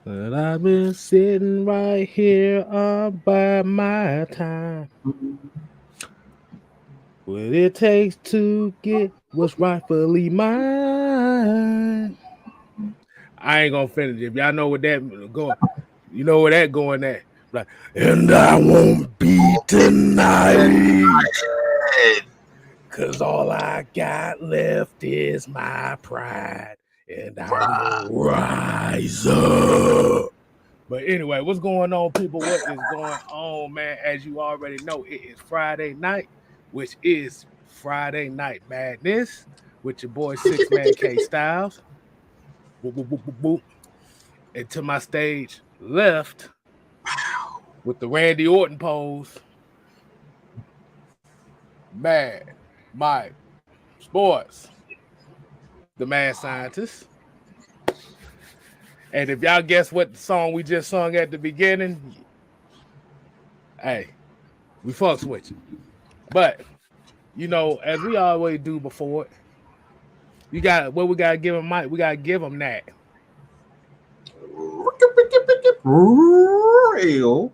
But I've been sitting right here all by my time. What it takes to get what's rightfully mine. I ain't gonna finish. If y'all know what that going, you know where that going at. Like, and I won't be tonight. Cause all I got left is my pride. And I will rise up. But anyway, what's going on, people? What is going on, man? As you already know, it is Friday night, which is Friday Night Madness with your boy Six Man K Styles. Boop, boop, boop, boop, boop. And to my stage left with the Randy Orton pose, Mad Mike Sports, the mad scientist. And if y'all guess what the song we just sung at the beginning, hey, we fucks with you. But you know, as we always do before it, you got what we gotta give him, Mike. We gotta give him that. Real.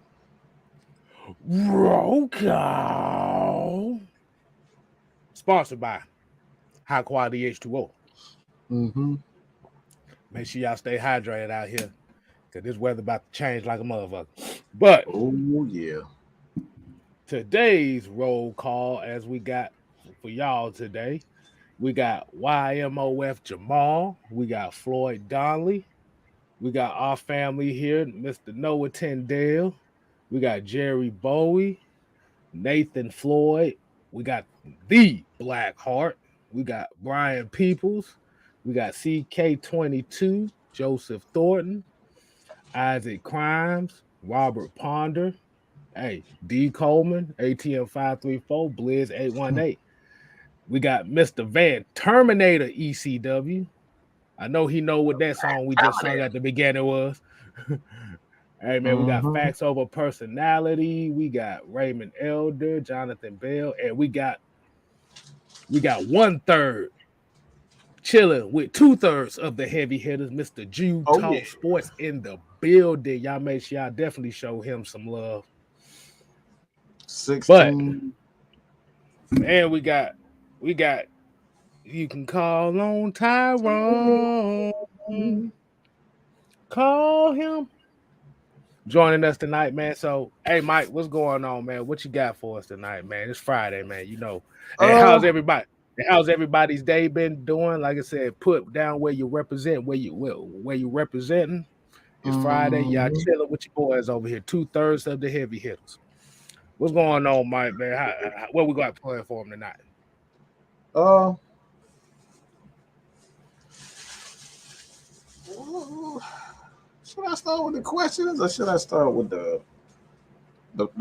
Roll call. Sponsored by High Quality H2O. Mm-hmm. Make sure y'all stay hydrated out here. Cause this weather about to change like a motherfucker. But Oh yeah. today's roll call, as we got for y'all today, we got YMOF Jamal, we got Floyd Donnelly, we got our family here, Mr. Noah Tyndale, we got Jerry Bowie, Nathan Floyd, we got the Black Heart, we got Brian Peoples, we got CK22, Joseph Thornton, Isaac Crimes, Robert Ponder, hey, D Coleman, ATM 534, Blizz 818. We got Mr. Van Terminator ECW. I know he know what that song we just sung at the beginning was. Hey man, we got Mm-hmm. Facts Over Personality. We got Raymond Elder, Jonathan Bell, and we got 1/3 chilling with 2/3 of the heavy hitters. Mr. Jude Oh yeah. Talk Sports in the building. Y'all make sure y'all definitely show him some love. But 16. and we got you can call on Tyrone. Call him. Joining us tonight, man. So, hey, Mike, what's going on, man? What you got for us tonight, man? It's Friday, man. You know. Hey, Uh, how's everybody's day been doing? Like I said, put down where you represent, where you representing. It's Friday. Y'all mhm. chilling with your boys over here. 2/3 of the heavy hitters. What's going on, Mike, man? What we got planned for him tonight? uh, should I start with the questions or should I start with the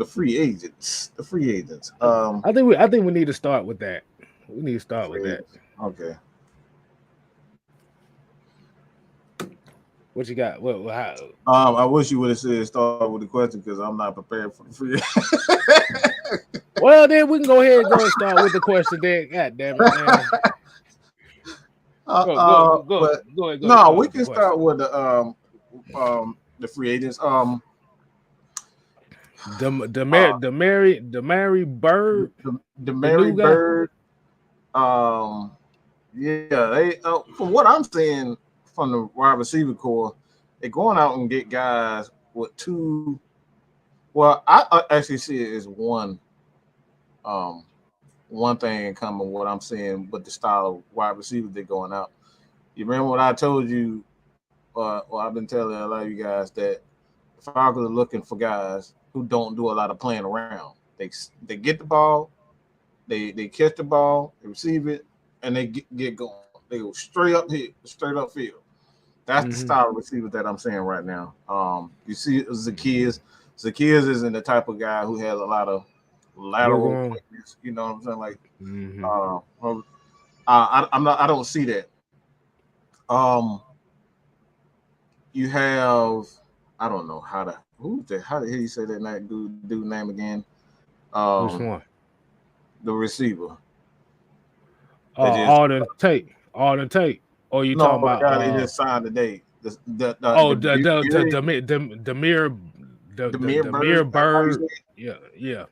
free agents? The free agents. I think we need to start with that. We need to start with Free that. agents. Okay. What you got? How, I wish you would have said start with the question because I'm not prepared for the free. well, then we can go ahead and go and start with the question. Then, God damn it, man. But Go ahead, no, start we with the can question. start with the free agents. Mary Bird, The the Mary new guy. Bird. Um, yeah, they from what I'm seeing from the wide receiver core, they're going out and get guys with two. Well, I actually see it as um one thing in common. What I'm seeing with the style of wide receivers they're going out. You remember what I told you? Well, I've been telling a lot of you guys that the Falcons are looking for guys who don't do a lot of playing around. They get the ball, they catch the ball, they receive it, and they get going. They go straight up here, straight up field. That's the Mm-hmm. style of receiver that I'm seeing right now. You see Zacchaeus. Zacchaeus isn't the type of guy who has a lot of Work lateral on. quickness. You know what I'm saying? Like, Mm-hmm. well, I'm not. I don't see that. Um, you have. I don't know how to. How the hell you say that dude name again? Which Um, one? the receiver. That just Alden Tate. Alden Tate. Or you talking no, the about guy they just signed today. Demir Bird. Yeah.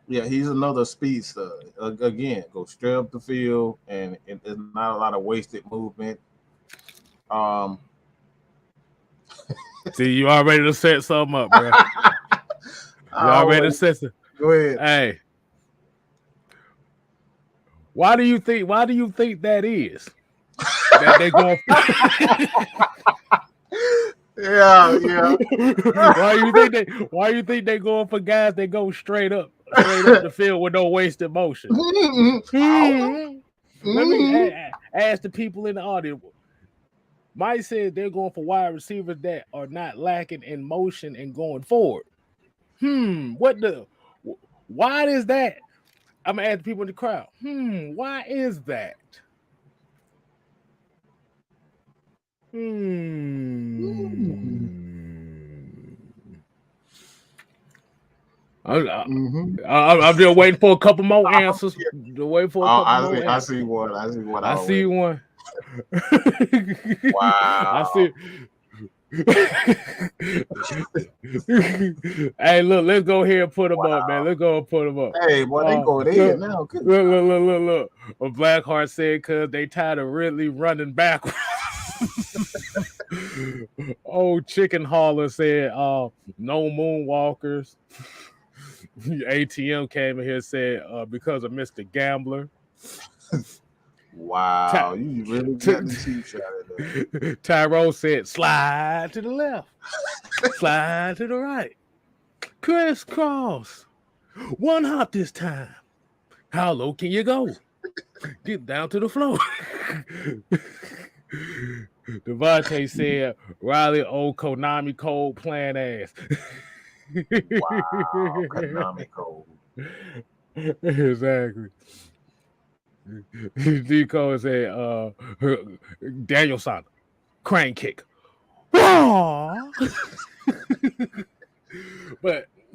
Yeah, he's another speedster. Again, go straight up the field, and there's not a lot of wasted movement. See, you already to set something up, bro. You already set something. Go ahead. Hey, why do you think that is? That they going? Yeah. Why you think they going for guys that go straight up the field with no wasted motion? Let me ask the people in the audience. Mike said they're going for wide receivers that are not lacking in motion and going forward. Why is that? I'm gonna ask the people in the crowd. Why is that? I'm just waiting for a couple more answers. I see one. I see one. Wow. I see. Hey, look, let's go here and put them up, man. Let's go and put them up. Hey, boy, they go there now. Look. Blackheart said because they tired of really running backwards. Chicken Hauler said no moonwalkers. ATM came in here and said because of Mr. Gambler. Wow, you really got the cheap shot at that. Tyrone said slide to the left, slide to the right, crisscross, one hop this time. How low can you go? Get down to the floor. Devontae said Riley old Konami code playing ass. Wow, Konami code. Exactly. Deco said Daniel Sonder crane kick. But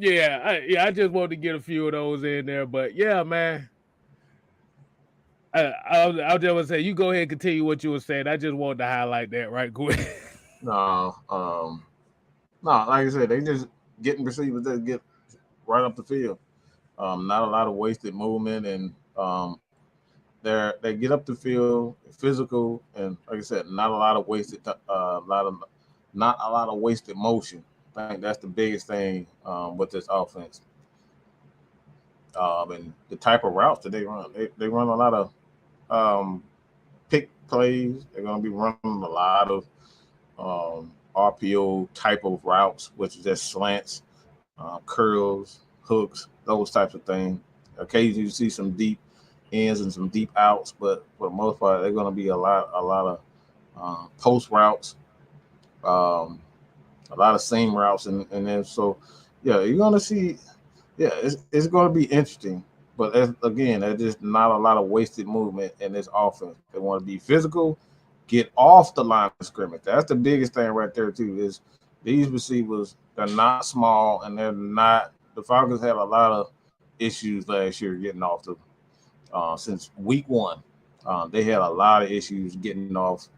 I just wanted to get a few of those in there. But yeah, man. I'll just say you go ahead and continue what you were saying. I just wanted to highlight that right quick. No, like I said, they just getting receivers that get right up the field. Not a lot of wasted movement, and they get up the field physical, and like I said, not a lot of wasted motion. I think that's the biggest thing with this offense. And the type of routes that they run, they run a lot of pick plays. They're going to be running a lot of RPO type of routes, which is just slants, curls, hooks, those types of things. Occasionally you see some deep ends and some deep outs, but for the most part, they're going to be a lot of post routes, a lot of seam routes, and then so you're going to see, it's going to be interesting. But there's just not a lot of wasted movement in this offense. They want to be physical, get off the line of scrimmage. That's the biggest thing right there too. Is these receivers, they're not small, and they're not. The Falcons had a lot of issues last year getting off the. Since week one, they had a lot of issues getting off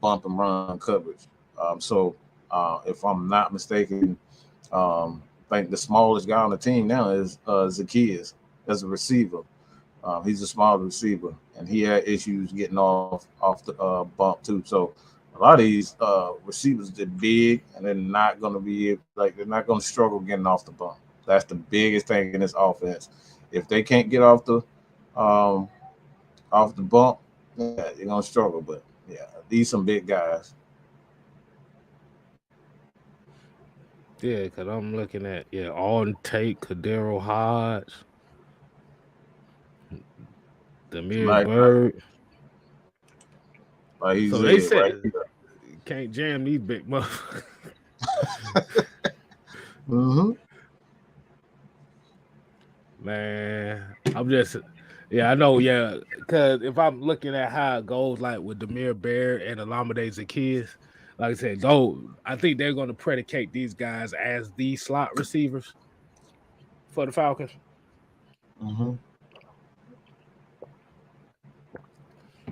bump and run coverage. So if I'm not mistaken, I think the smallest guy on the team now is Zacchaeus as a receiver. He's a small receiver, and he had issues getting off the bump too. So a lot of these receivers, they're big, and they're not going to be they're not going to struggle getting off the bump. That's the biggest thing in this offense. If they can't get off the bump, you're gonna struggle. But these some big guys. Yeah, because I'm looking at on tape, Kadero Hodge, Demir Bird. So they said can't jam these big motherfuckers. Man, I'm just I know, because if I'm looking at how it goes, like with Demir Baird and Olamide Zacchaeus, like I said, I think they're going to predicate these guys as the slot receivers for the Falcons.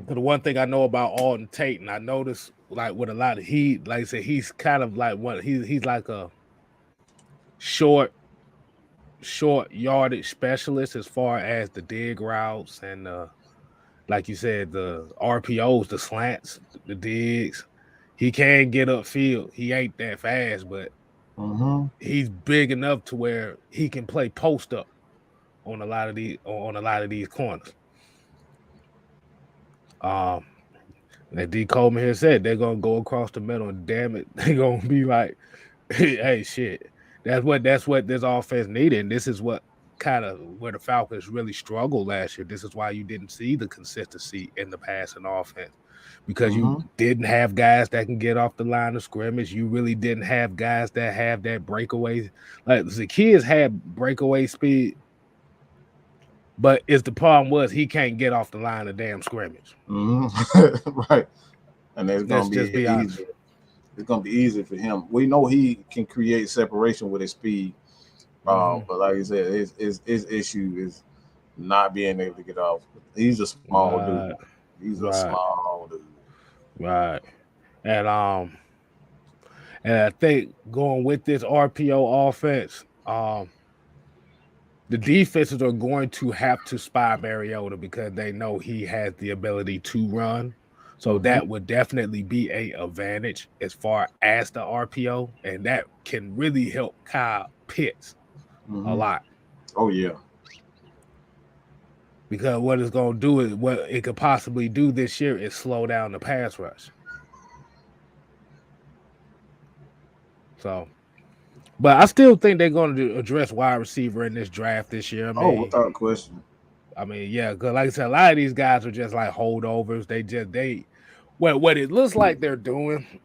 The one thing I know about Alden Tate, and I noticed like with a lot of like I said, he's kind of like he's like a short yardage specialist as far as the dig routes and like you said, the RPOs, the slants, the digs. He can get upfield. He ain't that fast, but he's big enough to where he can play post up on a lot of these corners. That D Coleman here said they're gonna go across the middle and damn it, they're gonna be like, hey shit. That's what this offense needed. And this is what kind of where the Falcons really struggled last year. This is why you didn't see the consistency in the passing offense. Because you didn't have guys that can get off the line of scrimmage. You really didn't have guys that have that breakaway. Like the kids had breakaway speed, but the problem was he can't get off the line of damn scrimmage. Right. And it's gonna be easy. It's gonna be easy for him. We know he can create separation with his speed. But like you said, his issue is not being able to get off. He's a small dude. He's a small dude. Right. And I think going with this RPO offense, the defenses are going to have to spy Mariota because they know he has the ability to run. So that would definitely be an advantage as far as the RPO, and that can really help Kyle Pitts a lot. Oh yeah. Because what it's going to do is what it could possibly do this year is slow down the pass rush. So, but I still think they're going to address wide receiver in this draft this year. I mean, without question. I mean, yeah, because like I said, a lot of these guys are just like holdovers. What it looks like they're doing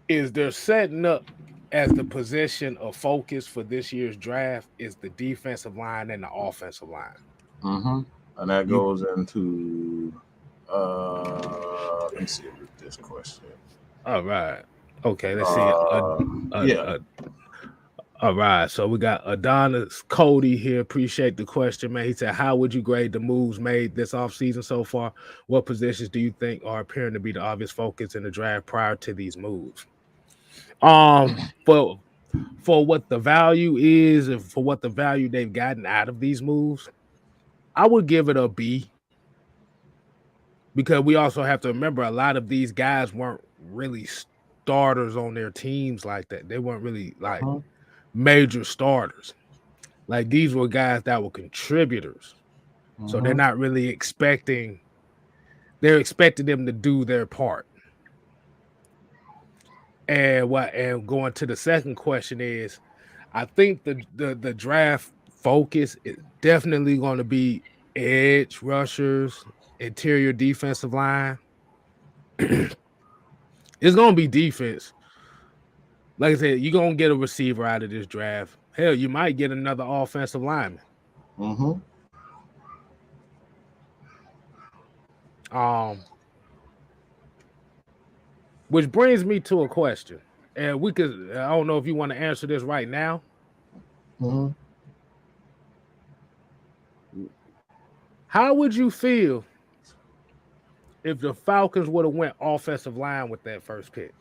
is they're setting up as the position of focus for this year's draft is the defensive line and the offensive line. And that goes into let me see this question. All right. Okay, let's see. All right. So we got Adonis Cody here. Appreciate the question, man. He said, how would you grade the moves made this offseason so far? What positions do you think are appearing to be the obvious focus in the draft prior to these moves? For what the value is and for what the value they've gotten out of these moves, I would give it a B. Because we also have to remember a lot of these guys weren't really starters on their teams like that. They weren't really like major starters. Like these were guys that were contributors. So they're not really expecting them to do their part. And going to the second question is, I think the draft focus is definitely going to be edge rushers, interior defensive line. It's going to be defense. Like I said, you're going to get a receiver out of this draft. Hell, you might get another offensive lineman. Which brings me to a question. And I don't know if you want to answer this right now. How would you feel if the Falcons would have went offensive line with that first pick?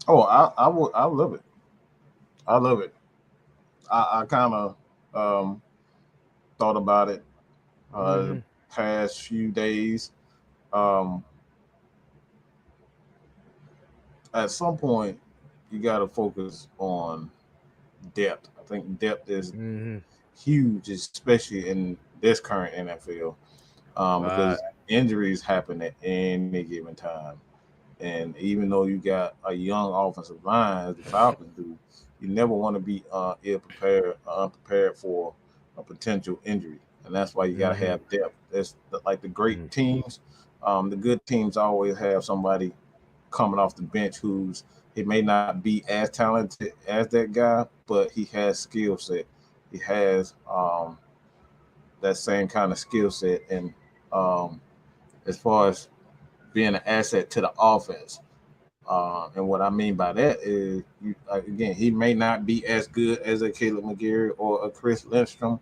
Oh, I would. I love it. I love it. I kind of thought about it the past few days. At some point, you got to focus on depth. I think depth is huge, especially in this current NFL, because injuries happen at any given time. And even though you got a young offensive line, as the Falcons do, you never want to be unprepared for a potential injury. And that's why you got to have depth. That's like the great teams. The good teams always have somebody coming off the bench he may not be as talented as that guy, but he has skill set. He has that same kind of skill set. And as far as being an asset to the offense. And what I mean by that is, again, he may not be as good as a Caleb McGarry or a Chris Lindstrom,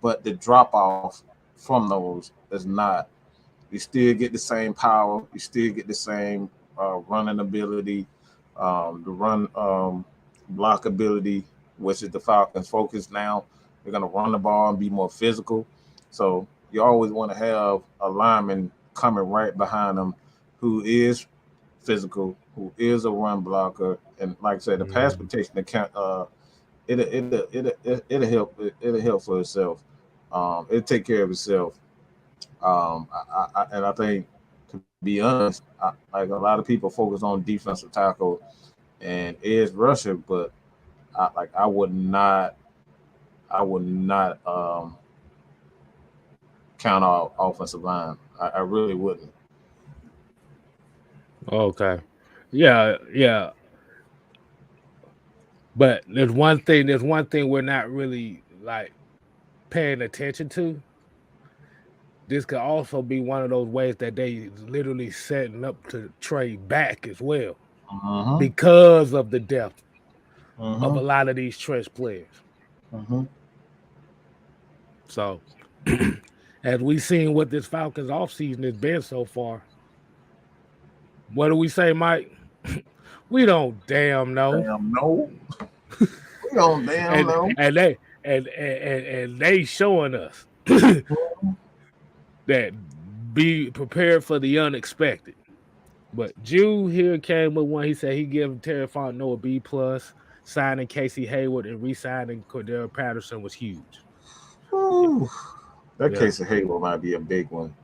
but the drop-off from those is not You still get the same power. You still get the same running ability, the run block ability, which is the Falcons' focus now. They're going to run the ball and be more physical. So you always want to have a lineman coming right behind them who is physical, who is a run blocker, and like I said, the pass protection account. It'll help for itself. It'll take care of itself. And I think, to be honest, like a lot of people focus on defensive tackle and edge rusher, but I would not count out offensive line. I really wouldn't. Okay. Yeah. But there's one thing we're not really like paying attention to. This could also be one of those ways that they literally setting up to trade back as well because of the depth of a lot of these trench players. So, as we've seen what this Falcons offseason has been so far, what do we say, Mike? We don't damn know. Damn no. We don't damn know. And they showing us that be prepared for the unexpected. But Jew here came with one. He said he gave Terry Fontenot a B+. Signing Casey Hayward and re-signing Cordell Patterson was huge. Ooh, that Casey Hayward might be a big one.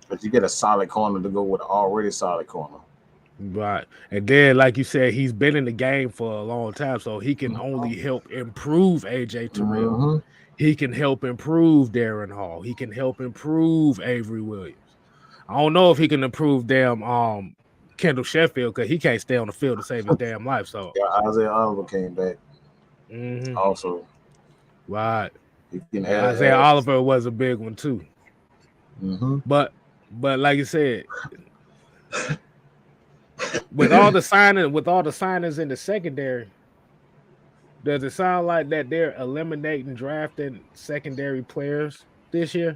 But you get a solid corner to go with an already solid corner. Right. And then, like you said, he's been in the game for a long time, so he can only help improve AJ Terrell. He can help improve Darren Hall. He can help improve Avery Williams. I don't know if he can improve Kendall Sheffield because he can't stay on the field to save his damn life. So Isaiah Oliver came back. Also. Right. Isaiah Oliver was a big one too. But like you said, with all the signings in the secondary, does it sound like that they're eliminating drafting secondary players this year?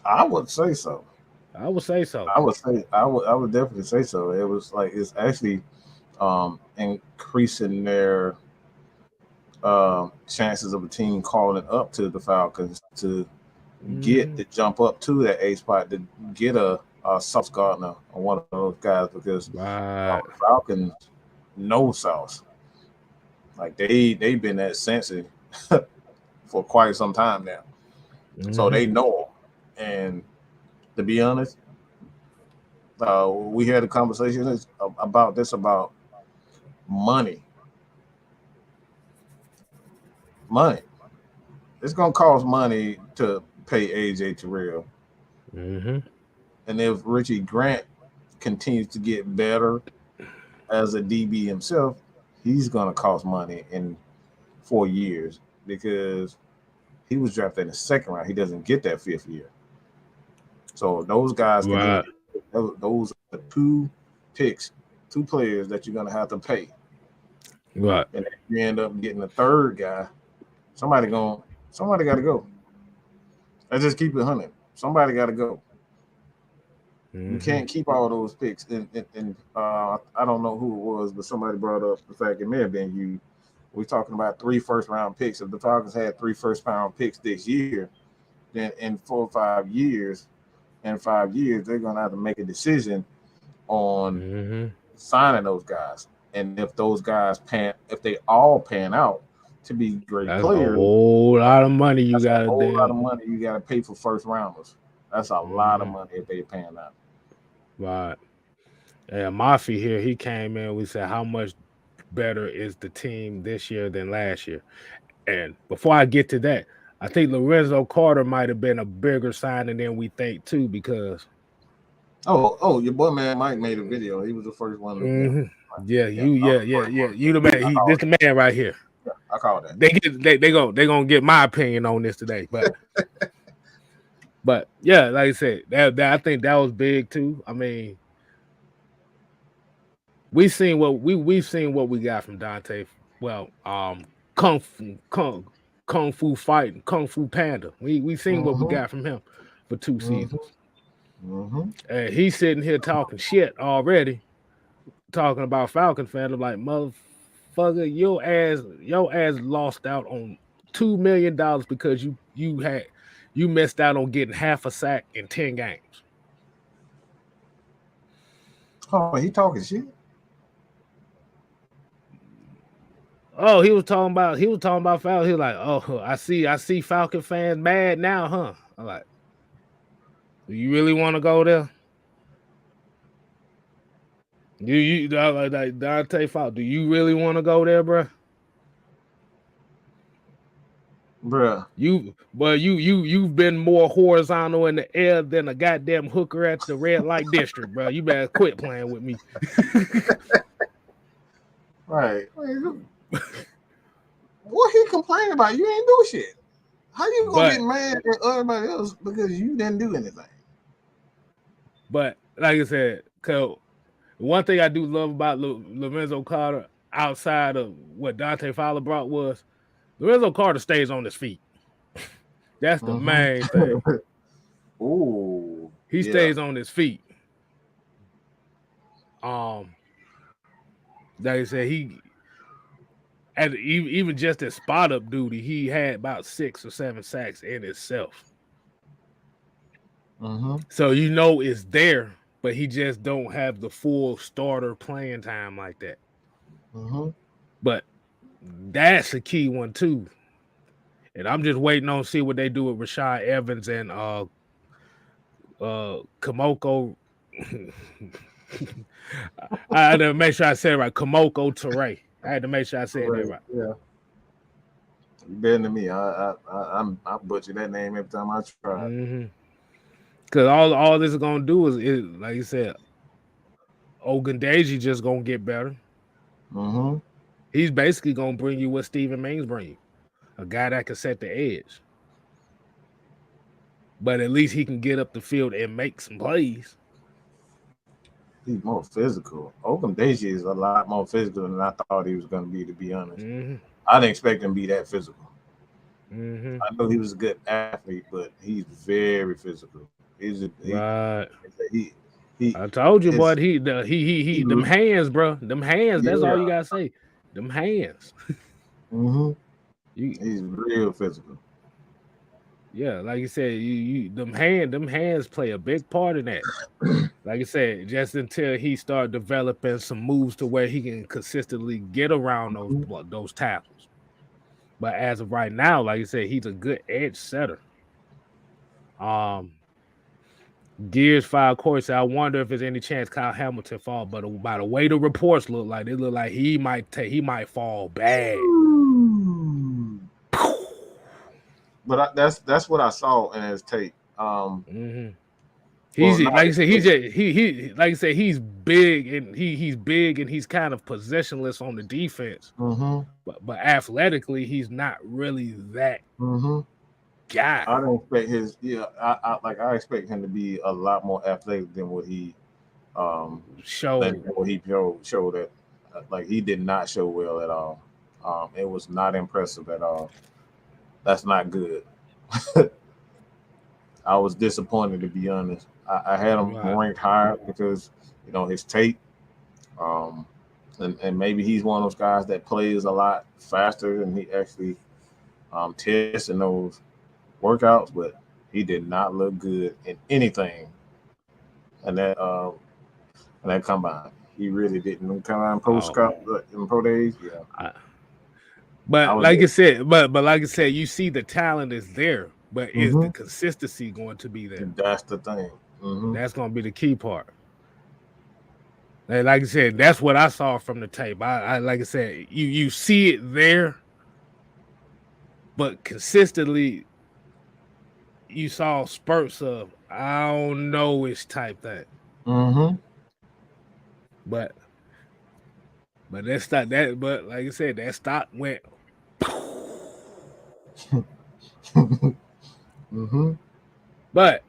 I would say so. I would definitely say so. It was like it's actually increasing their chances of a team calling up to the Falcons to get to jump up to that A spot to get a Sauce Gardner or one of those guys because Falcons know Sauce. Like they've been that sensitive for quite some time now, so they know him. And to be honest, we had a conversation about money. Money. It's gonna cost money to pay AJ Terrell. And if Richie Grant continues to get better as a DB himself, he's gonna cost money in 4 years because he was drafted in the second round. He doesn't get that fifth year. So those guys those are two players that you're gonna have to pay. Right. And if you end up getting a third guy, somebody got to go. Let's just keep it 100. Somebody got to go. You can't keep all those picks. And I don't know who it was, but somebody brought up the fact it may have been you. We're talking about 3 first-round picks. If the Falcons had 3 first-round picks this year, then in 4 or 5 years, they're going to have to make a decision on signing those guys. And if those guys if they all pan out to be great players, a whole lot of money you got to pay for first rounders. That's a lot of money if they pan out. Right. And Mafi here, he came in. We said, how much better is the team this year than last year? And before I get to that, I think Lorenzo Carter might have been a bigger signing than we think too, because your boy man Mike made a video. He was the first one. You the man. This the man right here. Yeah, I call that. They gonna get my opinion on this today, but but yeah, like I said, that I think that was big too. I mean, we've seen what we got from Dante. Well, Kung Fu fighting, Kung Fu Panda. We've seen what we got from him. for 2 seasons. Mm-hmm. He's sitting here talking shit already, talking about Falcon fan. I'm like, motherfucker, your ass lost out on $2 million because you missed out on getting half a sack in 10 games. Oh, he talking shit. Oh, he was talking about Falcon. He was like, oh, I see Falcon fans mad now, huh? I'm like, do you really want to go there? You like Dante Falcon? Do you really want to go there, bro? Bruh. You've been more horizontal in the air than a goddamn hooker at the red light district, bro. You better quit playing with me. Right. What he complaining about? You ain't do shit. How you gonna get mad at everybody else because you didn't do anything? But like I said, cause one thing I do love about Lorenzo Carter, outside of what Dante Fowler brought, was Lorenzo Carter stays on his feet. That's the main thing. Ooh, he stays on his feet. Like I said, even just as spot up duty, he had about 6 or 7 sacks in itself. So it's there, but he just don't have the full starter playing time like that. But that's a key one too. And I'm just waiting on to see what they do with Rashad Evans and Kamoko. I had to make sure I said it right. Kamoko Ture. I had to make sure I said that right. Yeah. Better than me. I butcher that name every time I try. Because all this is gonna do is like you said, Ogundeji just gonna get better. He's basically gonna bring you what Stephen Maines bring you, a guy that can set the edge. But at least he can get up the field and make some plays. He's more physical. Ogundeji is a lot more physical than I thought he was going to be honest. I didn't expect him to be that physical. I know he was a good athlete, but he's very physical. I told you, boy. He them hands, bro. Them hands. That's all you gotta say. Them hands. He's real physical. Yeah, like you said, them hands play a big part in that. Like I said, just until he start developing some moves to where he can consistently get around those tackles. But as of right now, like you said, he's a good edge setter. Gears 5 course. I wonder if there's any chance Kyle Hamilton fall, but by the way the reports look like, he might fall bad. But that's what I saw in his tape. He's like I said, like I said, he's big and he's big and he's kind of possessionless on the defense. But athletically, he's not really that guy. I don't expect his. I expect him to be a lot more athletic than what he showed. What he showed that like he did not show well at all. It was not impressive at all. That's not good. I was disappointed, to be honest. I had him ranked higher because his tape, and maybe he's one of those guys that plays a lot faster than he actually tests in those workouts. But he did not look good in anything, and that combine, he really didn't come out in pro days. Yeah. But like I said, you see the talent is there, but is the consistency going to be there? That's the thing. That's going to be the key part. And like I said, that's what I saw from the tape. I like I said, you see it there, but consistently, you saw spurts of I don't know which type thing. But that's not that. But like I said, that stock went. But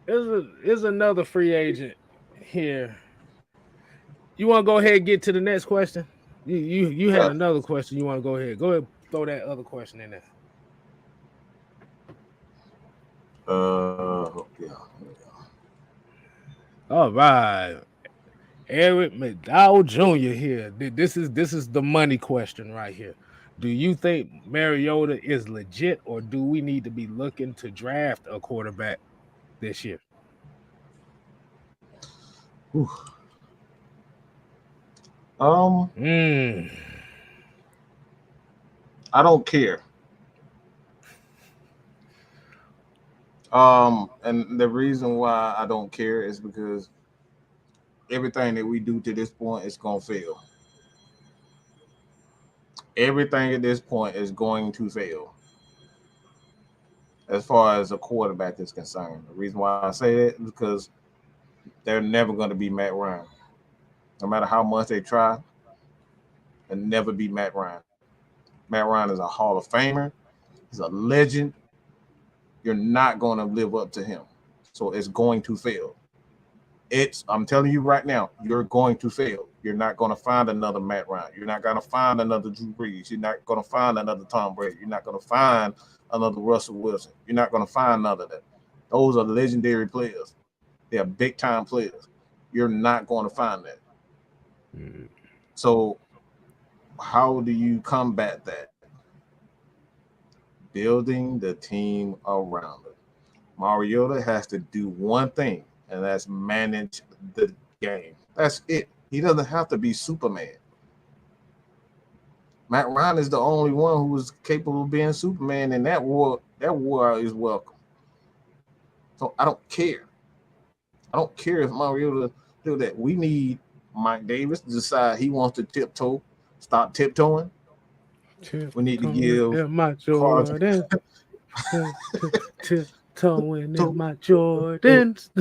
there's another free agent here. You want to go ahead and get to the next question? You had another question. You want to go ahead? Go ahead. throw that other question in there. Yeah. All right. Eric McDowell Jr. here. This is the money question right here. Do you think Mariota is legit, or do we need to be looking to draft a quarterback this year? Ooh. I don't care. And the reason why I don't care is because everything that we do to this point is gonna fail. Everything at this point is going to fail as far as a quarterback is concerned. The reason why I say that is because they're never going to be Matt Ryan. No matter how much they try, they'll never be Matt Ryan. Matt Ryan is a Hall of Famer. He's a legend. You're not going to live up to him. So it's going to fail. I'm telling you right now, you're going to fail. You're not going to find another Matt Ryan. You're not going to find another Drew Brees. You're not going to find another Tom Brady. You're not going to find another Russell Wilson. You're not going to find none of that. Those are legendary players. They are big-time players. You're not going to find that. Mm-hmm. So how do you combat that? Building the team around it. Mariota has to do one thing, and that's manage the game. That's it. He doesn't have to be Superman. Matt Ryan is the only one who is capable of being Superman, and that war is welcome. So I don't care. I don't care if Mariota do that. We need Mike Davis to decide he wants to stop tiptoeing. We need to give my Jordan. Tiptoeing in my Jordans.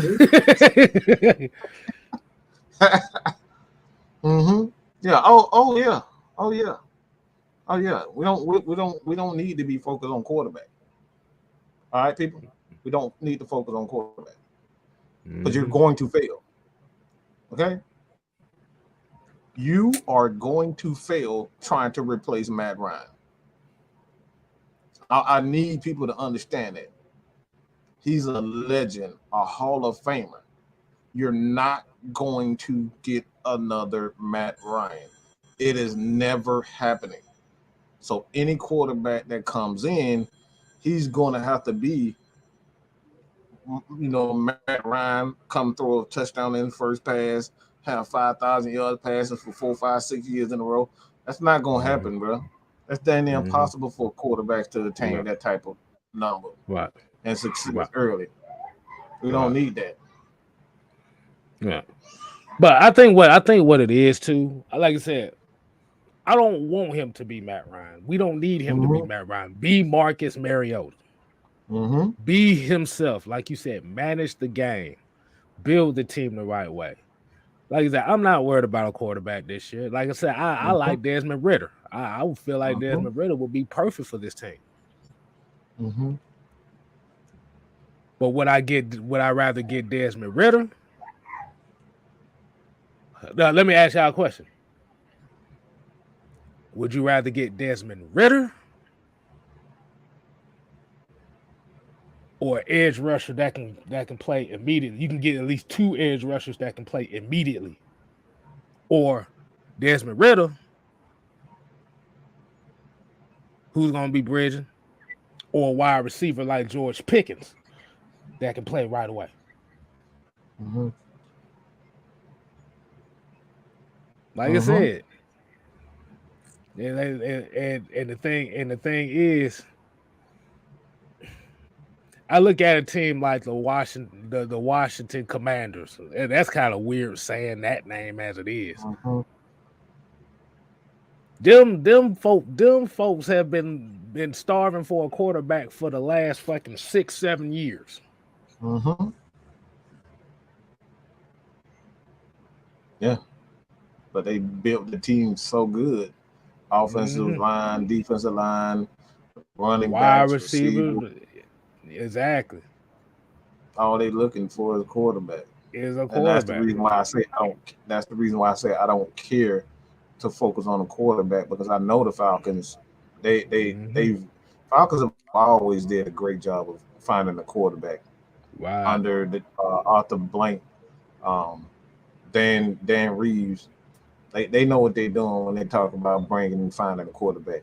Mm-hmm. Yeah. Oh yeah. Oh yeah. Oh yeah. We don't need to be focused on quarterback. All right, people. We don't need to focus on quarterback because you're going to fail. Okay. You are going to fail trying to replace Matt Ryan. I need people to understand that. He's a legend, a Hall of Famer. You're not going to get another Matt Ryan. It is never happening. So any quarterback that comes in, he's going to have to be, Matt Ryan, come throw a touchdown in the first pass, have 5,000 yard passes for 4, 5, 6 years in a row. That's not going to happen, bro. That's damn near impossible for quarterbacks to attain that type of number and succeed early. We don't need that. Yeah, but I think what it is too. Like I said, I don't want him to be Matt Ryan. We don't need him to be Matt Ryan. Be Marcus Mariota. Be himself, like you said. Manage the game. Build the team the right way. Like I said, I'm not worried about a quarterback this year. Like I said, I like Desmond Ridder. I would feel like Desmond Ridder would be perfect for this team. But would I rather get Desmond Ridder? Now, let me ask y'all a question. Would you rather get Desmond Ridder or edge rusher that can play immediately? You can get at least 2 edge rushers that can play immediately. Or Desmond Ridder, who's going to be bridging, or a wide receiver like George Pickens that can play right away. Like I said, and the thing is, I look at a team like the Washington Commanders, and that's kind of weird saying that name as it is. Them folks have been starving for a quarterback for the last fucking 6-7 years. Yeah, but they built the team so good. Offensive line, defensive line, running backs, receiver. Exactly. All they looking for is a quarterback. And that's the reason why I say I don't. That's the reason why I say I don't care to focus on a quarterback, because I know the Falcons They Falcons have always did a great job of finding a quarterback Right. under the Arthur Blank, um, Dan Reeves. They know what they're doing when they talk about bringing and finding a quarterback.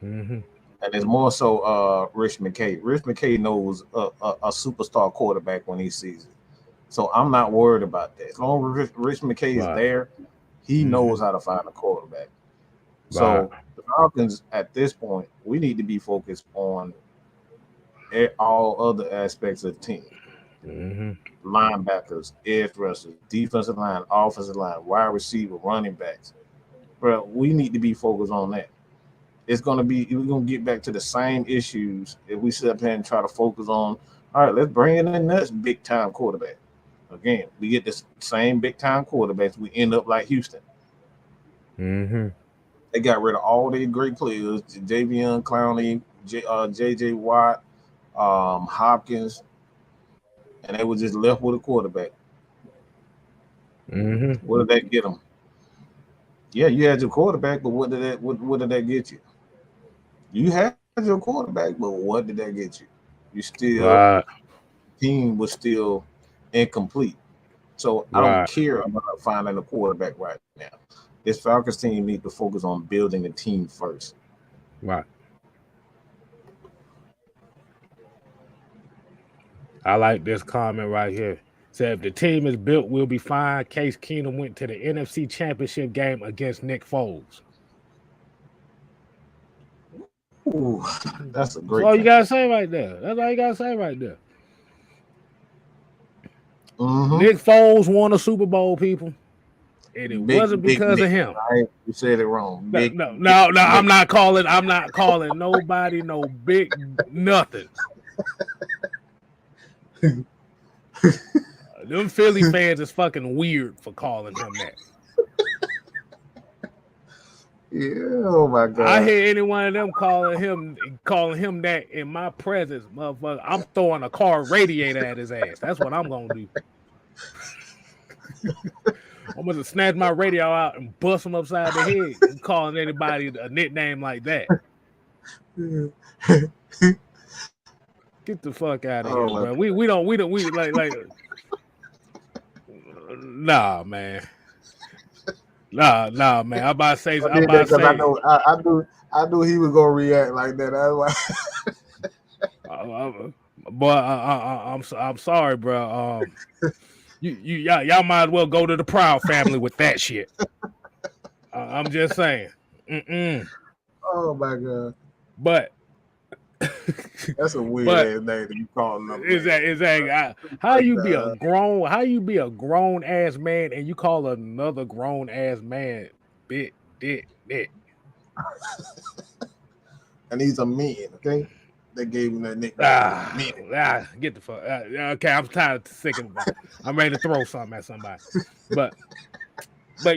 Mm-hmm. And it's more so Rich McKay. Rich McKay knows a superstar quarterback when he sees it. So I'm not worried about that. As long as Rich McKay is Right. there, he Mm-hmm. knows how to find a quarterback. Right. So the Falcons at this point, we need to be focused on all other aspects of the team. Mm-hmm. Linebackers, edge rushers, defensive line, offensive line, wide receiver, running backs. But we need to be focused on that. We're gonna get back to the same issues if we sit up here and try to focus on, all right, let's bring in the next big time quarterback. Again, we get this same big time quarterbacks, we end up like Houston. Mm-hmm. They got rid of all their great players, Javion Clowney, JJ Watt, Hopkins, and they were just left with a quarterback. Mm-hmm. What did that get them? Yeah, you had your quarterback, but what did that get you? You had your quarterback, but what did that get you? You still Right. team was still incomplete. So I don't Right. care about finding a quarterback right now. This Falcons team needs to focus on building a team first. Right. I like this comment right here. Said if the team is built, we'll be fine. Case Keenum went to the NFC Championship game against Nick Foles. Ooh, that's a That's great all you thing. gotta say right there. That's all you gotta say right there. Mm-hmm. Nick Foles won a Super Bowl, people, and it wasn't Big because of Nick. him. Right? You said it wrong. No, Big no, Big no, no. Nick. I'm not calling nobody no big nothing. Them Philly fans is fucking weird for calling him that. Yeah. Oh my I God. hear any one of them calling him that in my presence, motherfucker. I'm throwing a car radiator at his ass. That's what I'm gonna do. I'm gonna snatch my radio out and bust him upside the head, calling anybody a nickname like that. Get the fuck out of here, Oh my bro. We don't like nah, man. Nah, man. I'm about to say. I did that because I knew he was gonna react like that. That's why. Boy, I'm sorry, bro. Y'all might as well go to the Proud family with that shit. I'm just saying. Oh my God. But that's a weird ass name to be calling up. Exactly. How you be a grown ass man and you call another grown ass man bit dick. And he's a man, okay? They gave him that nickname. Get the fuck. Okay, I'm tired of sicking. I'm ready to throw something at somebody. But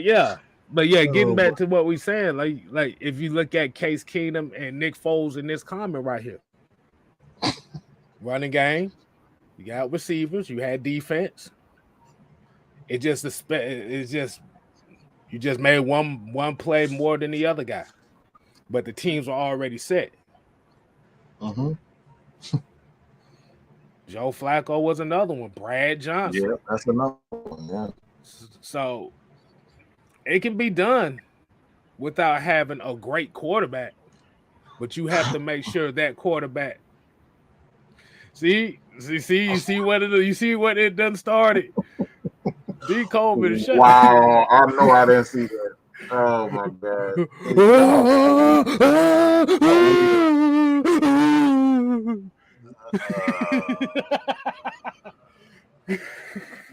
yeah. Getting back to what we saying, like if you look at Case Keenum and Nick Foles in this comment right here, running game, you got receivers, you had defense. You just made one play more than the other guy, but the teams were already set. Mm-hmm. Joe Flacco was another one. Brad Johnson. Yeah, that's another one. Yeah. So it can be done without having a great quarterback, but you have to make sure that quarterback. You see what it done started. D. Coleman shut. Wow, I know I didn't see that. Oh my God.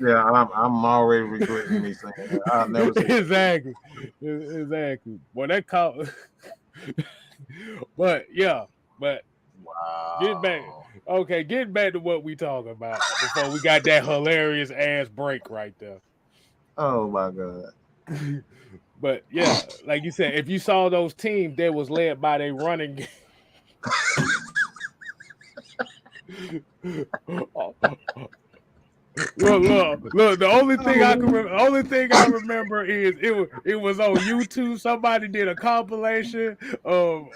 Yeah, I'm already regretting me saying that. I'll never say exactly. Well, that call. But wow. Getting back to what we talking about before we got that hilarious ass break right there. Oh my God. But yeah, like you said, if you saw those teams, they was led by their running game. Look. The only thing I remember is it was on YouTube. Somebody did a compilation of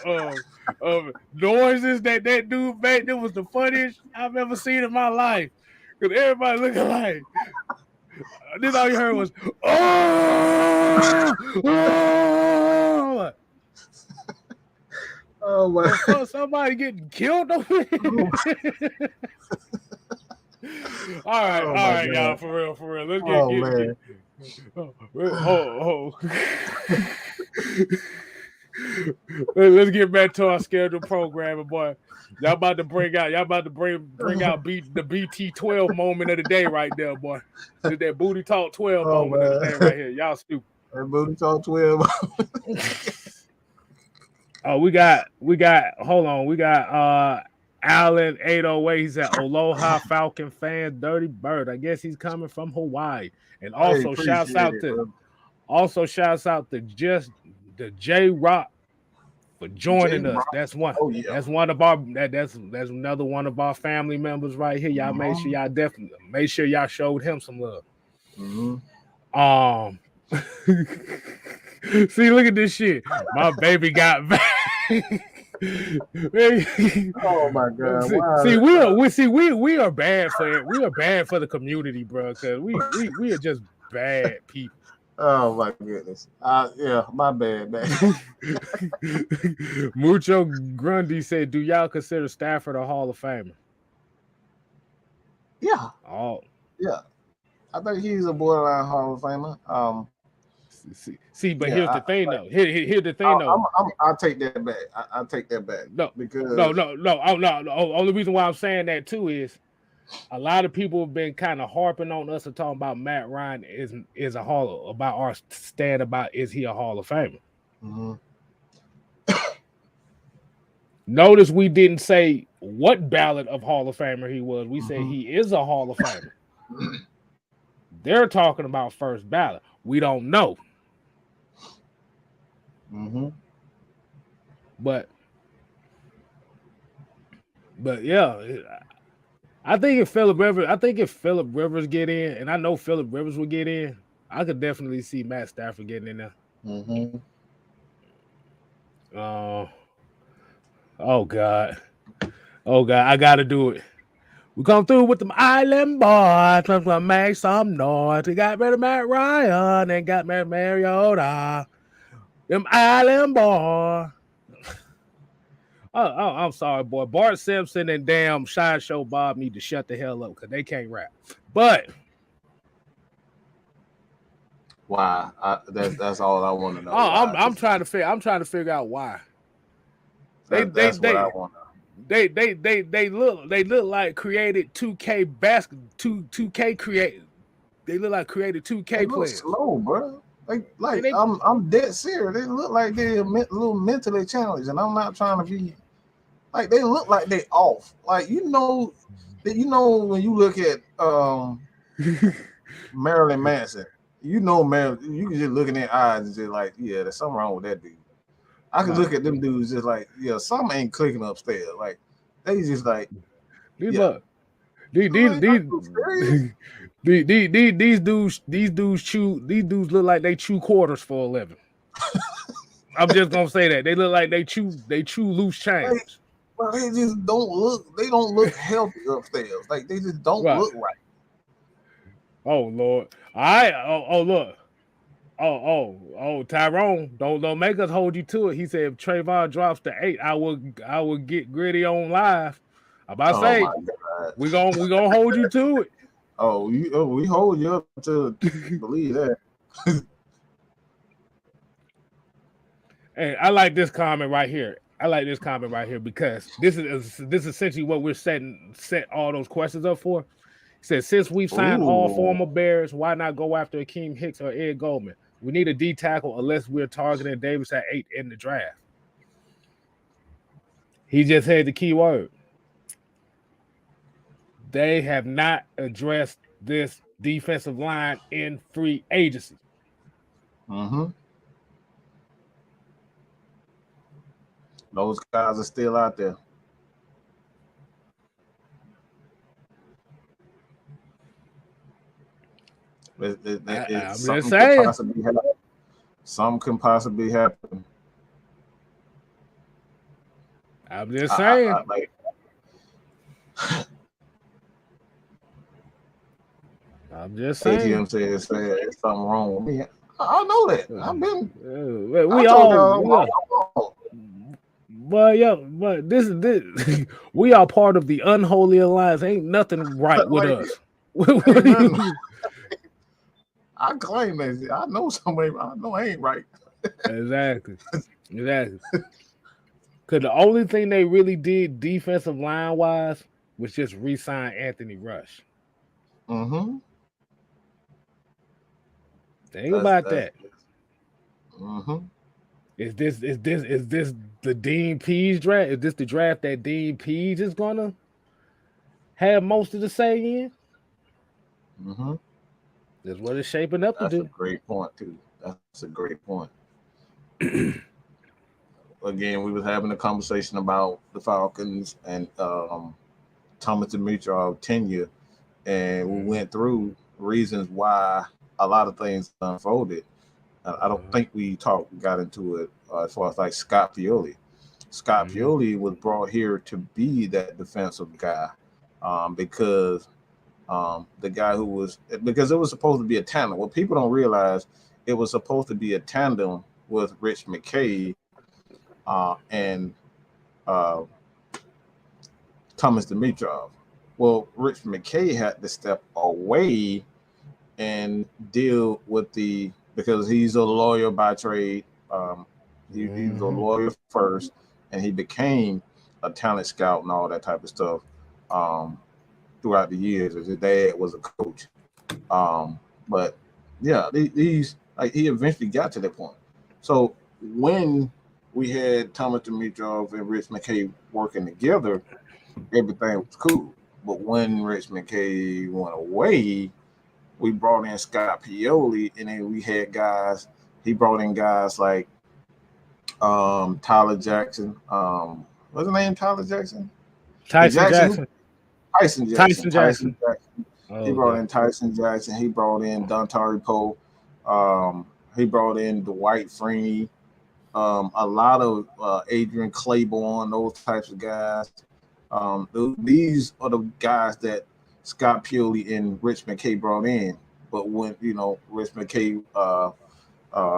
noises that dude made. It was the funniest I've ever seen in my life. Cause everybody looking like this. All you heard was oh. Oh my! The fuck, somebody getting killed over here? All right, y'all, for real. Let's let's get back to our scheduled programming, boy. Y'all about to bring out the BT12 moment of the day right there, boy. That booty talk 12 moment of the day right here. Y'all stupid. That booty talk 12. Oh, we got hold on. We got Allen 808. He said, Aloha Falcon fan, Dirty Bird. I guess he's coming from Hawaii. And also shouts out to just the J Rock for joining us. That's one. Oh, yeah. That's one of our that's another one of our family members right here. Y'all make sure y'all showed him some love. Mm-hmm. See, look at this shit. My baby got back. Oh my god! We are bad for it. We are bad for the community, bro. Because we are just bad people. Oh my goodness! Yeah, my bad, man. Mucho Grundy said, "Do y'all consider Stafford a Hall of Famer?" Yeah. Oh. Yeah. I think he's a borderline Hall of Famer. See, but here's the thing, though. Here's the thing, though. I'll take that back. I'll take that back. No, because no. Only reason why I'm saying that too is a lot of people have been kind of harping on us and talking about Matt Ryan is a Hall about our stand about is he a Hall of Famer? Mm-hmm. Notice we didn't say what ballot of Hall of Famer he was. We said he is a Hall of Famer. They're talking about first ballot. We don't know. Mm-hmm. But yeah, I think if Phillip Rivers get in, and I know Phillip Rivers will get in, I could definitely see Matt Stafford getting in there. Mm-hmm. Oh God, I gotta do it. We come through with them island boys. Let's make some noise. We got rid of Matt Ryan and got Marcus Mariota. Them island boys. Oh, I'm sorry, boy. Bart Simpson and damn Sideshow Bob need to shut the hell up because they can't rap. But why? That's all I want to know. I'm trying to figure out why. That's what I want to know. They look like created 2K created. They look like created 2K players. Slow, bro. I'm dead serious. They look like they're a little mentally challenged, and I'm not trying to be like they look like they off. Like when you look at Marilyn Manson, Marilyn, you can just look in their eyes and just like, yeah, there's something wrong with that dude. I can look at them dudes just like, yeah, something ain't clicking upstairs. Like they just like these dudes look like they chew quarters for a living. I'm just gonna say that. They look like they chew loose change. But they just don't look healthy upstairs. Like they just don't look right. Oh Lord. All right. Oh look. Oh, Tyrone, don't make us hold you to it. He said if Trayvon drops to 8, I will get gritty on live. I'm about to say we gonna hold you to it. We hold you up to believe that. Hey, I like this comment right here. Because this is essentially what we're set all those questions up for. He says, since we've signed all former Bears, why not go after Akeem Hicks or Ed Goldman? We need a D tackle unless we're targeting Davis at 8 in the draft. He just had the key word. They have not addressed this defensive line in free agency. Mm-hmm. Those guys are still out there. I'm just Something could saying. possibly happen. Something can possibly happen. I'm just saying. Like, I'm just saying. ATM says it's something wrong with me. I know that. I've been. We I told y'all. But yeah, but this is this. We are part of the unholy alliance. Ain't nothing right with Like, us. What do nothing. you? I claim that. I know somebody. I know I ain't right. Exactly. Because the only thing they really did defensive line wise was just re-sign Anthony Rush. Mm-hmm. Think about That's that. mm-hmm. Is this the Dean Pease draft? Is this the draft that Dean Pease is gonna have most of the say in? Mm-hmm. That's what it's shaping up to That's a do. great point too. That's a great point. Again, we was having a conversation about the Falcons and Thomas Dimitrov tenure, and we went through reasons why a lot of things unfolded. I don't think we got into it as far as like Scott Pioli. Scott Pioli was brought here to be that defensive guy because the guy who was because it was supposed to be a tandem. What people don't realize, it was supposed to be a tandem with Rich McKay and Thomas Dimitrov. Well, Rich McKay had to step away and deal with because he's a lawyer by trade. He was a lawyer first, and he became a talent scout and all that type of stuff throughout the years. As his dad was a coach, but yeah, these like he eventually got to that point. So when we had Thomas Dimitrov and Rich McKay working together, everything was cool. But when Rich McKay went away, we brought in Scott Pioli, and then we had guys. He brought in guys like Tyler Jackson. What's his name? Tyler Jackson. Tyson Jackson. Tyson Jackson. Oh, He brought in Tyson Jackson. He brought in Dontari Poe. He brought in Dwight Freeney. A lot of Adrian Claiborne, those types of guys. These are the guys that Scott Pioli and Rich McKay brought in. But when Rich McKay,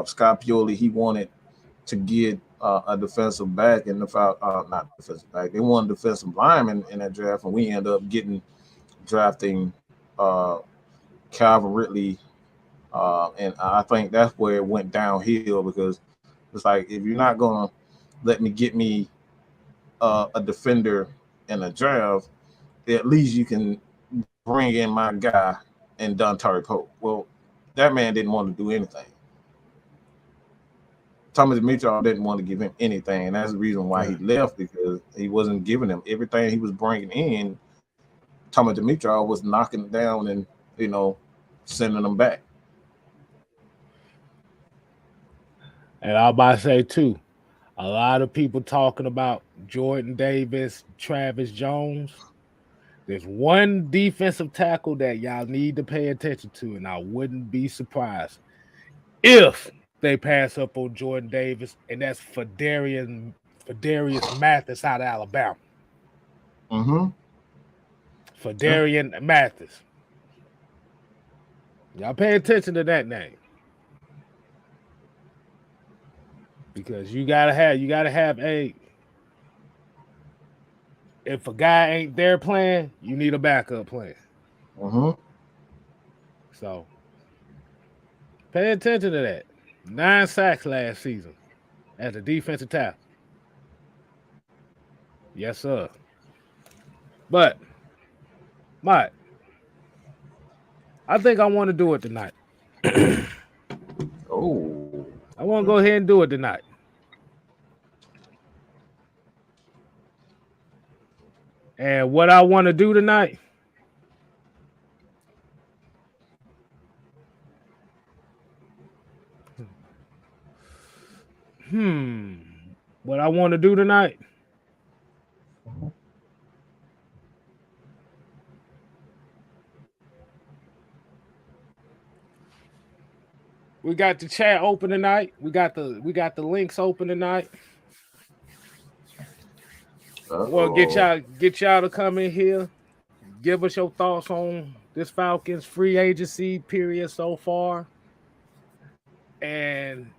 Scott Pioli, he wanted to get a defensive back in the not defensive back. They wanted defensive lineman in that draft, and we ended up drafting Calvin Ridley, and I think that's where it went downhill because it's like if you're not gonna let me get me a defender in a draft, at least you can bring in my guy and Dontari Pope. Well, that man didn't want to do anything. Thomas Dimitrov didn't want to give him anything, and that's the reason why he left, because he wasn't giving him everything he was bringing in. Thomas Dimitrov was knocking it down and sending them back. And I was about to say too, a lot of people talking about Jordan Davis, Travis Jones. There's one defensive tackle that y'all need to pay attention to, and I wouldn't be surprised if they pass up on Jordan Davis, and that's for Darius Mathis out of Alabama. For Darius Mathis. Y'all pay attention to that name. Because you gotta have if a guy ain't there playing, you need a backup plan. So pay attention to that. 9 sacks last season as a defensive tackle. Yes, sir. But Mike, I think I want to do it tonight. I want to go ahead and do it tonight. And what I want to do tonight, what I want to do tonight, We got the chat open tonight. We got the links open tonight. We'll get y'all to come in here. Give us your thoughts on this Falcons free agency period so far. And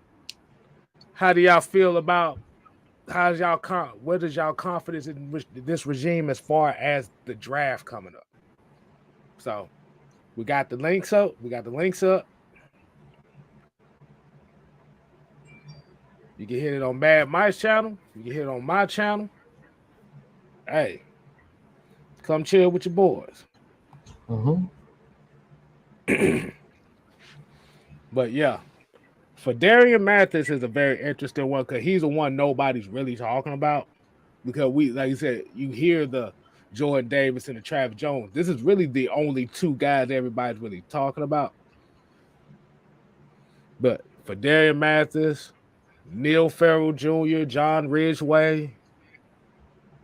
how do y'all feel about what is y'all confidence in this regime as far as the draft coming up? So we got the links up. You can hit it on Mad Mike's channel. You can hit it on my channel. Hey, come chill with your boys. But yeah, for Darius Mathis is a very interesting one because he's the one nobody's really talking about. Because like you said, you hear the Jordan Davis and the Travis Jones. This is really the only two guys everybody's really talking about. But for Darius Mathis, Neil Farrell Jr., John Ridgeway,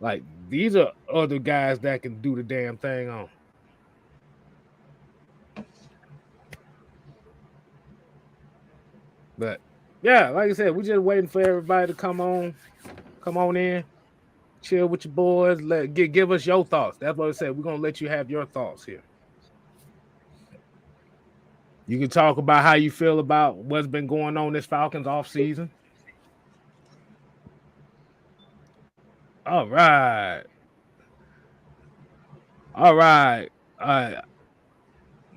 like these are other guys that can do the damn thing on. But yeah, like I said, we just waiting for everybody to come on in, chill with your boys, give us your thoughts. That's what I said. We're gonna let you have your thoughts here. You can talk about how you feel about what's been going on this Falcons off season. All right.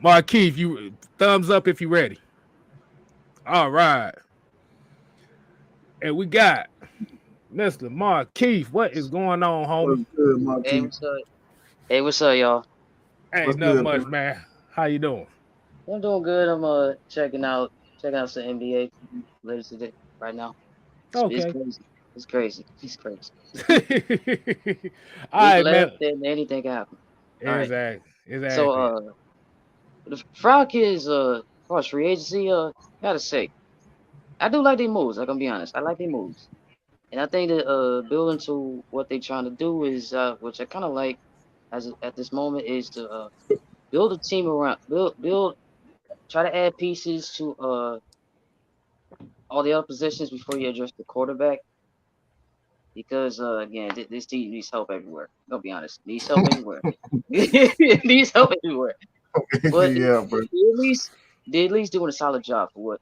Markeith, you thumbs up if you're ready. All right. And we got Mr. Markeith. What is going on, homie? Hey, what's up, y'all? Ain't nothing much, man. How you doing? I'm doing good. I'm checking out some NBA latest today right now. Okay. It's crazy. All right, man. Anything can happen. Exactly. So the Falcons as far as free agency, gotta say, I do like their moves. I'm gonna be honest. I like their moves. And I think that building to what they're trying to do is which I kind of like at this moment is to build a team around try to add pieces to all the other positions before you address the quarterback. Because again, this team needs help everywhere. I'll be honest, needs help everywhere. Needs help everywhere. But they at least doing a solid job with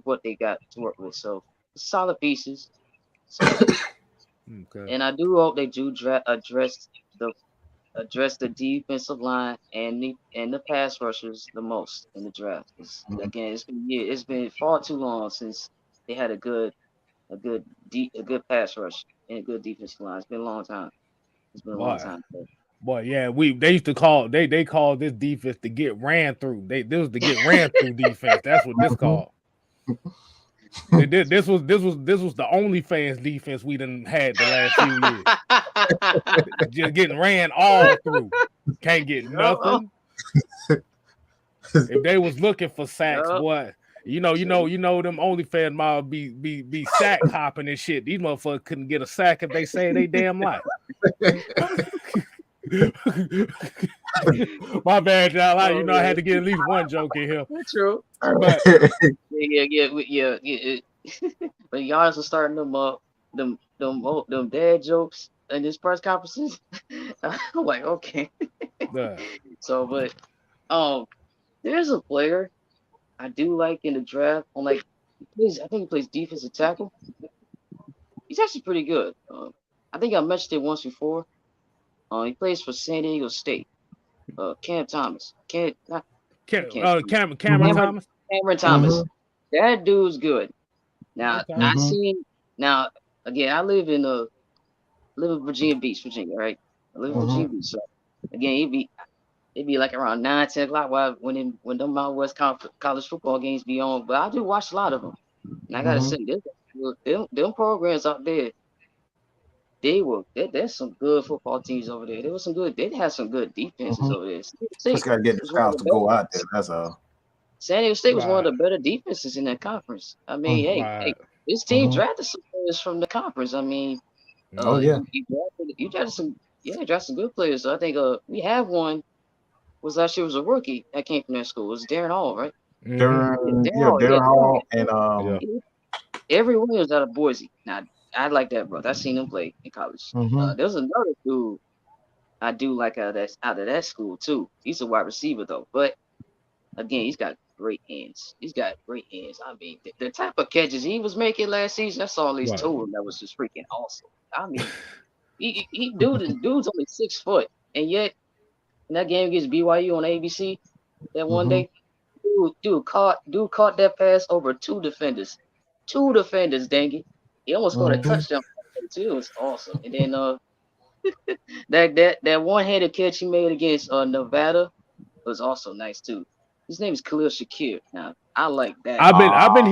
what they got to work with. So solid pieces. So, okay. And I do hope they do address the defensive line and the pass rushers the most in the draft. Again, it's been far too long since they had a good pass rush and a good defensive line. It's been a long time. Boy, yeah, they used to call they call this defense to get ran through. This was to get ran through defense. That's what this called. This was the only fans defense we done had the last few years. Just getting ran all through. Can't get nothing. If they was looking for sacks, boy, you know them OnlyFans might be sack hopping and shit. These motherfuckers couldn't get a sack if they say they damn life. My bad, y'all. I had to get at least one joke in here. True. But yeah. But Giannis was starting them dad jokes in his press conferences. I'm like, okay. So, but there's a player I do like in the draft. I think he plays defensive tackle. He's actually pretty good. I think I mentioned it once before. He plays for San Diego State. Cam Thomas. Cameron Thomas. Cameron Thomas. Mm-hmm. That dude's good. Now Now again, I live in Virginia Beach, Virginia, right? I live in Virginia Beach. So again, it'd be like around 9, 10 o'clock when them Mountain West college football games be on. But I do watch a lot of them. And I gotta say, them programs out there, there's some good football teams over there. They had some good defenses over there. Just gotta get the scouts to go out there. That's all. San Diego State was one of the better defenses in that conference. I mean, hey, this team drafted some players from the conference. I mean, you drafted some good players. So I think we have one. Last year was a rookie that came from that school. It was Darren Hall, right? Darren Hall, and Every Williams out of Boise. Now I like that brother. I seen him play in college. There's another dude I do like out of that school too. He's a wide receiver though, but again, he's got great hands. I mean, the type of catches he was making last season, that's all he's told him. That was just freaking awesome. I mean, dude's only 6 foot, and yet in that game against BYU on ABC that one day, dude caught that pass over 2 defenders. 2 defenders, dang it. He almost scored a touchdown too. It was awesome. And then that one-handed catch he made against Nevada was also nice too. His name is Khalil Shakir. Now I like that. I've been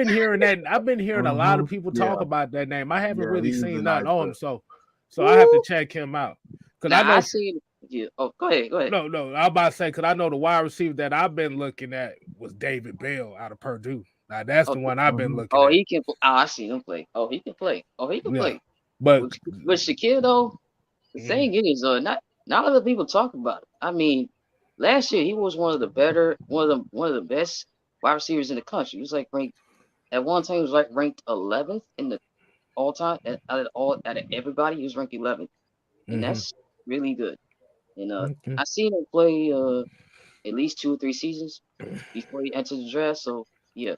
hearing that. I've been hearing a lot of people talk about that name. I haven't really seen nothing on him, so I have to check him out. Because I know I seen. Yeah. Oh, go ahead. No. I was about to say because I know the wide receiver that I've been looking at was David Bell out of Purdue. Now that's the one I've been looking at. He can. I seen him play. He can play. Play. But with Shakir though, the thing is, not other people talk about it. I mean, last year he was one of the best wide receivers in the country. He was like ranked at one time. He was like ranked 11th in the all time out of everybody. He was ranked 11th, and that's really good. And I seen him play at least 2 or 3 seasons before he entered the draft. So yeah,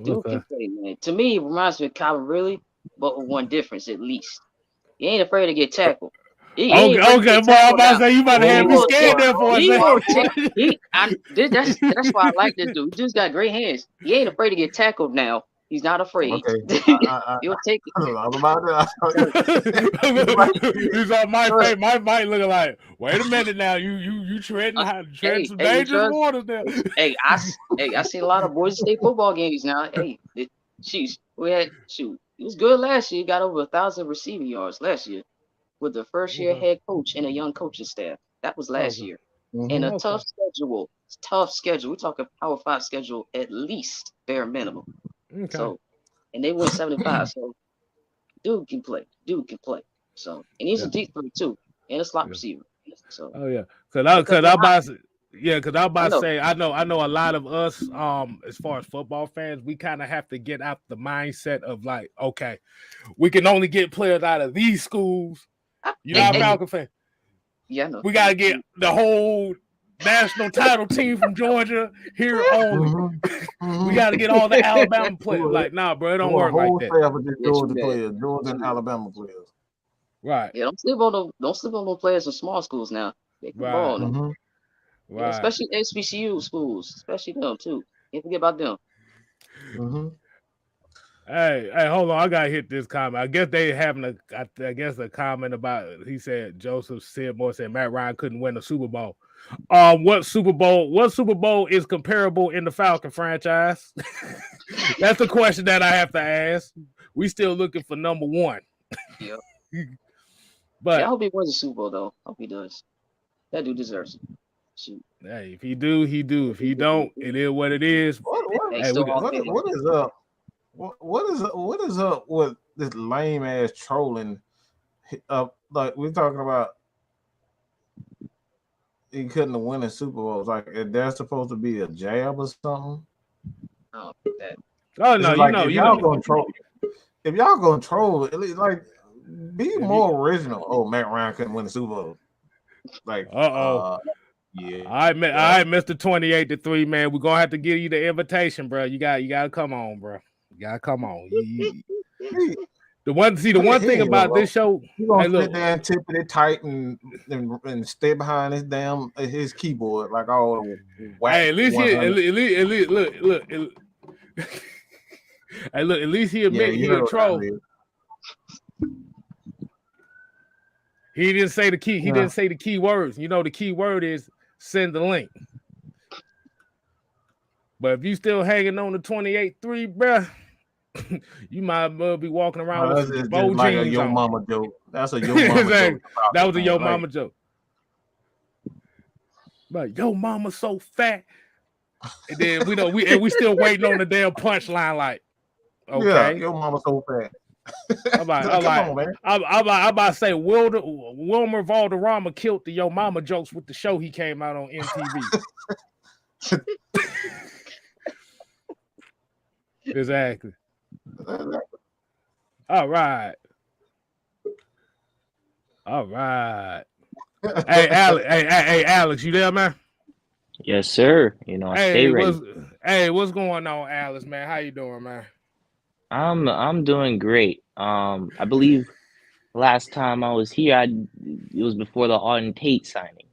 dude can play, man. To me, it reminds me of Calvin Ridley, but with one difference at least. He ain't afraid to get tackled. Okay, boy, I'm about to say you about to have me scared there for a second. That's why I like this dude. He just got great hands. He ain't afraid to get tackled now. He's not afraid. Okay. He'll take it. I don't know about that. He's on my face. My mic looking like, wait a minute now. You treading some dangerous waters now. I seen a lot of Boise State football games now. Hey, it was good last year. He got over 1,000 receiving yards last year with the first year head coach and a young coaching staff. That was last year. And a tough schedule. We're talking Power 5 schedule at least, bare minimum. Okay. So, and they win 75. So, dude can play. So, and he's a deep threat too, and a slot receiver. So, because I'm about to say, I know a lot of us, as far as football fans, we kind of have to get out the mindset of like, okay, we can only get players out of these schools. You're not a Falcon fan. Yeah, I know. We gotta get the whole national title team from Georgia here only. We gotta get all the Alabama players. Like, nah, bro, it don't work like that. Georgia and Alabama players. Right. Yeah, don't sleep on those players in small schools now. They can ball now. Right. Yeah, especially HBCU schools, especially them too. Can't forget about them. Hey, hold on. I gotta hit this comment. I guess they having a comment about. He said Joseph Sidmore said Matt Ryan couldn't win a Super Bowl. What Super Bowl is comparable in the Falcon franchise? That's the question that I have to ask. We still looking for number 1. Yeah. But I hope he wins a Super Bowl though. I hope he does. That dude deserves it. Shoot. Hey, if he do, he do. If he don't, it is what it is. What is up? What is up with this lame ass trolling? Like we're talking about, he couldn't win a Super Bowl. Like there's supposed to be a jab or something. Oh, that. Oh no, like, y'all gonna troll. If y'all gonna troll, at least like be more original. Oh, Matt Ryan couldn't win the Super Bowl. Like, yeah. All right, Mr. 28-3, man. We're gonna have to give you the invitation, bro. You gotta come on, bro. You gotta come on. The one thing about this show, you gonna sit there and tip it tight and stay behind his keyboard like all. Hey, at least look. Hey, look. At least he admit he a troll. He didn't say the key. He didn't say the key words. You know, the key word is send the link. But if you still hanging on the 28-3, bro, you might well be walking around with some bow like jeans a yo on. Mama joke. That's a yo mama joke. That was a yo mama joke. But yo mama so fat. And then we still waiting on the damn punchline. Like, okay, yeah, yo mama so fat. I'm about to say Wilmer Valderrama killed the yo mama jokes with the show he came out on MTV. Exactly. All right. All right. Hey, Alex. Hey, Alex, you there, man? Yes, sir. You know, I stay ready. What's going on, Alex, man? How you doing, man? I'm doing great. I believe last time I was here, it was before the Auden Tate signing.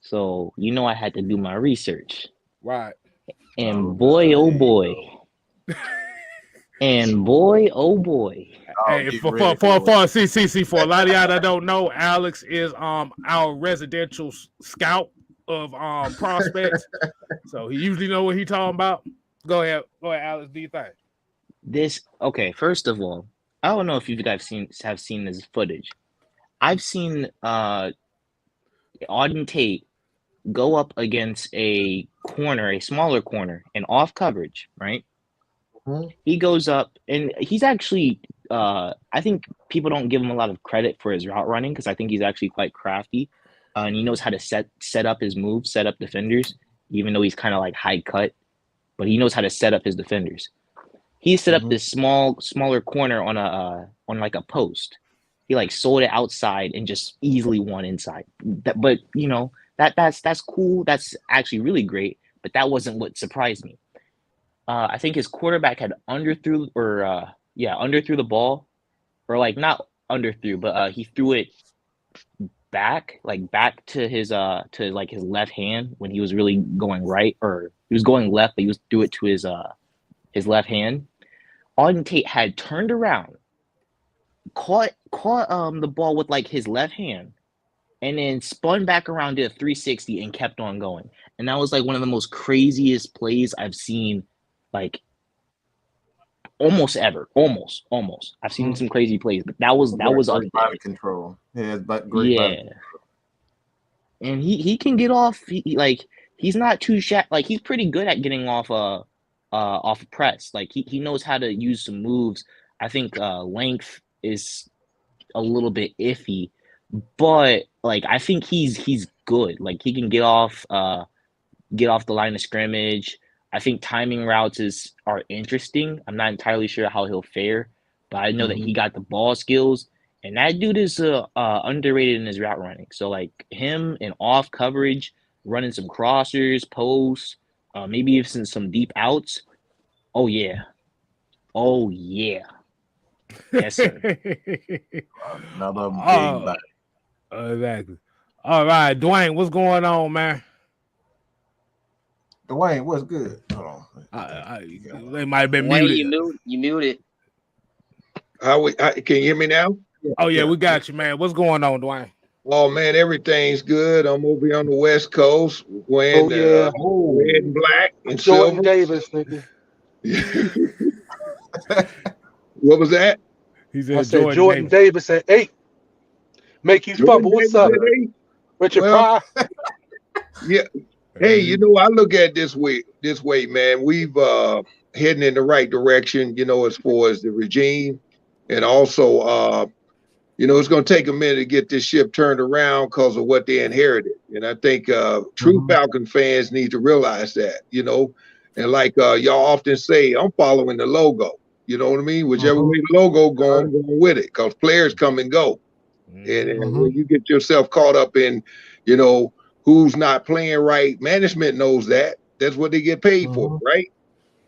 So you know I had to do my research. Right. And boy, oh boy. And boy, oh boy. Hey, for a lot of y'all that don't know, Alex is our residential scout of prospects. So he usually know what he talking about. Go ahead, Alex. Do you think? First of all, I don't know if you guys have seen this footage. I've seen Auden Tate go up against a smaller corner, and off coverage, right? Mm-hmm. He goes up, and he's actually, I think people don't give him a lot of credit for his route running because I think he's actually quite crafty, and he knows how to set up his moves, set up defenders, even though he's kind of like high cut, but he knows how to set up his defenders. He set up this smaller corner on like a post. He like sold it outside and just easily won inside. But you know, that's cool. That's actually really great. But that wasn't what surprised me. I think his quarterback had underthrew the ball, or like not underthrew, but he threw it back to his his left hand when he was really going right, or he was going left, but he threw it to his left hand. Auden Tate had turned around, caught the ball with like his left hand, and then spun back around, did a 360 and kept on going. And that was like one of the most craziest plays I've seen, like almost ever. Almost. I've seen some crazy plays, but that was great body control. Yeah, but great body control. And he can get off. He's not too like he's pretty good at getting off off press. Like he knows how to use some moves. I think length is a little bit iffy, but like I think he's good. Like he can get off the line of scrimmage. I think timing routes are interesting. I'm not entirely sure how he'll fare, but I know that he got the ball skills, and that dude is underrated in his route running. So like him in off coverage, running some crossers, posts, maybe even some deep outs. Oh yeah. Yes, sir. Another big body. Exactly. All right, Dwayne, what's going on, man? Dwayne, what's good? Hold on. They might have been Dwayne, muted. You muted. Can you hear me now? Oh yeah, we got you, man. What's going on, Dwayne? Oh man, everything's good. I'm over here on the West Coast wearing red and black and Jordan silver. Davis, nigga. What was that? He said, I said Jordan Davis at 8. Make you fumble. What's up, Richard Pryor? Yeah. Hey, you know, I look at this way, man. We've heading in the right direction, you know, as far as the regime, and also you know, it's going to take a minute to get this ship turned around because of what they inherited. And I think true Falcon fans need to realize that, you know, and like y'all often say, I'm following the logo. You know what I mean? Whichever way the logo go, I'm going with it because players come and go. And when you get yourself caught up in, you know, who's not playing right, management knows that. That's what they get paid for, right?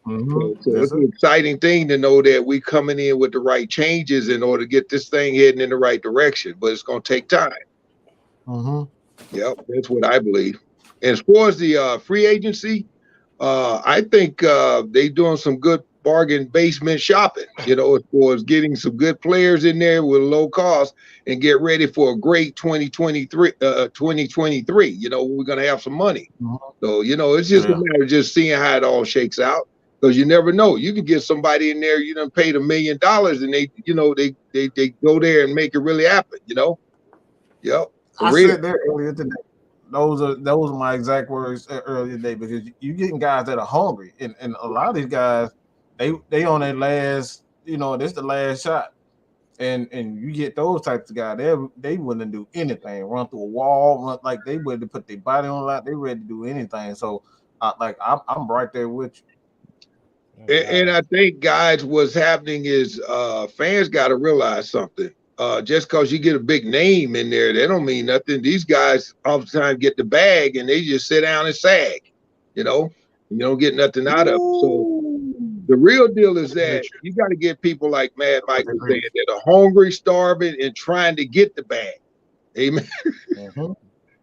So it's an exciting thing to know that we're coming in with the right changes in order to get this thing heading in the right direction, but it's going to take time. Yep, that's what I believe. And as far as the free agency, I think they're doing some good bargain basement shopping, you know, as far as getting some good players in there with low cost and get ready for a great 2023. You know, we're going to have some money. So, you know, it's just a matter of just seeing how it all shakes out. Because you never know. You can get somebody in there, you done paid $1 million, and they, you know, they go there and make it really happen, you know? Yep. I said that earlier today. Those are my exact words earlier today, because you getting guys that are hungry. And a lot of these guys, they on their last, you know, this is the last shot. And you get those types of guys, they wouldn't do anything, run through a wall, like they would put their body on a lot, they ready to do anything. So I'm right there with you. And I think, guys, what's happening is fans got to realize something. Just because you get a big name in there, that don't mean nothing. These guys all the time get the bag and they just sit down and sag. You don't get nothing out of it. So the real deal is that you got to get people like Mad Mike was saying that are hungry, starving, and trying to get the bag. Amen. Mm-hmm.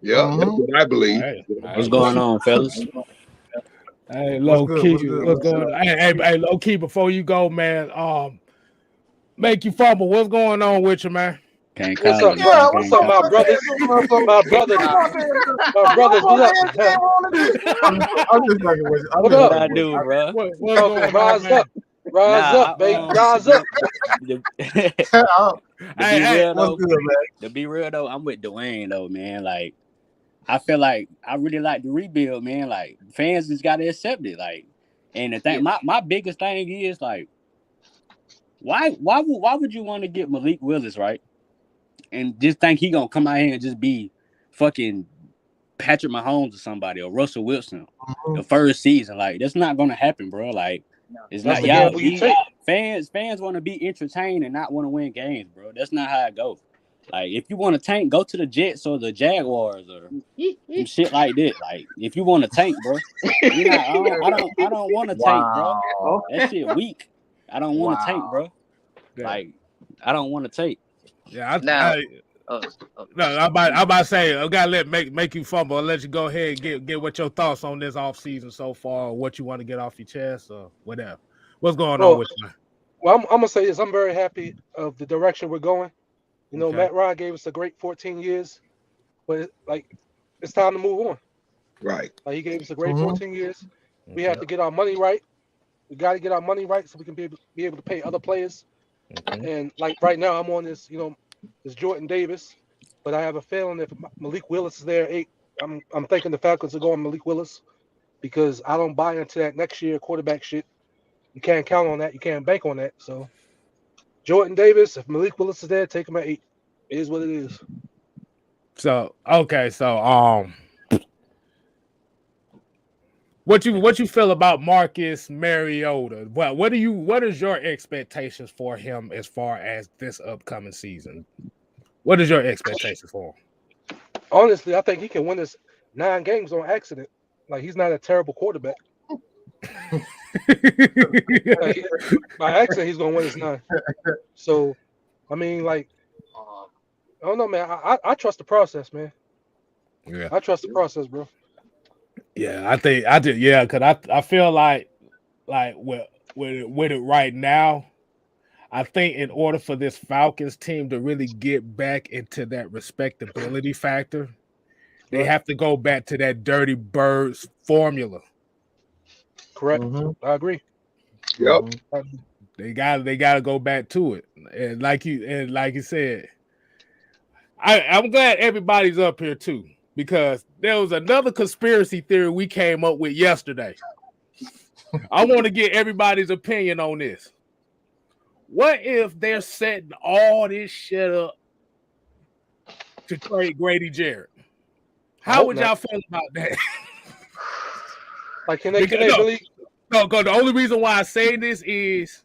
Yeah, that's what I believe. What's going on, fellas? Hey, low key, what's going on? Hey, low key, before you go, man, make you fumble. What's going on with you, man? Can't What's call up? it. Yeah, what's up, my brothers? My brothers. What What I do, bro? What's going on, rise man? up. Rise up, baby. Rise up. To be real though, I'm with Dwayne though, man. Like, I feel like I really like the rebuild, man. Like, fans just gotta accept it. Like, and the thing, my biggest thing is like, why would you want to get Malik Willis, right? And just think he gonna come out here and just be fucking Patrick Mahomes or somebody or Russell Wilson the first season. Like, that's not gonna happen, bro. Like, it's not y'all. Fans want to be entertained and not want to win games, bro. That's not how it goes. Like, if you want to tank, go to the Jets or the Jaguars or some shit like that. Like, if you want to tank, bro, I don't want to tank, bro. That shit weak. I don't want to tank, bro. Like, I don't want to tank. Yeah, I'm about to say I gotta make you fumble. I'll let you go ahead and get what your thoughts on this offseason so far, or what you want to get off your chest or whatever. What's going on with you? Well, I'm gonna say this. I'm very happy of the direction we're going. Matt Ryan gave us a great 14 years, but it's time to move on. Right. Like, he gave us a great 14 years. We have to get our money right. We got to get our money right so we can be able to pay other players. And like right now, I'm on this, this Jordan Davis, but I have a feeling if Malik Willis is there, I'm thinking the Falcons are going Malik Willis because I don't buy into that next year quarterback shit. You can't count on that. You can't bank on that. So Jordan Davis, if Malik Willis is there, take him at 8. It is what it is. So what you feel about Marcus Mariota? Well, what is your expectations for him as far as this upcoming season? What is your expectations for him? Honestly, I think he can win this 9 games on accident. Like, he's not a terrible quarterback. By accident, he's gonna win his 9. So, I mean, like, I don't know, man. I trust the process, man. Yeah, I trust the process, bro. Yeah, I think I did. Yeah, because I feel like with it right now, I think in order for this Falcons team to really get back into that respectability factor, they have to go back to that Dirty Birds formula. Correct. I agree. Yep. They got to go back to it, and like you said, I'm glad everybody's up here too. Because there was another conspiracy theory we came up with yesterday. I want to get everybody's opinion on this. What if they're setting all this shit up to trade Grady Jarrett? How would y'all feel about that? Like, can they really? No, because the only reason why I say this is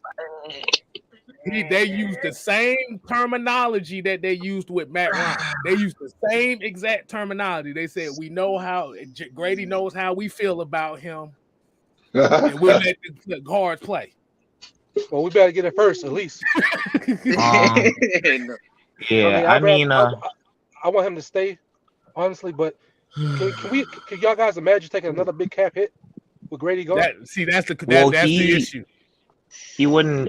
they used the same terminology that they used with Matt Ryan. They used the same exact terminology. They said, we know how Grady knows how we feel about him, and we'll let the guards play. Well, we better get it first, at least. I want him to stay, honestly. But can y'all guys imagine taking another big cap hit with Grady gone? That's the issue. He wouldn't.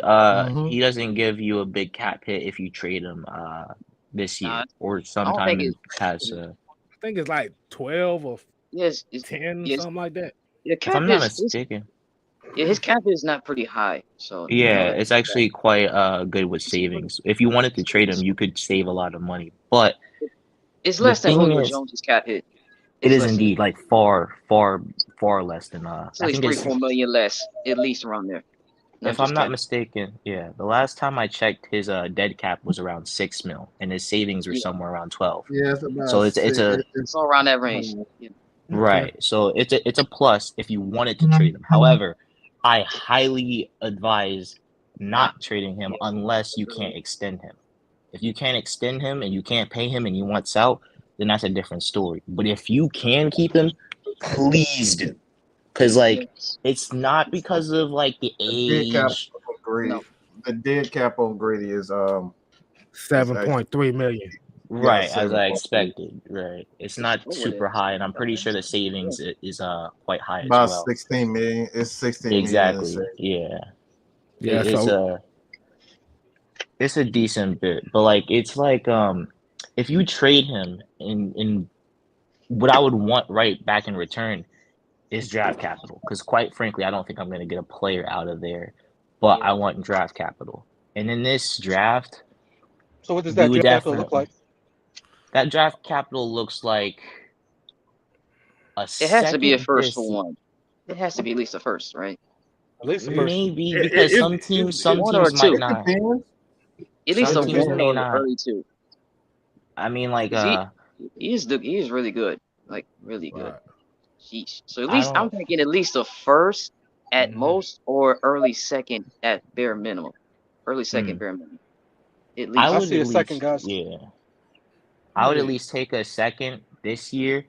He doesn't give you a big cap hit if you trade him this year or sometime in past. I think it's like 12 or 10, something like that. If I'm not mistaken. Yeah, his cap is not pretty high. So it's actually quite good with savings. If you wanted to trade him, you could save a lot of money. But it's less than Julio Jones' cap hit. It is indeed like far less than It's like 3-4 million less, at least around there. If I'm not mistaken, the last time I checked, his dead cap was around $6 million, and his savings were somewhere around 12. Yeah, it's about so it's all around that range. Yeah. Right. So it's a plus if you wanted to trade him. However, I highly advise not trading him unless you can't extend him. If you can't extend him and you can't pay him and he wants out, then that's a different story. But if you can keep him, please do. Because it's not because of the age. The dead cap on Grady is 7.3 million. Right, as I expected. Right, it's not super high, and I'm pretty sure the savings is quite high as well. 16 million. It's 16 exactly. million. Yeah. It's a decent bit, but it's if you trade him in what I would want right back in return is draft capital, because quite frankly, I don't think I'm going to get a player out of there, but I want draft capital. And in this draft, so what does that draft capital look like? That draft capital looks like it has to be a first for one. It has to be at least a first, right? At least a first. Maybe because some teams might not. At least a one or early two. I mean, he is really good, really good. Sheesh. So at least I'm thinking at least a first at most, or early second at bare minimum. Early second bare minimum. At least I see a second, guys. Yeah, I would at least take a second this year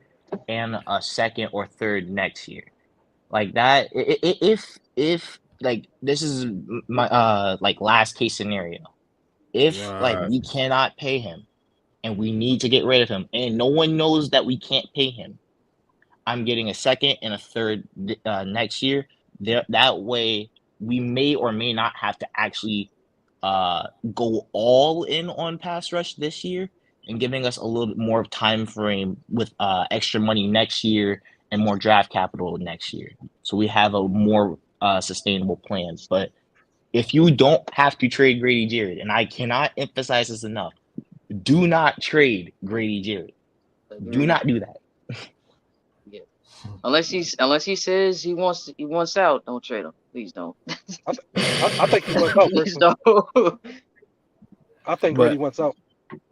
and a second or third next year, like that. If this is my last case scenario, if we cannot pay him and we need to get rid of him and no one knows that we can't pay him, I'm getting a second and a third next year. That way we may or may not have to actually go all in on pass rush this year, and giving us a little bit more time frame with extra money next year and more draft capital next year, so we have a more sustainable plan. But if you don't have to trade Grady Jarrett, and I cannot emphasize this enough, do not trade Grady Jarrett. Do not do that. Unless he says he wants out, don't trade him. Please don't. I think he wants out. Please don't. I think Grady wants out.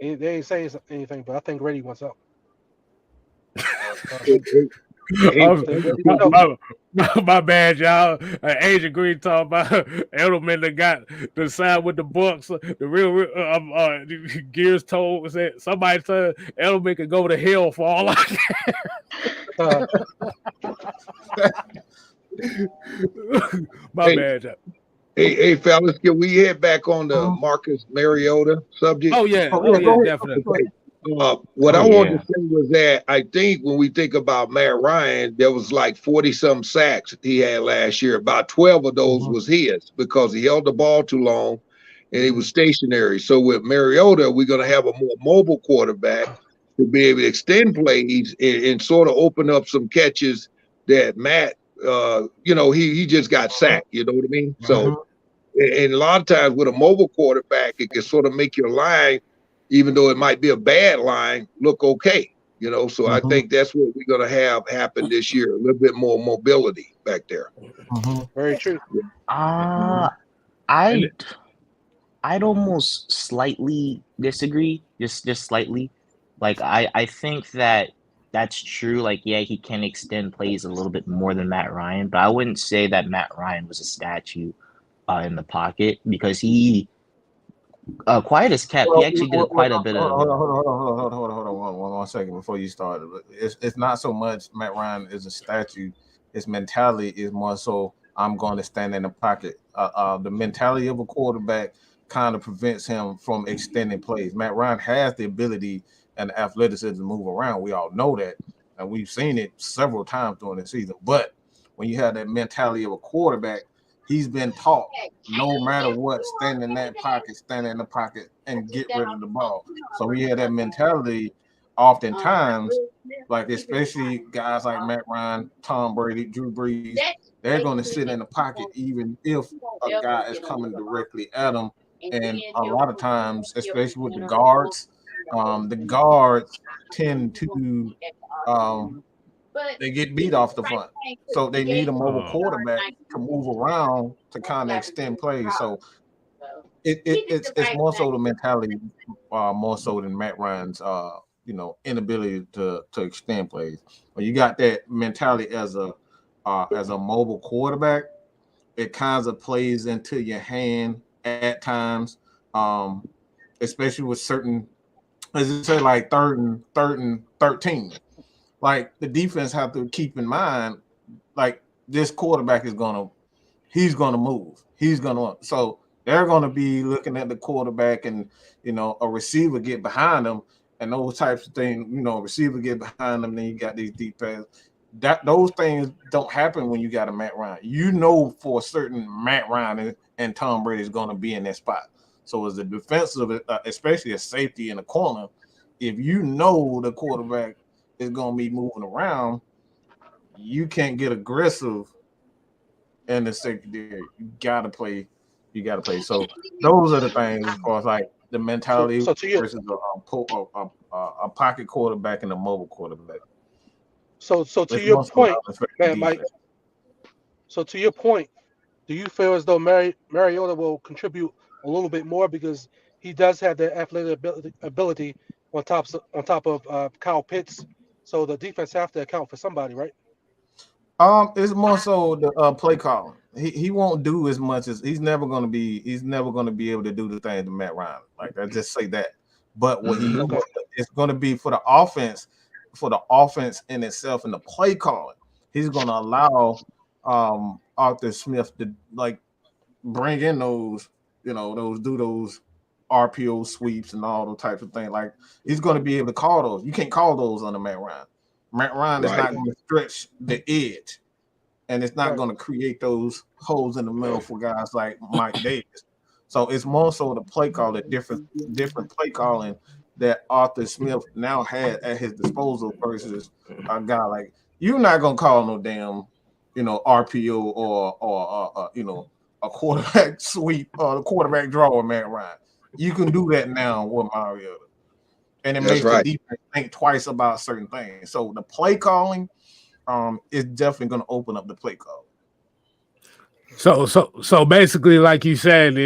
They ain't saying anything, but I think Grady wants out. My bad, y'all. Agent Green talking about Edelman that got the side with the Bucks. The real Gears told said somebody said Edelman could go to hell for all I care. My bad, y'all. Hey, fellas, can we head back on the Marcus Mariota subject? Oh yeah, definitely. What I wanted to say was that I think when we think about Matt Ryan, there was 40-some sacks he had last year. About 12 of those was his because he held the ball too long and he was stationary. So with Mariota, we're going to have a more mobile quarterback to be able to extend plays and sort of open up some catches that Matt, he just got sacked. You know what I mean? So, and a lot of times with a mobile quarterback, it can sort of make your line, even though it might be a bad line, look okay, So I think that's what we're going to have happen this year, a little bit more mobility back there. Very true. I'd almost slightly disagree, just slightly. I think that's true. He can extend plays a little bit more than Matt Ryan, but I wouldn't say that Matt Ryan was a statue in the pocket, because he quiet as kept. He actually did quite a bit of. Hold on 1 second before you start. It's not so much Matt Ryan is a statue. His mentality is more so I'm going to stand in the pocket. The mentality of a quarterback kind of prevents him from extending plays. Matt Ryan has the ability and the athleticism to move around. We all know that, and we've seen it several times during the season. But when you have that mentality of a quarterback, he's been taught no matter what, stand in the pocket, and get rid of the ball. So we had that mentality oftentimes, especially guys like Matt Ryan, Tom Brady, Drew Brees, they're going to sit in the pocket even if a guy is coming directly at them. And a lot of times, especially with the guards tend to they get beat off the front. So they need a mobile quarterback to move around to kind of extend plays. So it's more so the mentality, more so than Matt Ryan's inability to extend plays. When you got that mentality as a mobile quarterback, it kind of plays into your hand at times, especially with certain, as you say, like third and 13. Like the defense have to keep in mind, like this quarterback he's gonna move. So they're gonna be looking at the quarterback, and a receiver get behind them and those types of things. Receiver get behind them, then you got these deep passes. Those things don't happen when you got a Matt Ryan. For certain Matt Ryan and Tom Brady is going to be in that spot. So as a defensive, especially a safety in the corner, if the quarterback is going to be moving around, you can't get aggressive in the secondary. You got to play. So those are the things as far as like the mentality versus a pocket quarterback and a mobile quarterback. So to your point, man, Mike. So to your point, do you feel as though Mariota will contribute a little bit more because he does have the athletic ability on top of Kyle Pitts? So the defense have to account for somebody, right? It's more so the play calling. He won't do as much as he's never going to be able to do the things to Matt Ryan. Like I just say that. But what it's going to be for the offense in itself and the play calling, he's going to allow Arthur Smith to like bring in those RPO sweeps and all those types of things. Like he's going to be able to call those. You can't call those under Matt Ryan. Matt Ryan is not going to stretch the edge, and it's not going to create those holes in the middle for guys like Mike Davis. So it's more so the play call, the different play calling that Arthur Smith now had at his disposal versus a guy like you're not going to call no damn, RPO or a quarterback sweep or a quarterback draw with Matt Ryan. You can do that now with Mariota. And it makes the defense think twice about certain things. So the play calling is definitely going to open up the play call. So basically, like you said,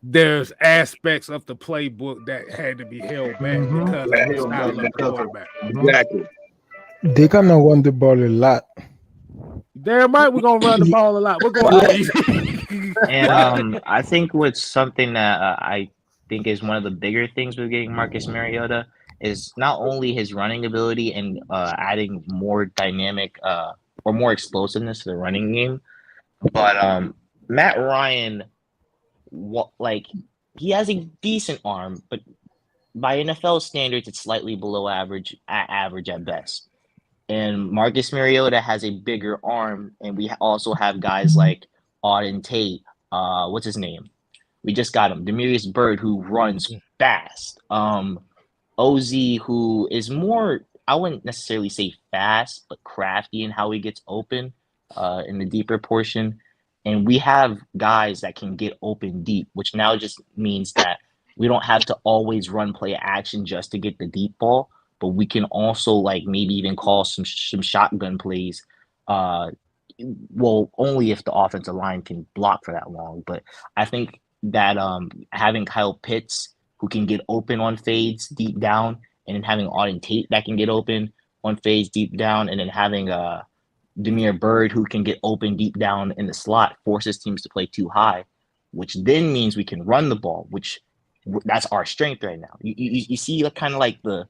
there's aspects of the playbook that had to be held back because of the style of the quarterback. Exactly. They're gonna run the ball a lot. Damn right, we're gonna run the ball a lot. We're going to And I think what's something that I think is one of the bigger things with getting Marcus Mariota is not only his running ability and adding more dynamic or more explosiveness to the running game, but Matt Ryan, he has a decent arm, but by NFL standards, it's slightly below average at best. And Marcus Mariota has a bigger arm, and we also have guys like Auden Tate. What's his name? We just got him. Darius Byrd, who runs fast. OZ, who is more, I wouldn't necessarily say fast, but crafty in how he gets open in the deeper portion. And we have guys that can get open deep, which now just means that we don't have to always run play action just to get the deep ball, but we can also maybe even call some shotgun plays. Well, only if the offensive line can block for that long. But I think that having Kyle Pitts, who can get open on fades deep down, and then having Auden Tate that can get open on fades deep down, and then having Darius Byrd, who can get open deep down in the slot, forces teams to play too high, which then means we can run the ball, which that's our strength right now. You see kind of like the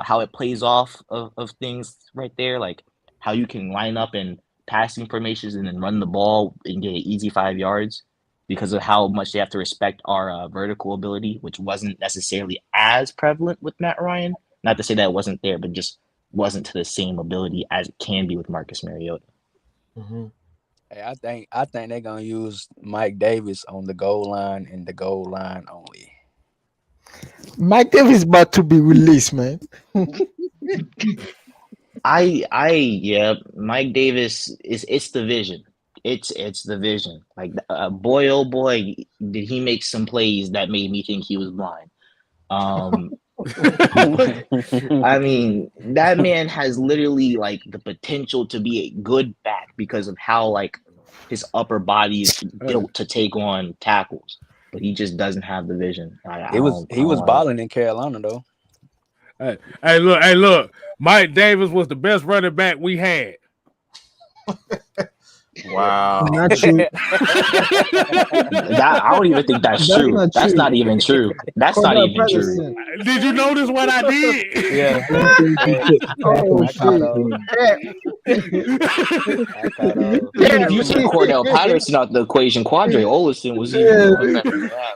how it plays off of things right there, like how you can line up in passing formations and then run the ball and get an easy 5 yards because of how much they have to respect our vertical ability, which wasn't necessarily as prevalent with Matt Ryan. Not to say that it wasn't there, but just wasn't to the same ability as it can be with Marcus Mariota. Mm-hmm. Hey, I think they're gonna use Mike Davis on the goal line and the goal line only. Mike Davis about to be released, man. Mike Davis it's the vision. It's the vision. Like boy, oh boy, did he make some plays that made me think he was blind. I mean, that man has literally the potential to be a good back because of how his upper body is built to take on tackles, but he just doesn't have the vision. He was balling in Carolina though. Hey, look. Mike Davis was the best running back we had. Wow. Not true. That I don't even think that's That's true. not That's true. not even true. That's not Cordell even true. Patterson. Did you notice what I did? Yeah. I don't think you could. I Shit. caught on. I caught on. Even if you take Cordell Patterson out the equation, Quadre Olison was even Yeah. better than that.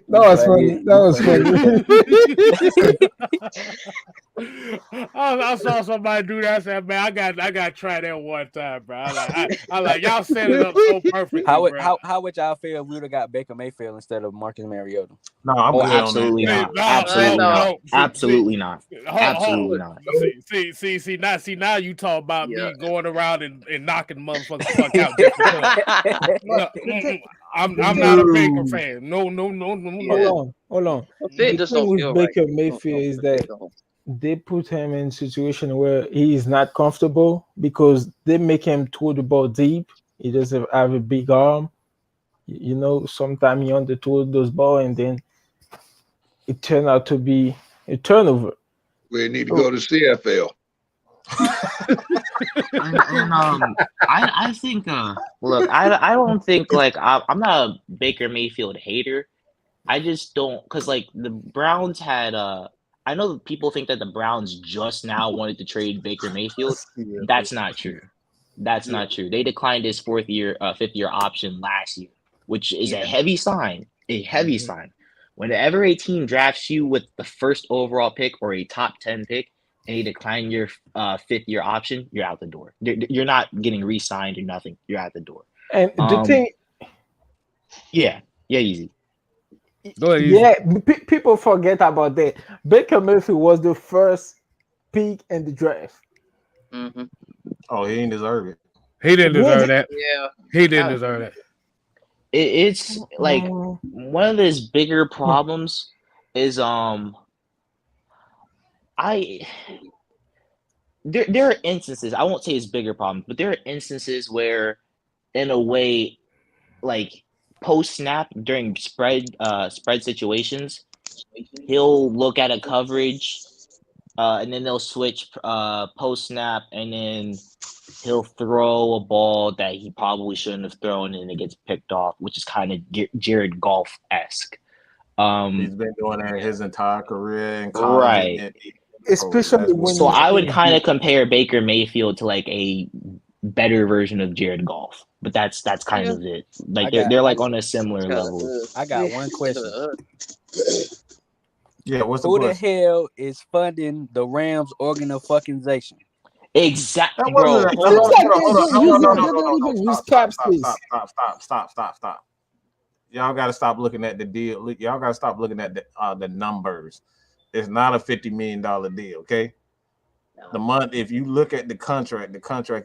That was funny. That was funny. I saw somebody do that. I said, man, I got to try that one time, bro. I like y'all set it up so perfectly, How bro. would y'all feel if we would have got Baker Mayfield instead of Marcus Mariota? No, I'm Oh, good absolutely on that. not. Absolutely no. not. Absolutely not. Absolutely not. See, now you talk about Yeah. me going around and knocking motherfuckers fuck out just because. No, I'm not a Baker fan. No. Hold on. Fit The just thing don't with feel Baker right. Mayfield is that Fit don't. they put him in a situation where he is not comfortable because they make him throw the ball deep. He doesn't have a big arm. You know, sometimes he underthrow those ball and then it turned out to be a turnover. We need to go to CFL. I think look, I don't think like I'm not a Baker Mayfield hater. I just don't because like the Browns had I know that people think that the Browns just now wanted to trade Baker Mayfield. That's not true. That's not true. They declined his fifth year option last year, which is a heavy sign. A heavy sign. Whenever a team drafts you with the first overall pick or a top 10 pick and they decline your fifth year option, you're out the door. You're not getting re-signed or nothing. You're out the door. And the thing, yeah, easy. Go ahead, easy. yeah, people forget about that. Baker Mayfield was the first pick in the draft. Mm-hmm. Oh, he didn't deserve it. He didn't deserve that. Yeah. He didn't deserve that. It's like one of his bigger problems is there are instances, I won't say it's bigger problems, but there are instances where in a way like post snap during spread situations, he'll look at a coverage and then they'll switch post snap and then he'll throw a ball that he probably shouldn't have thrown and it gets picked off, which is kind of Jared Goff-esque. He's been doing that his entire career in college. Right. Especially when so I would kind of compare Baker Mayfield to like a better version of Jared Goff, but that's kind of it. Like they're like on a similar level. I got one question. Yeah, what's Who the the question? hell is funding the Rams organization? Exactly, That bro. wasn't Stop. Y'all got to stop looking at the deal. Y'all got to stop looking at the numbers. It's not a $50 million deal, okay? The month, if you look at the contract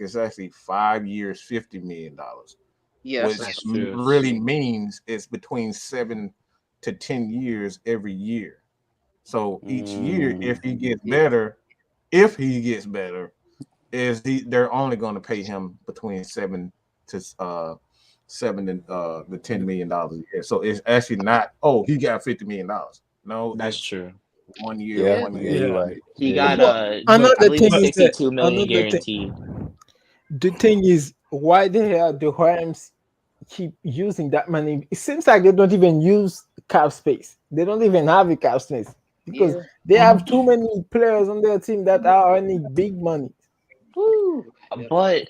is actually 5 years, $50 million. Yes, which really means it's between 7 to 10 years every year. So each year, if he gets better, they're only going to pay him between $7 to $10 million a year. So it's actually not. Oh, he got $50 million. No, that's true. 1 year, 1 year. You're right. He got another thing is that $62 million guaranteed. The thing is, why the Rams keep using that money? It seems like they don't even use cap space. They don't even have a cap space because they have too many players on their team that are earning big money. But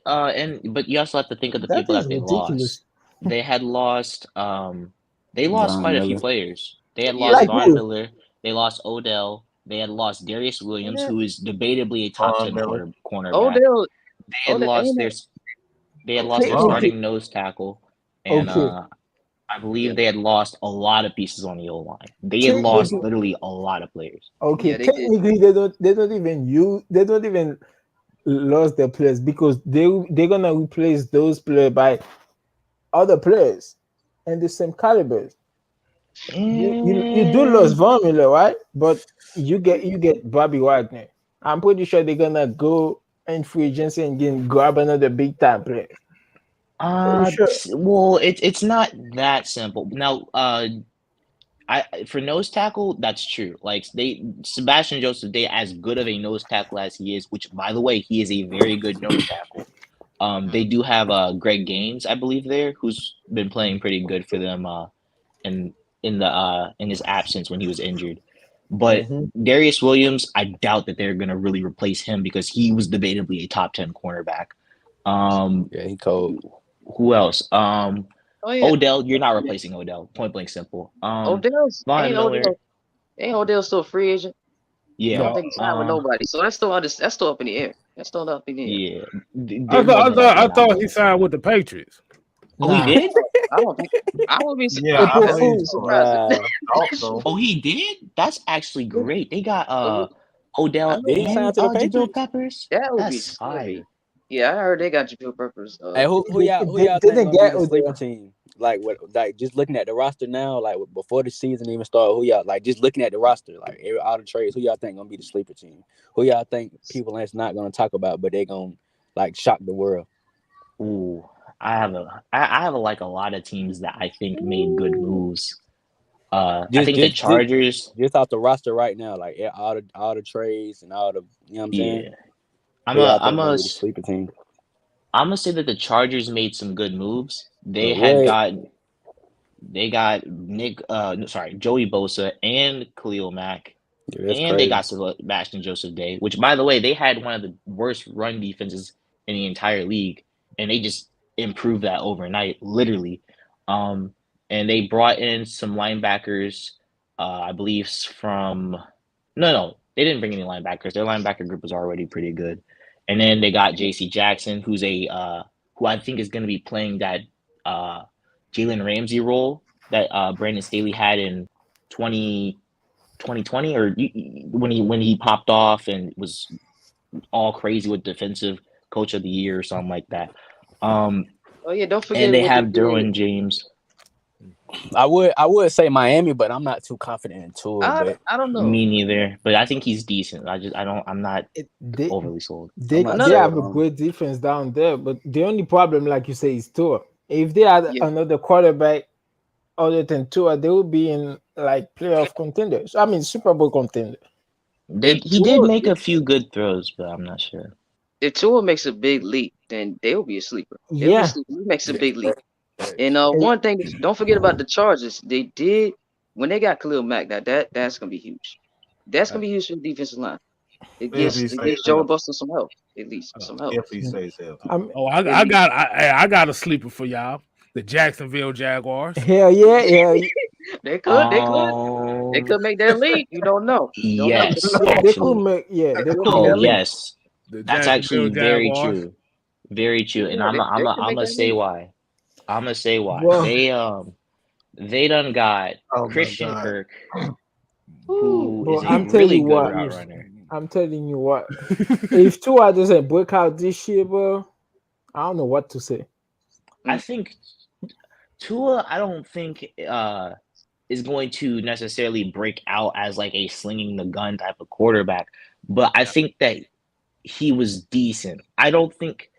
you also have to think of the people that they ridiculous. lost. They had lost quite a few players. They had lost Like Von who? Miller, they lost Odell, they had lost Darius Williams, who is debatably a top 10 cornerback. Odell, They had lost their starting nose tackle, and I believe they had lost a lot of pieces on the O-line. They had lost literally a lot of players. Okay, technically they don't even lost their players because they're gonna replace those players by other players and the same calibers. You do lose Von Miller, right? But you get Bobby Wagner. I'm pretty sure they're gonna go in free agency and grab another big time player. Well, it's not that simple. Now, For nose tackle, that's true. Like Sebastian Joseph Day, as good of a nose tackle as he is, which by the way, he is a very good nose tackle. They do have Greg Gaines, I believe, there, who's been playing pretty good for them in his absence when he was injured. But Darius Williams, I doubt that they're gonna really replace him because he was debatably a top 10 cornerback. Yeah, he cold. Who else? Oh yeah, Odell, you're not replacing Odell. Point blank simple. Odell's Von Miller, ain't Odell still a free agent? I yeah. don't think he's signed with nobody. So that's still up in the air. That's still up in the air. Yeah. I thought he signed with the Patriots. Oh, he did? I don't think. I would be Yeah, I surprised. believe surprised. Also, Oh, he did? That's actually great. They got Odell Did he sign and to the Jabril Patriots? Peppers. That would That's be fire. Yeah, I heard they got Jabril Peppers. Hey, who y'all think didn't gonna be get the sleeper Odell. team? Like what? Like just looking at the roster now, like before the season even started, who y'all like? Just looking at the roster, like all the trades, who y'all think gonna be the sleeper team? Who y'all think people that's not gonna talk about, but they gonna like shock the world? Ooh, I have like a lot of teams that I think made good moves. I think the Chargers just off the roster right now, like all the trades and all the, you know what I'm saying? I'm a sleeper team. I'm gonna say that the Chargers made some good moves. They got Joey Bosa and Khalil Mack, Yeah, that's and crazy. they got Sebastian Joseph Day, which by the way, they had one of the worst run defenses in the entire league, and they just improved that overnight, literally. And they brought in some linebackers, I believe from no, they didn't bring any linebackers. Their linebacker group was already pretty good. And then they got J.C. Jackson, who's who I think is going to be playing that Jalen Ramsey role that Brandon Staley had in 2020, or when he popped off and was all crazy with defensive coach of the year or something like that. Oh yeah, don't forget. And they have Derwin James. I would say Miami, but I'm not too confident in Tua. But I don't know. Me neither, but I think he's decent. I'm not overly sold. They have a great defense down there, but the only problem, like you say, is Tua. If they had another quarterback other than Tua, they would be in like playoff contenders. I mean, Super Bowl contender. He did make a few good throws, but I'm not sure. If Tua makes a big leap, then they will be a sleeper. He makes a big leap. And one thing, don't forget about the Chargers. They did when they got Khalil Mack. That's gonna be huge. That's gonna be huge for the defensive line. It gives Joe Buster some help, at least some help. If he stays healthy. I got a sleeper for y'all. The Jacksonville Jaguars. Hell yeah. They could make that leap. You don't know. Yes, they could make. Yeah, they could. Oh yes, that's actually very true. Very true. And I'm gonna say why. I'm gonna say why. Well, they done got Christian Kirk, who is I'm a really good route runner. I'm telling you what. If Tua doesn't break out this year, bro, I don't know what to say. I think Tua, I don't think is going to necessarily break out as like a slinging the gun type of quarterback, but I think that he was decent. I think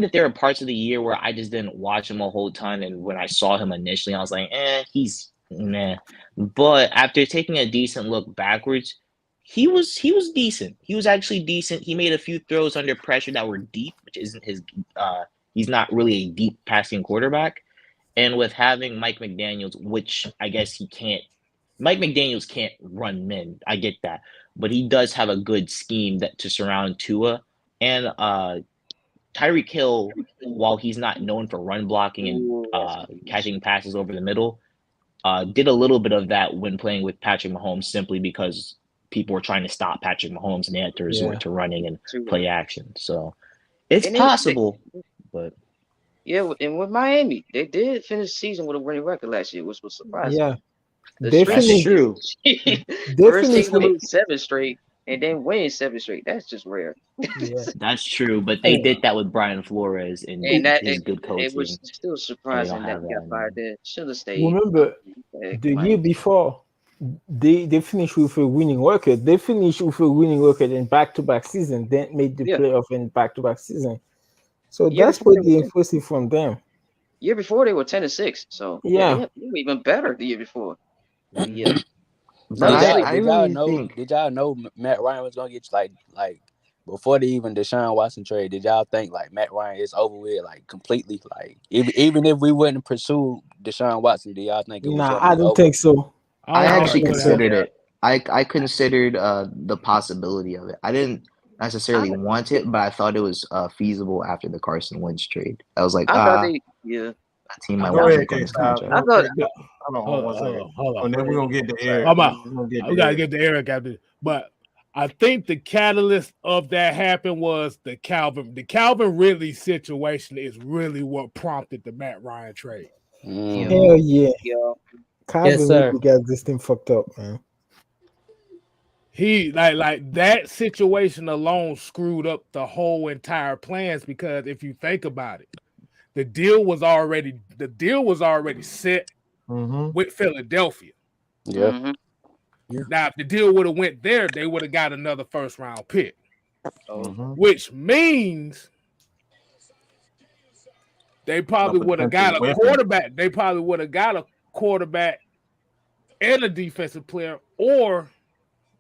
that there are parts of the year where I just didn't watch him a whole ton, and when I saw him initially, I was like, he's meh. But after taking a decent look backwards, he was decent. He was actually decent. He made a few throws under pressure that were deep, which isn't his. He's not really a deep passing quarterback. And with having Mike McDaniels, which I guess he can't. Mike McDaniels can't run men. I get that, but he does have a good scheme to surround Tua and Tyreek Hill, while he's not known for run blocking and catching passes over the middle, did a little bit of that when playing with Patrick Mahomes simply because people were trying to stop Patrick Mahomes and they had to resort to running and play action. So it's possible, but and with Miami, they did finish the season with a winning record last year, which was surprising. Yeah, that's true. First team to lose 7 straight and then win 7 straight. That's just rare. That's true, but they did that with Brian Flores and his good coaching. It was still surprising that he got fired there. Should have stayed. Remember, the year before, they finished with a winning record. They finished with a winning record in back-to-back season, then made the playoff in back-to-back season. So that's pretty impressive from them. Year before they were 10-6, so they were even better the year before. Yeah. But I really think. Did y'all know Matt Ryan was gonna get like before the even Deshaun Watson trade? Did y'all think like Matt Ryan is over with like completely? Like even if we wouldn't pursue Deshaun Watson, do y'all think it was? Nah, I don't think so. I actually considered it. I considered the possibility of it. I didn't necessarily want it, but I thought it was feasible after the Carson Wentz trade. I was like, that team might want to take on this contract. Hold on. And then we're gonna get to Eric. We gotta get to Eric after this. But I think the catalyst of that happened was the Calvin Ridley situation is really what prompted the Matt Ryan trade. Hell yeah. Calvin Ridley got this thing fucked up, man. He like that situation alone screwed up the whole entire plans, because if you think about it, the deal was already set with Philadelphia. Yeah. Mm-hmm. Now, if the deal would have went there, they would have got another first round pick, which means they probably would have got a quarterback. They probably would have got a quarterback and a defensive player, or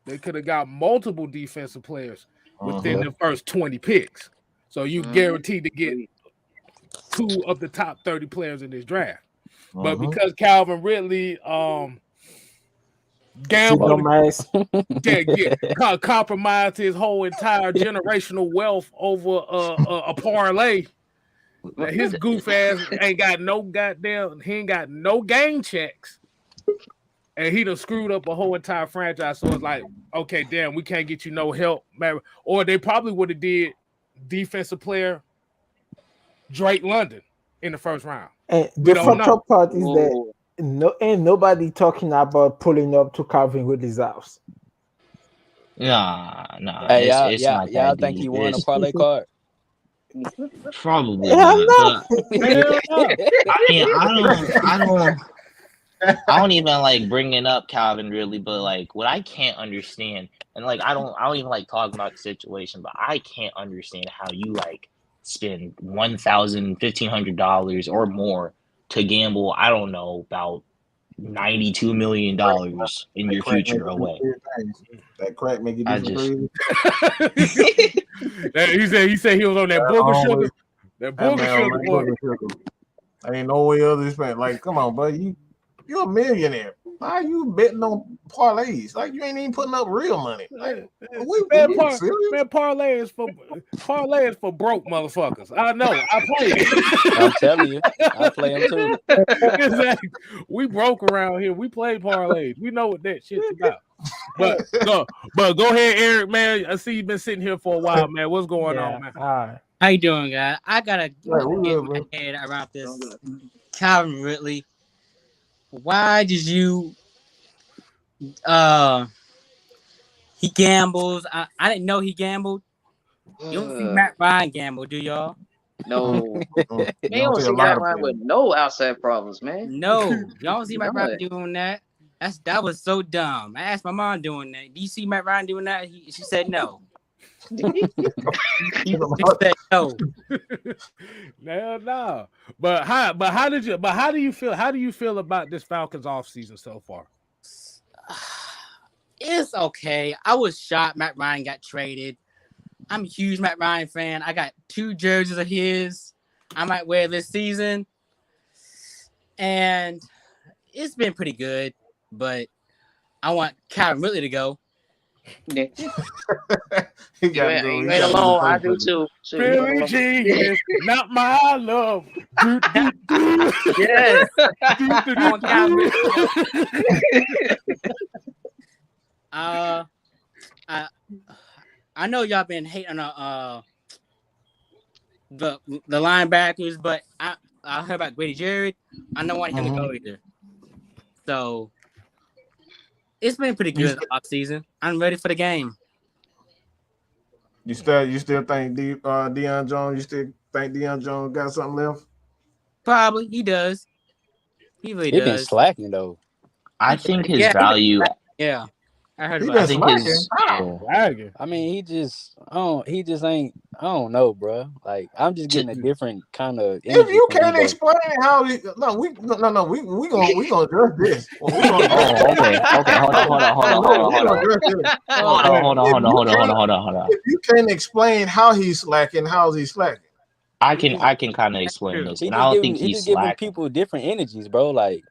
they could have got multiple defensive players within the first 20 picks. So you guaranteed to get 2 of the top 30 players in this draft. But because Calvin Ridley gambled, compromised his whole entire generational wealth over a parlay, his goof ass ain't got no game checks. And he done screwed up a whole entire franchise. So it's like, okay, damn, we can't get you no help, man. Or they probably would have did defensive player Drake London in the first round. And the fucked up part is that ain't nobody talking about pulling up to Calvin Ridley's house. Nah. Hey, y'all think he won a parlay card? Probably not. I don't even like bringing up Calvin Ridley, but like what I can't understand, and like I don't even like talking about the situation, but I can't understand how you like spend $1,000, $1,500 or more to gamble. I don't know, about $92 million in your future away. That crack make you do He said he was on that booger sugar. That booger sugar. Ain't no way other spend. Like, come on, buddy. You're a millionaire. Why are you betting on parlays? Like, you ain't even putting up real money. Like, parlay is for broke motherfuckers. I know. I play it. I'm telling you, I play them too. Exactly. We broke around here. We play parlays. We know what that shit's about. But go ahead, Eric, man. I see you've been sitting here for a while, man. What's going on, man? All right. How you doing, guys? I gotta get my head around this. Calvin Ridley. Why did you he gambles? I didn't know he gambled. You don't see Matt Ryan gamble, do y'all? No. They don't see Matt Ryan with no outside problems, man. No, y'all don't see Matt Ryan doing that. That was so dumb. I asked my mom doing that. Do you see Matt Ryan doing that? She said no. She said no. No. But how do you feel about this Falcons offseason so far? It's okay. I was shocked Matt Ryan got traded. I'm a huge Matt Ryan fan. I got 2 jerseys of his I might wear this season. And it's been pretty good, but I want Calvin Ridley to go. Yeah. You ain't alone. I do too. Billy G is not my love. Yes. I know y'all been hating on the linebackers, but I heard about Grady Jarrett. I don't want him to go either. So it's been pretty good off season. I'm ready for the game. You still think Deion Jones? You still think Deion Jones got something left? Probably he does. He really does. He been slacking though. I think his value. Yeah. I heard He about been it. slacking. Lagging. I mean, he just ain't. I don't know, bro. Like, I'm just getting a different kind of If energy you from can't Debo. explain how we we gonna address this. We gonna address Oh, okay. Hold on. If you can't explain how he's slacking, how's he slacking? I can kind of explain this, and I don't think He he's just giving slacking. people different energies, bro. Like,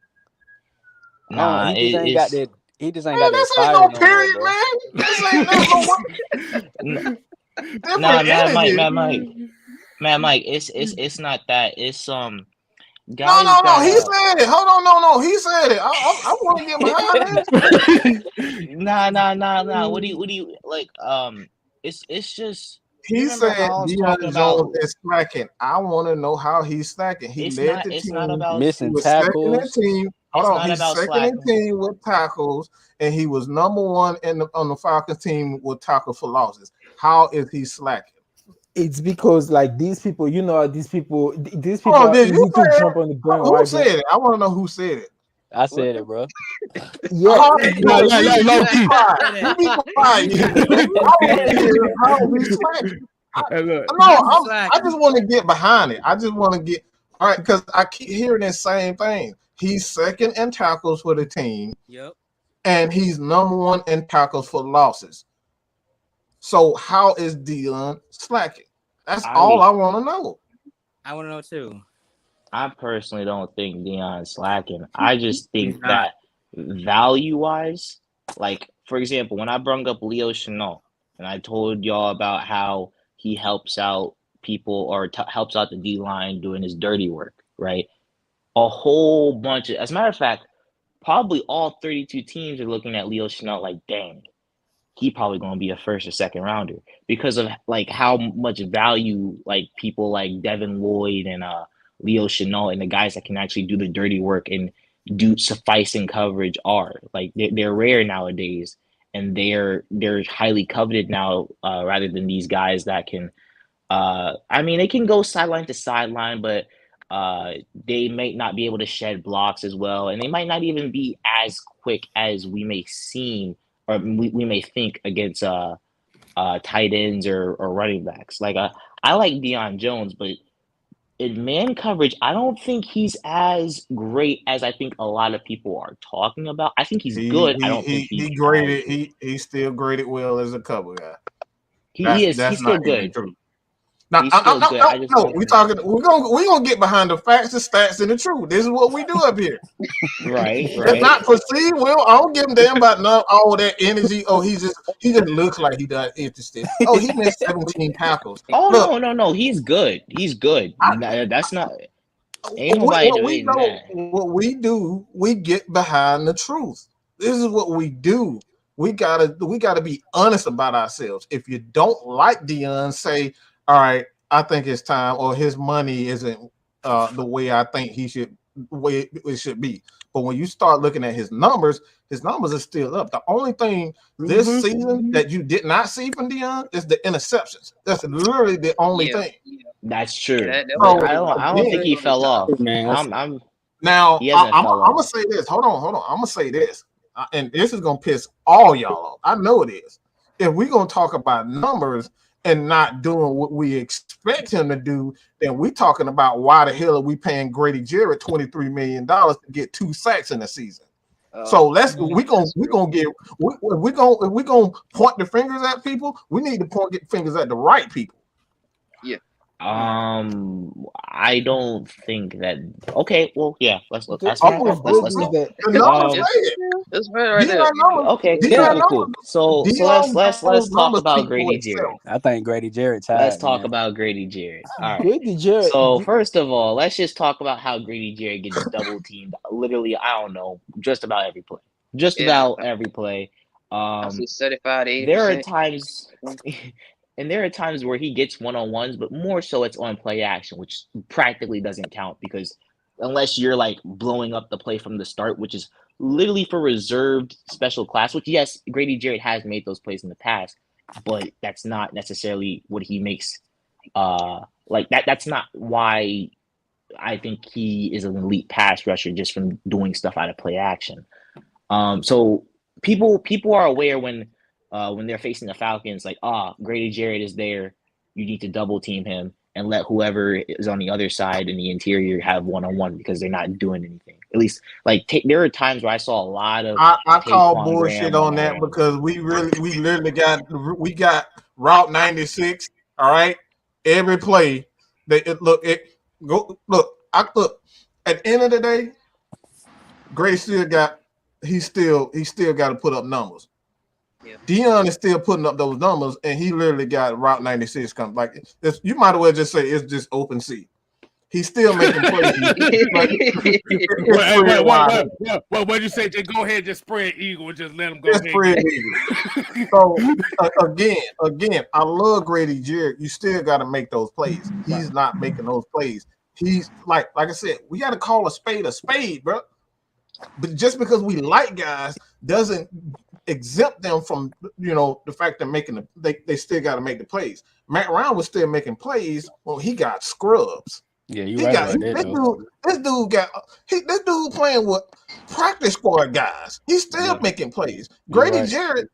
Nah, he just ain't got that. He just ain't Man, got that this ain't fire no no period, more, bro. man. This ain't no different Nah, energy. Mike, it's not that. It's No. guys He that said it. Hold on, no. He said it. I want to get behind this. Nah. What do you like? It's just He remember said how I was talking Deion about. Jones is slacking. I want to know how he's slacking. He led the It's team. not about He Missing was second in tackles. team. Hold It's on, not he's about second in slacking. team with tackles, and he was number one on the Falcons team with tackles for losses. How is he slacking? It's because like these people, these people Oh, are did you easy to say jump on the ground. who Right? said it? I want to know who said it. I said it, bro. Yeah. You be quiet. You be quiet. I want to hear how he's slacking. I just want to get behind it. I just want to get all right because I keep hearing the same thing. He's second in tackles for the team. Yep. And he's number one in tackles for losses. So how is Deion slacking? That's all I want to know. I want to know too. I personally don't think Deion's slacking. I just think that value-wise, like for example, when I brought up Leo Chenal and I told y'all about how he helps out people or helps out the D-line doing his dirty work, right? A whole bunch of, as a matter of fact, probably all 32 teams are looking at Leo Chenal like, dang, he probably going to be a first or second rounder because of like how much value like people like Devin Lloyd and Leo Chenal and the guys that can actually do the dirty work and do sufficing coverage are. Like they're rare nowadays, and they're highly coveted now rather than these guys that can. I mean, they can go sideline to sideline, but they may not be able to shed blocks as well, and they might not even be as quick as we may seem or we may think against tight ends or running backs. Like I like Deion Jones, but in man coverage, I don't think he's as great as I think a lot of people are talking about. I think he's good. I don't think he's graded. He still graded well as a cover guy. He's still good. No, we're gonna get behind the facts, the stats, and the truth. This is what we do up here. Right. It's not perceived. Well, I don't give a damn about all that energy. Oh, he just looks like he got interested. Oh, he missed 17 tackles. Oh, look, no. He's good. That's not. Ain't nobody debating that. What we do, we get behind the truth. This is what we do. We gotta be honest about ourselves. If you don't like Deion, say, all right, I think it's time, or his money isn't the way I think the way it should be. But when you start looking at his numbers are still up. The only thing this season that you did not see from Deion is the interceptions. That's literally the only thing. That's true. I don't think he fell off. I'm gonna say this. Hold on. I'm gonna say this, and this is gonna piss all y'all off. I know it is. If we're gonna talk about numbers and not doing what we expect him to do, then we're talking about why the hell are we paying Grady Jarrett $23 million to get 2 sacks in the season? So we're gonna point the fingers at people. We need to point fingers at the right people. Yeah. I don't think that. Okay, well, yeah. Let's go. That's fair. Let's go. That's fair right there. Okay, cool. So let's talk about Grady Jarrett. I think Grady Jarrett. Let's talk about Grady Jarrett. All right. Grady Jarrett. So first of all, let's just talk about how Grady Jarrett gets double teamed. Literally, I don't know, just about every play. Every play. I see 75 to 80%. There are times. And there are times where he gets one-on-ones, but more so it's on play action, which practically doesn't count because unless you're like blowing up the play from the start, which is literally for reserved special class, which yes, Grady Jarrett has made those plays in the past, but that's not necessarily what he makes. Like that's not why I think he is an elite pass rusher just from doing stuff out of play action. So people are aware when they're facing the Falcons, like, Grady Jarrett is there. You need to double team him and let whoever is on the other side in the interior have one-on-one because they're not doing anything. At least, like, there are times where I saw a lot of I call Taquan bullshit Graham on that because we literally got Route 96. All right, every play at the end of the day, Gray still got to put up numbers. Yeah. Dion is still putting up those numbers, and he literally got Route 96 come. Like you might as well just say it's just open seat. He's still making plays. What you say? Just go ahead, just spread eagle, and just let him go. Just spread eagle. So again, I love Grady Jarrett. You still got to make those plays. He's not making those plays. He's like I said, we got to call a spade, bro. But just because we like guys doesn't exempt them from the fact they're making they still got to make the plays. Matt Ryan was still making plays when he got scrubs. Yeah, you right about that. This dude playing with practice squad guys. He's still making plays. Grady Jarrett,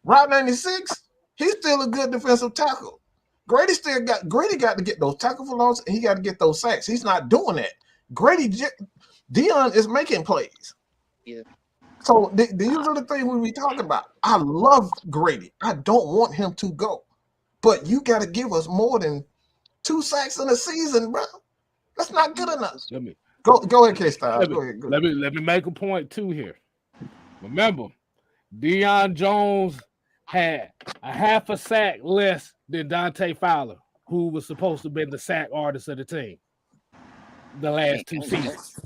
Route 96, he's still a good defensive tackle. Grady got to get those tackle for loss, and he got to get those sacks. He's not doing that. Dion is making plays. Yeah. So these are the things we be talking about. I love Grady. I don't want him to go, but you got to give us more than 2 sacks in a season, bro. That's not good enough. Go ahead, K-Style. Let me make a point too here. Remember, Deion Jones had a half a sack less than Dante Fowler, who was supposed to have been the sack artist of the team the last 2 seasons.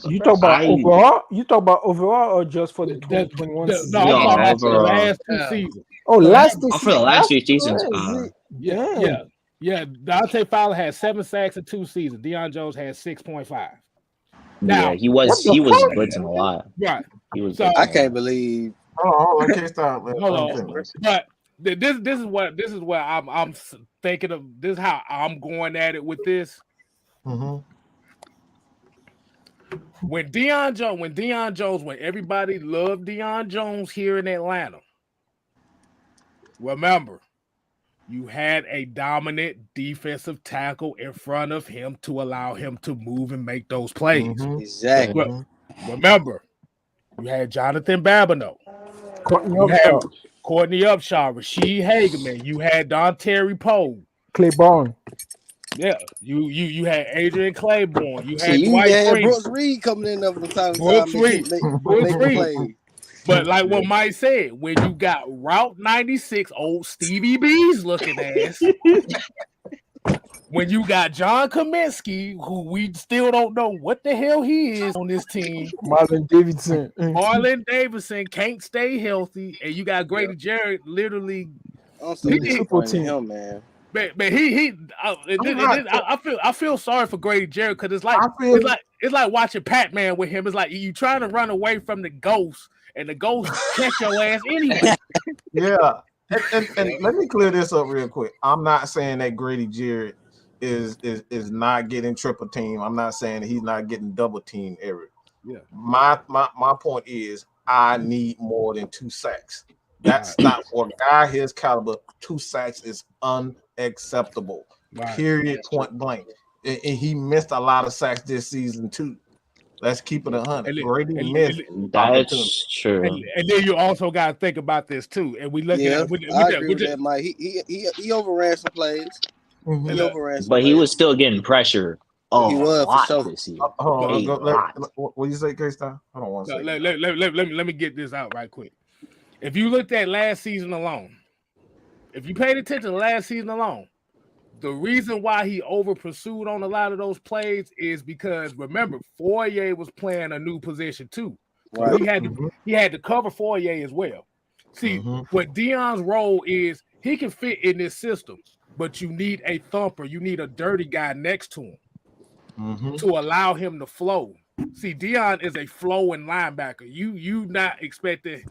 You talk about overall? You talk about overall or just for the 2021 season? No, I'm talking about the last 2 seasons. Oh, last 2 seasons. For the last 2 seasons. Yeah. Dante Fowler had 7 sacks in 2 seasons. Deion Jones had 6.5. Now, he was blitzing a lot. Right. He was. I can't believe. Hold on, K-Style. But this is what I'm thinking of. This is how I'm going at it with this. Mm-hmm. When everybody loved Deion Jones here in Atlanta, remember, you had a dominant defensive tackle in front of him to allow him to move and make those plays. Mm-hmm. Exactly. Remember, you had Jonathan Babineau, Courtney Upshaw, Rasheed Hageman. You had Don Terry Poe, Claiborne. Yeah, you had Adrian Claiborne. You had Dwight Freeman. Brooks Reed coming in over the time. Brooks Reed. But like what Mike said, when you got Route 96, old Stevie B's looking ass. When you got John Kaminsky, who we still don't know what the hell he is on this team. Marlon Davidson can't stay healthy, and you got Grady Jarrett literally. Triple team, him, man. But I feel sorry for Grady Jarrett because it's like watching Pac-Man with him. It's like you trying to run away from the ghost, and the ghost catch your ass anyway. Yeah, and let me clear this up real quick. I'm not saying that Grady Jarrett is not getting triple team. I'm not saying that he's not getting double team, Eric. Yeah. My point is I need more than 2 sacks. That's not for a guy his caliber. 2 sacks is unacceptable. Right. Period. Point blank. And he missed a lot of sacks this season too. Let's keep it 100. Grady missed. That's true. And then you also got to think about this too. And we look at I agree with that, Mike. He overran some plays. Mm-hmm. He overran some but plays. He was still getting pressure. He was for sure. This year. What you say, K-Star? I don't want to say. Let me get this out right quick. If you looked at last season alone, if you paid attention to last season alone, the reason why he over pursued on a lot of those plays is because remember Fourier was playing a new position too. So right. He had to cover Fourier as well. See, what Deion's role is, he can fit in this system, but you need a thumper, you need a dirty guy next to him to allow him to flow. See, Deion is a flowing linebacker. You not expecting.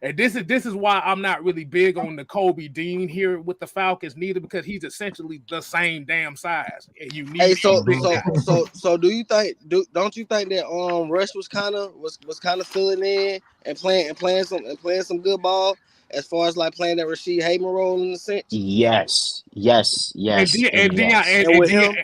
And this is why I'm not really big on the Kobe Dean here with the Falcons neither, because he's essentially the same damn size. And you need so big guys. do you think don't you think that Rush was kind of filling in and playing some good ball as far as like playing that Rasheed Hayden role in the sense? Yes. And with him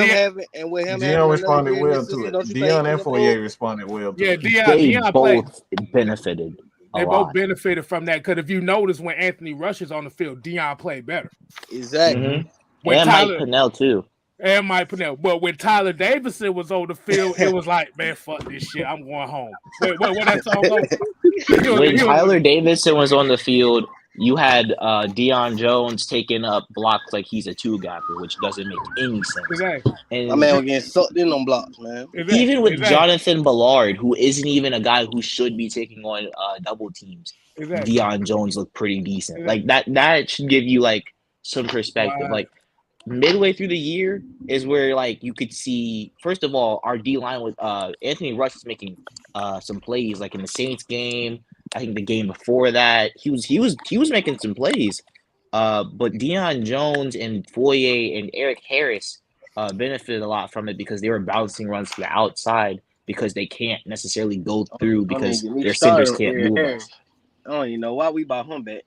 having Dion responded well to it. Dion and Foyer responded well to it. They both benefited. They both benefited from that, because if you notice when Anthony Rush is on the field, Dion played better. Exactly. Mm-hmm. And Mike Pennell too. But when Tyler Davidson was on the field, it was like, man, fuck this shit. I'm going home. Wait, what that song goes? When Tyler Davidson was on the field, you had Deion Jones taking up blocks like he's a two-gapper, which doesn't make any sense. Exactly. And my man was getting sucked in on blocks, man. Even with Jonathan Ballard, who isn't even a guy who should be taking on double teams, Deion Jones looked pretty decent. Like that should give you like some perspective. Wow. Like midway through the year is where like you could see, first of all, our D line with Anthony Rush is making some plays, like in the Saints game. I think the game before that, he was making some plays. But Deion Jones and Foyer and Eric Harris benefited a lot from it because they were bouncing runs to the outside because they can't necessarily go through because their centers can't move. I don't even know why we bought him back.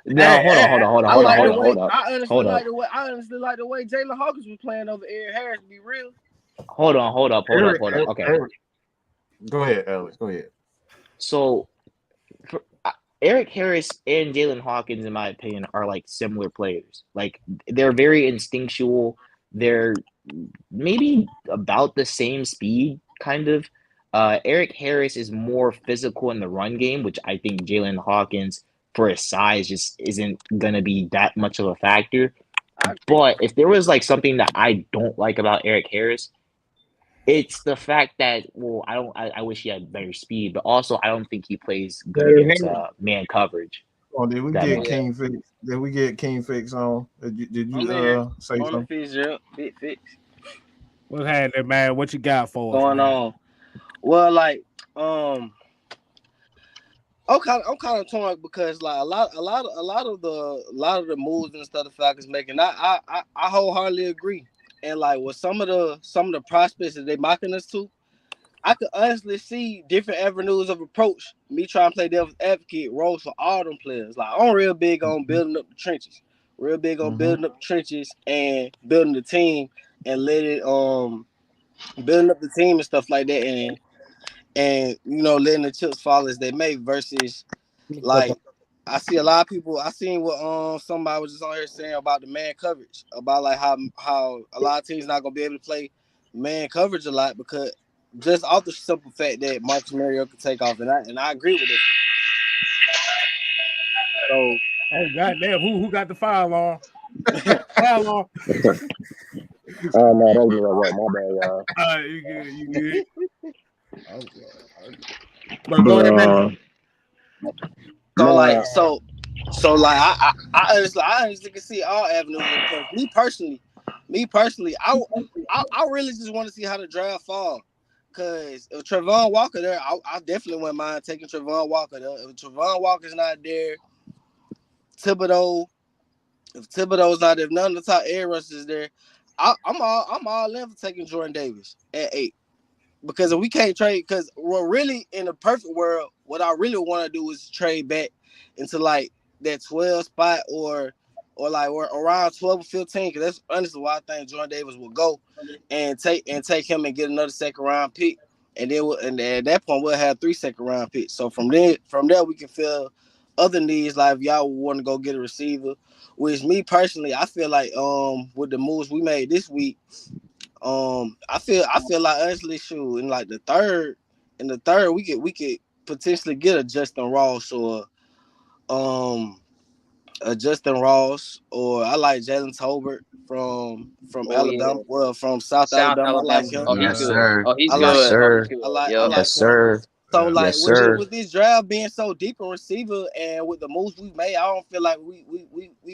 No, hold on. I honestly like the way Jaylen Hawkins was playing over Eric Harris, to be real. Hold up. Okay. Go ahead, Alex. Go ahead. So, Eric Harris and Jaylen Hawkins, in my opinion, are like similar players. Like they're very instinctual. They're maybe about the same speed, kind of. Eric Harris is more physical in the run game, which I think Jaylen Hawkins, for his size, just isn't gonna be that much of a factor. But if there was like something that I don't like about Eric Harris, it's the fact that I wish he had better speed, but also I don't think he plays good against man coverage. Oh, did we get King Fix? Did we get King Fix on? Did you say something? Big Fix. What's happening, man? What you got for us? Going on? Well, like I'm kind of torn because like a lot of the moves and stuff the Falcons making, I wholeheartedly agree. And like with some of the prospects that they mocking us to, I could honestly see different avenues of approach. Me trying to play devil's advocate roles for all them players. Like I'm real big on building up the trenches, building up the trenches and building the team and building up the team and stuff like that, and you know letting the chips fall as they may. Versus like I see a lot of people. I seen what somebody was just on here saying about the man coverage, about like how a lot of teams not gonna be able to play man coverage a lot because just off the simple fact that Marcus Mariota can take off, and I agree with it. So, oh goddamn, who got the fire alarm? Fire alarm. Oh no, don't do that. My bad, y'all. You good? But go ahead, man. So I honestly can see all avenues. Me personally, I really just want to see how the draft fall. Cause if Trevon Walker there, I definitely wouldn't mind taking Trevon Walker there. If Trevon Walker's not there, Thibodeau's not there, if none of the top air rushers is there, I'm all in for taking Jordan Davis at 8. Because if we can't trade, because we're really in a perfect world, what I really want to do is trade back into like that 12 spot or like we're around 12 or 15. Because that's honestly why I think Jordan Davis will go and take him and get another second round pick, and then at that point we'll have 3 second round picks. So from there we can fill other needs. Like if y'all want to go get a receiver, which me personally I feel like with the moves we made this week. I feel like honestly, shoot, in like the third, we could potentially get a Justin Ross or I like Jalen Tolbert from Alabama, from South Alabama. I like him. Yes, sir. Oh, he's good. Yes, sir. I like yes, sir. So like yes, sir. With this draft being so deep in receiver and with the moves we made, I don't feel like we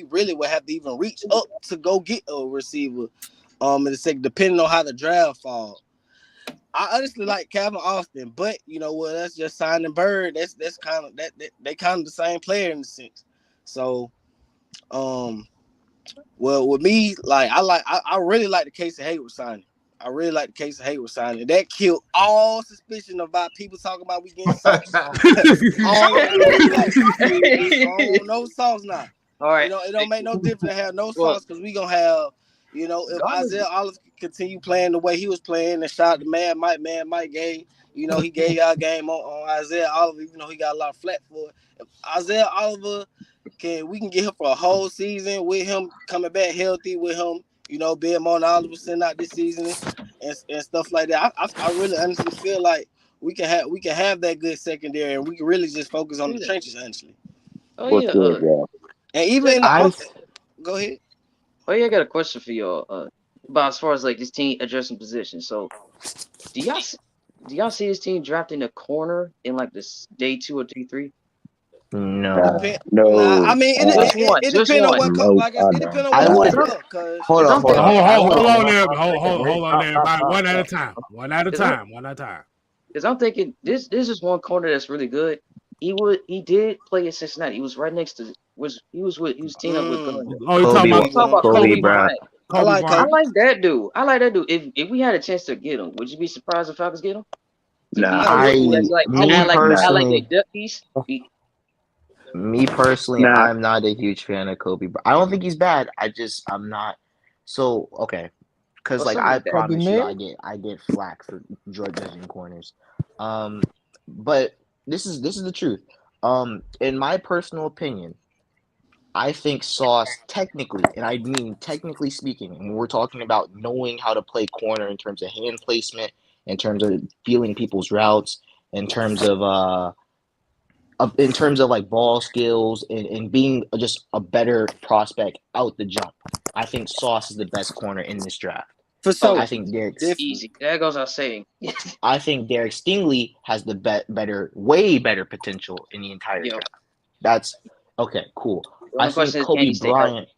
really would have to even reach up to go get a receiver. In the second, depending on how the draft falls. I honestly like Calvin Austin, but you know what? That's just signing Bird. That's kind of that they kind of the same player in a sense. So, well, with me, like I really like the Casey Hayward signing. I really like the Casey Hayward signing. That killed all suspicion about people talking about we getting sauce. No sauce now. All right. You know, it don't make no difference to have no sauce because we gonna have, you know, if Isaiah Oliver continue playing the way he was playing and shot the man Mike gave, you know, he gave y'all game on Isaiah Oliver, even though he got a lot of flack for it. If Isaiah Oliver we can get him for a whole season with him coming back healthy, with him, you know, being more knowledgeable sitting out this season and stuff like that. I really honestly feel like we can have that good secondary and we can really just focus on the trenches, honestly. Oh yeah. And even go ahead. Oh yeah, I got a question for y'all. About as far as like this team addressing position. So do y'all see this team drafting a corner in like this day 2 or day 3? No. I mean, it depends on what like it depends on what comes up. Hold on there, everybody. One at a time. Because I'm thinking this is one corner that's really good. He did play at Cincinnati. He was right next to he was teaming up with Gunner. Oh, you're talking about Kobe Bryant. I like that dude. If we had a chance to get him, would you be surprised if Falcons get him? Nah, Me personally, I'm not a huge fan of Kobe. I don't think he's bad. I'm not. So okay, because like I promise you, I get flack for judging corners. But this is the truth. In my personal opinion, I think Sauce technically, and I mean technically speaking, when we're talking about knowing how to play corner in terms of hand placement, in terms of feeling people's routes, in terms of like ball skills and being just a better prospect out the jump, I think Sauce is the best corner in this draft. For sure. I think easy. That goes without saying. I think Derek Stingley has the way better potential in the entire draft. That's okay, cool. I think Kobe Bryant.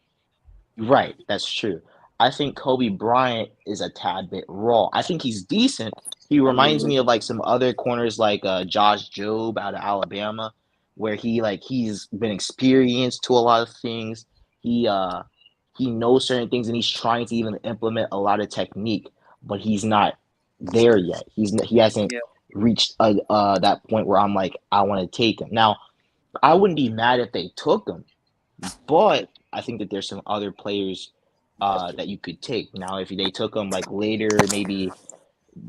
Right, that's true. I think Kobe Bryant is a tad bit raw. I think he's decent. He reminds me of like some other corners like Josh Jobe out of Alabama, where he's been experienced to a lot of things. He knows certain things and he's trying to even implement a lot of technique, but he's not there yet. He hasn't reached that point where I'm like, I want to take him. Now, I wouldn't be mad if they took him, but I think that there's some other players that you could take. Now, if they took him like maybe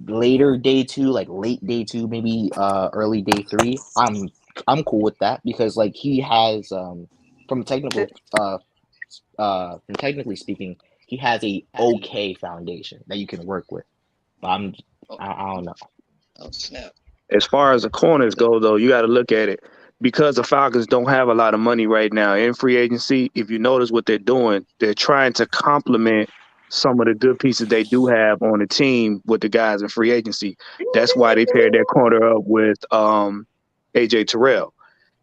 later day 2, like late day 2, maybe early day 3, I'm cool with that because like he has technically speaking, he has a okay foundation that you can work with. But I don't know. Oh snap! As far as the corners go, though, you got to look at it because the Falcons don't have a lot of money right now in free agency. If you notice what they're doing, they're trying to complement some of the good pieces they do have on the team with the guys in free agency. That's why they paired their corner up with AJ Terrell.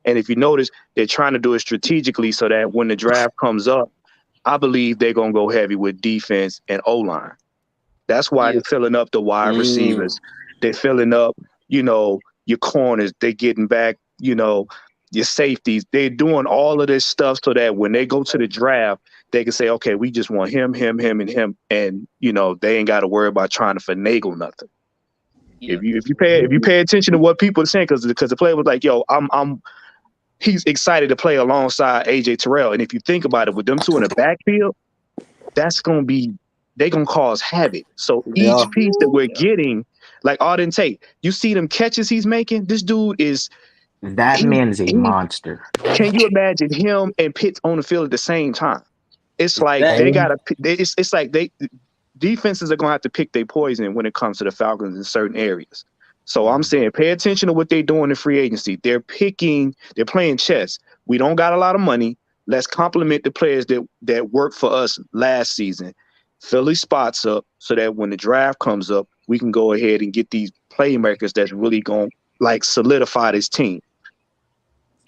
And if you notice, they're trying to do it strategically so that when the draft comes up, I believe they're going to go heavy with defense and O-line. That's why they're filling up the wide receivers. They're filling up, your corners. They're getting back, your safeties. They're doing all of this stuff so that when they go to the draft, they can say, okay, we just want him, and him. And, they ain't got to worry about trying to finagle nothing. Yeah. If you pay attention to what people are saying, because the player was like, yo, he's excited to play alongside AJ Terrell. And if you think about it, with them two in the backfield, they're going to cause havoc. So each piece that we're getting, like Auden Tate, you see them catches he's making? This dude is... man is a monster. Can you imagine him and Pitts on the field at the same time? It's like it's like defenses are going to have to pick their poison when it comes to the Falcons in certain areas. So I'm saying pay attention to what they're doing in free agency. They're playing chess. We don't got a lot of money. Let's compliment the players that worked for us last season. Fill these spots up so that when the draft comes up, we can go ahead and get these playmakers that's really going to like solidify this team.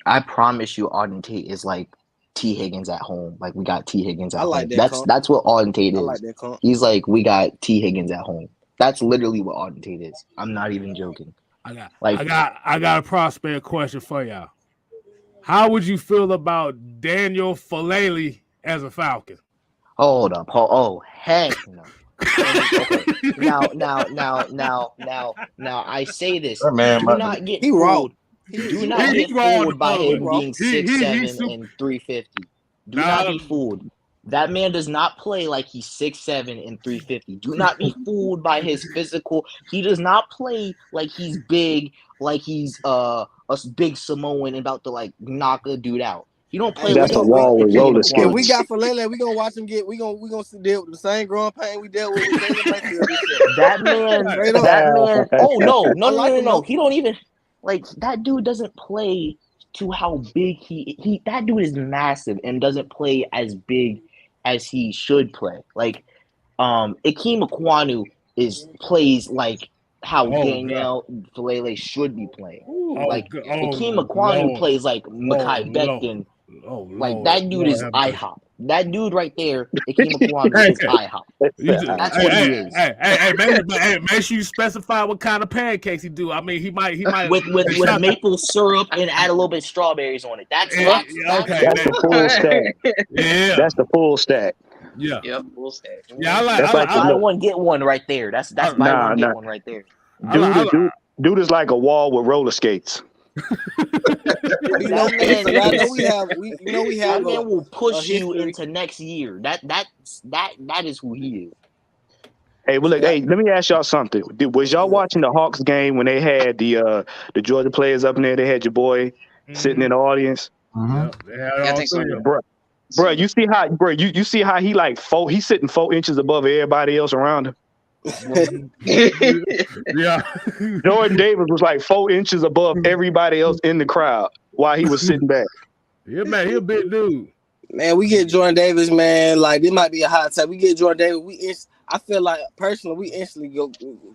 I promise you, Auden Tate is like T. Higgins at home. Like we got T. Higgins at home. That's what Auden Tate is. I like that comp. He's like, we got T. Higgins at home. That's literally what Auden Tate is. I'm not even joking. I got a prospect question for y'all. How would you feel about Daniel Falele as a Falcon? Hold up. Oh, heck no. Okay. Now, I say this. That man Do might not get He raw. fooled. Do not get fooled by him being 6'7" and 350. Do not be fooled. That man does not play like he's 6'7" and 350. Do not be fooled by his physical. He does not play like he's big, like he's a big Samoan about to like knock a dude out. He don't play That's like a wall with roller If skates. we got Falele, we gonna watch him get. We gonna deal with the same growing pain we dealt with Jaylen Mayfield this year. That man. Oh no. He don't even like that dude. Doesn't play to how big he. That dude is massive and doesn't play as big as he should play. Like, Ikem Ekwonu plays like how Daniel Falele should be playing. Ikem Ekwonu plays like Mekhi Becton. Like that dude is IHOP. That dude right there, Ikem Ekwonu is IHOP. That's what he is. Hey, make sure you specify what kind of pancakes he do. I mean, he might with maple syrup and add a little bit of strawberries on it. That's the full stack. Yeah, that's the full stack. Yeah. Yep, full stack. Yeah, buy one get one right there. That's buy one get one right there. Dude is like a wall with roller skates. That man will push you into next year. That is who he is. Hey, well, look, hey, let me ask y'all something. Was y'all watching the Hawks game when they had the Georgia players up in there? They had your boy sitting in the audience. Yeah, I think so. Bro, you see how you see how he like he's sitting 4 inches above everybody else around him. Yeah. Jordan Davis was like 4 inches above everybody else in the crowd while he was sitting back. Yeah, man, he a big dude. Man, we get Jordan Davis, man. Like, this might be a hot take. We get Jordan Davis. I feel like, personally, we instantly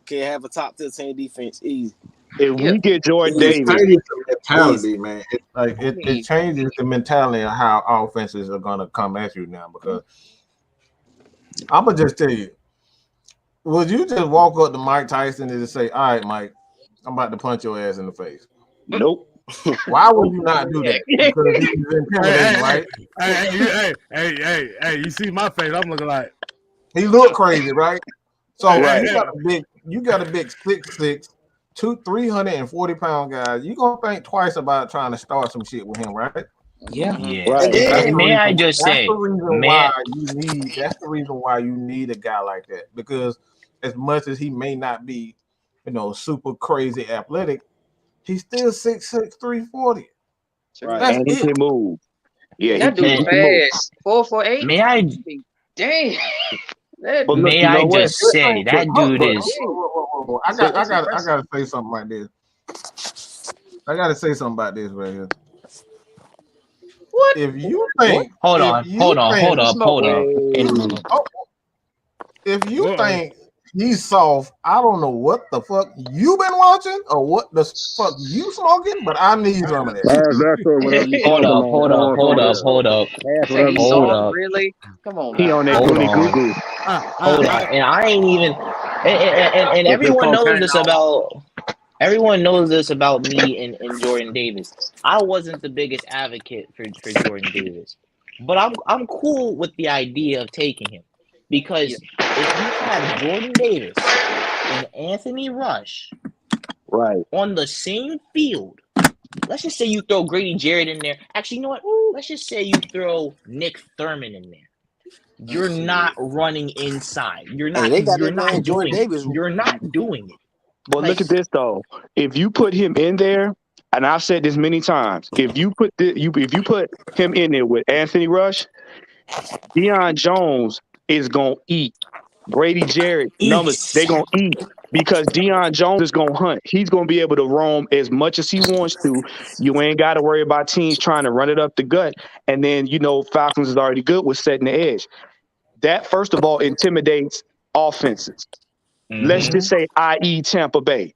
can have a top 15 defense easy. If we get Jordan Davis, it changes the mentality, man. It changes the mentality of how offenses are gonna come at you now. Because I'm gonna just tell you, would you just walk up to Mike Tyson and just say, "All right, Mike, I'm about to punch your ass in the face"? Nope. Why would you not do that? Because he's intimidating, right? Hey, you see my face? I'm looking like he look crazy, right? So you got a big 6'6", 340-pound guy. You gonna think twice about trying to start some shit with him, right? Yeah. Right. May I just say, that's the reason why you need a guy like that, because as much as he may not be, super crazy athletic, he's still 6'6", 340. Right. And he can move. Yeah, that dude fast. 4'8". May I? Damn. May I just say that dude is? I gotta say something like this. I gotta say something about this right here. What? If you think, hold up. If you think he's soft, I don't know what the fuck you been watching or what the fuck you smoking, but I need some of that. Hold up. Really? Come on. He on that goody goo. Hold on. And I ain't even. And everyone knows this about. Everyone knows this about me and Jordan Davis. I wasn't the biggest advocate for Jordan Davis, but I'm cool with the idea of taking him, because if you have Jordan Davis and Anthony Rush on the same field, let's just say you throw Grady Jarrett in there. Actually, you know what? Let's just say you throw Nick Thurman in there. You're not running inside. You're not doing it. Well, look at this though. If you put him in there, and I've said this many times, if you put him in there with Anthony Rush, Deion Jones is gonna eat. Grady Jarrett numbers, they're gonna eat, because Deion Jones is gonna hunt. He's gonna be able to roam as much as he wants to. You ain't got to worry about teams trying to run it up the gut. And then Falcons is already good with setting the edge. That first of all intimidates offenses. Let's just say, i.e., Tampa Bay.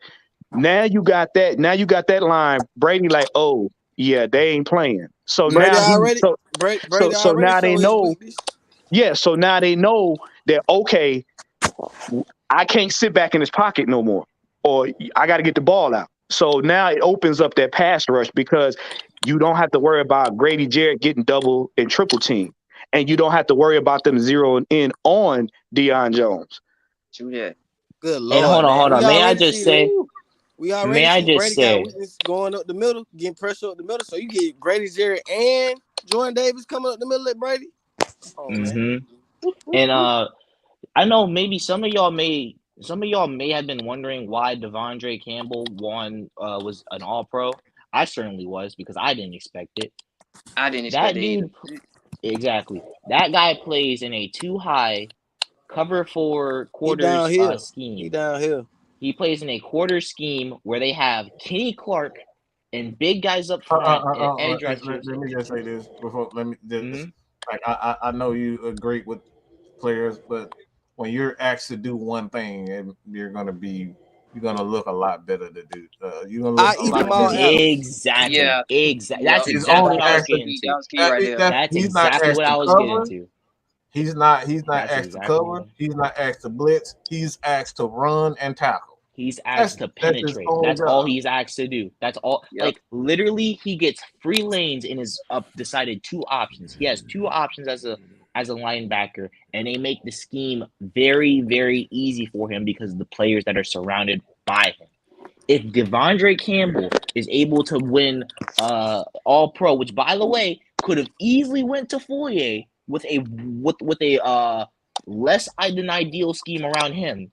Now you got that. Now you got that line. Brady like, oh yeah, they ain't playing. So Brady now already. now they know. Yeah. So now they know that, okay, I can't sit back in his pocket no more, or I got to get the ball out. So now it opens up that pass rush because you don't have to worry about Grady Jarrett getting double and triple team, and you don't have to worry about them zeroing in on Deion Jones. True that. Good And Lord, hold on. man. We May I already just see say? that. We already May I see just Brady say? got weakness going up the middle, getting pressure up the middle. So you get Grady Jarrett and Jordan Davis coming up the middle at Brady. Oh man. And I know maybe some of y'all may have been wondering why Devondre Campbell was an All-Pro. I certainly was because I didn't expect it. I didn't expect it either. Exactly. That guy plays in a too high cover 4 quarters scheme. He downhill. He plays in a quarter scheme where they have Kenny Clark and big guys up front and edge rushers. Let me just say this before. Like I know you agree with players, but when you're asked to do one thing, you're gonna look a lot better to do. You're gonna look a lot better. Exactly. Yeah. Exactly. That's exactly what I was getting to. That's exactly what I was getting to. He's not asked to cover. He's not asked to blitz. He's asked to run and tackle. He's asked to penetrate. That's all he's asked to do. That's all. Yep. Like literally, he gets free lanes in his decided 2 options. He has 2 options as a linebacker, and they make the scheme very, very easy for him because of the players that are surrounded by him. If Devondre Campbell is able to win All-Pro, which by the way could have easily went to Foyer with a less than ideal scheme around him.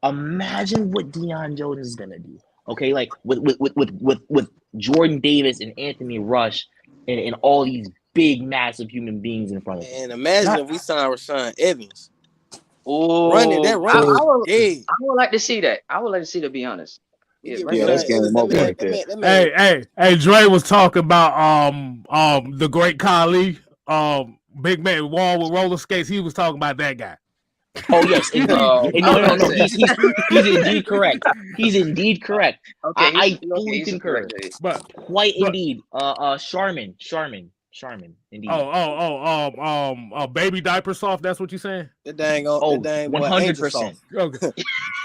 Imagine what Deion Jones is gonna do. Okay, like with Jordan Davis and Anthony Rush and all these big, massive human beings in front of him. And imagine if we sign Rashaan Evans. Oh, running. I would like to see that. I would like to see, to be honest. Yeah, that's game over right there. Hey, Dre was talking about the great Khali, big man wall with roller skates. He was talking about that guy. Oh yes, indeed. No. He's indeed correct. He's indeed correct. Okay, I fully concur. But quite indeed. Sharman. Indeed. Baby diaper soft. That's what you're saying? That dang 100%. Okay,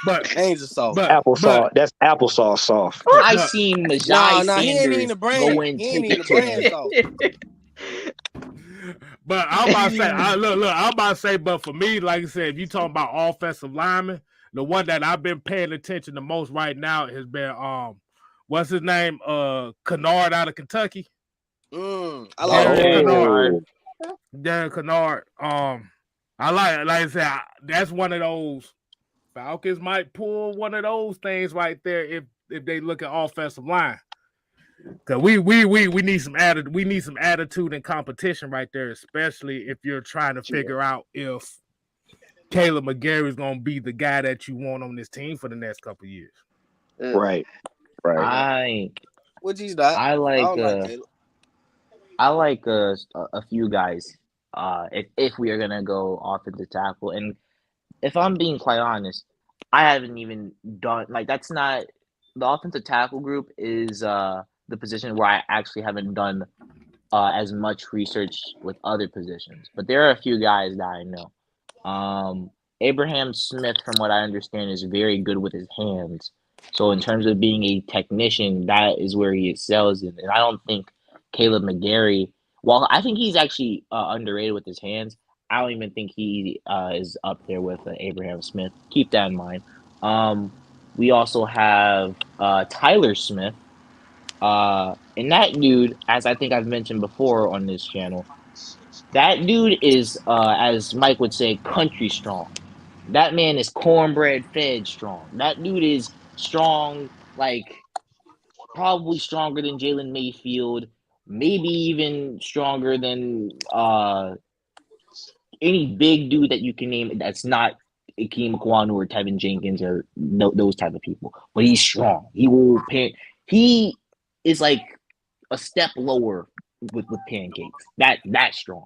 but Angel soft. Applesauce. That's applesauce soft. I seen Majai Sanders go in take it to him. But I'm about to say, I'm about to say, but for me, like I said, if you talking about offensive linemen, the one that I've been paying attention the most right now has been what's his name? Kennard out of Kentucky. I like Kennard. Darren Kennard. I like I said, that's one of those Falcons might pull one of those things right there if they look at offensive line. Cause we need some attitude and competition right there, especially if you're trying to figure out if Caleb McGarry is gonna be the guy that you want on this team for the next couple of years. Right. I like a few guys. If we are gonna go offensive tackle, and if I'm being quite honest, I haven't even done that's not the offensive tackle group is the position where I actually haven't done as much research with other positions. But there are a few guys that I know. Abraham Smith, from what I understand, is very good with his hands. So in terms of being a technician, that is where he excels in. And I don't think Caleb McGarry, while I think he's actually underrated with his hands, I don't even think he is up there with Abraham Smith. Keep that in mind. We also have Tyler Smith. And that dude, as I think I've mentioned before on this channel, that dude is, as Mike would say, country strong. That man is cornbread fed strong. That dude is strong, probably stronger than Jaylen Mayfield, maybe even stronger than any big dude that you can name that's not Akeem Kwanu or Tevin Jenkins or those type of people. But he's strong. He is like a step lower with pancakes. That strong.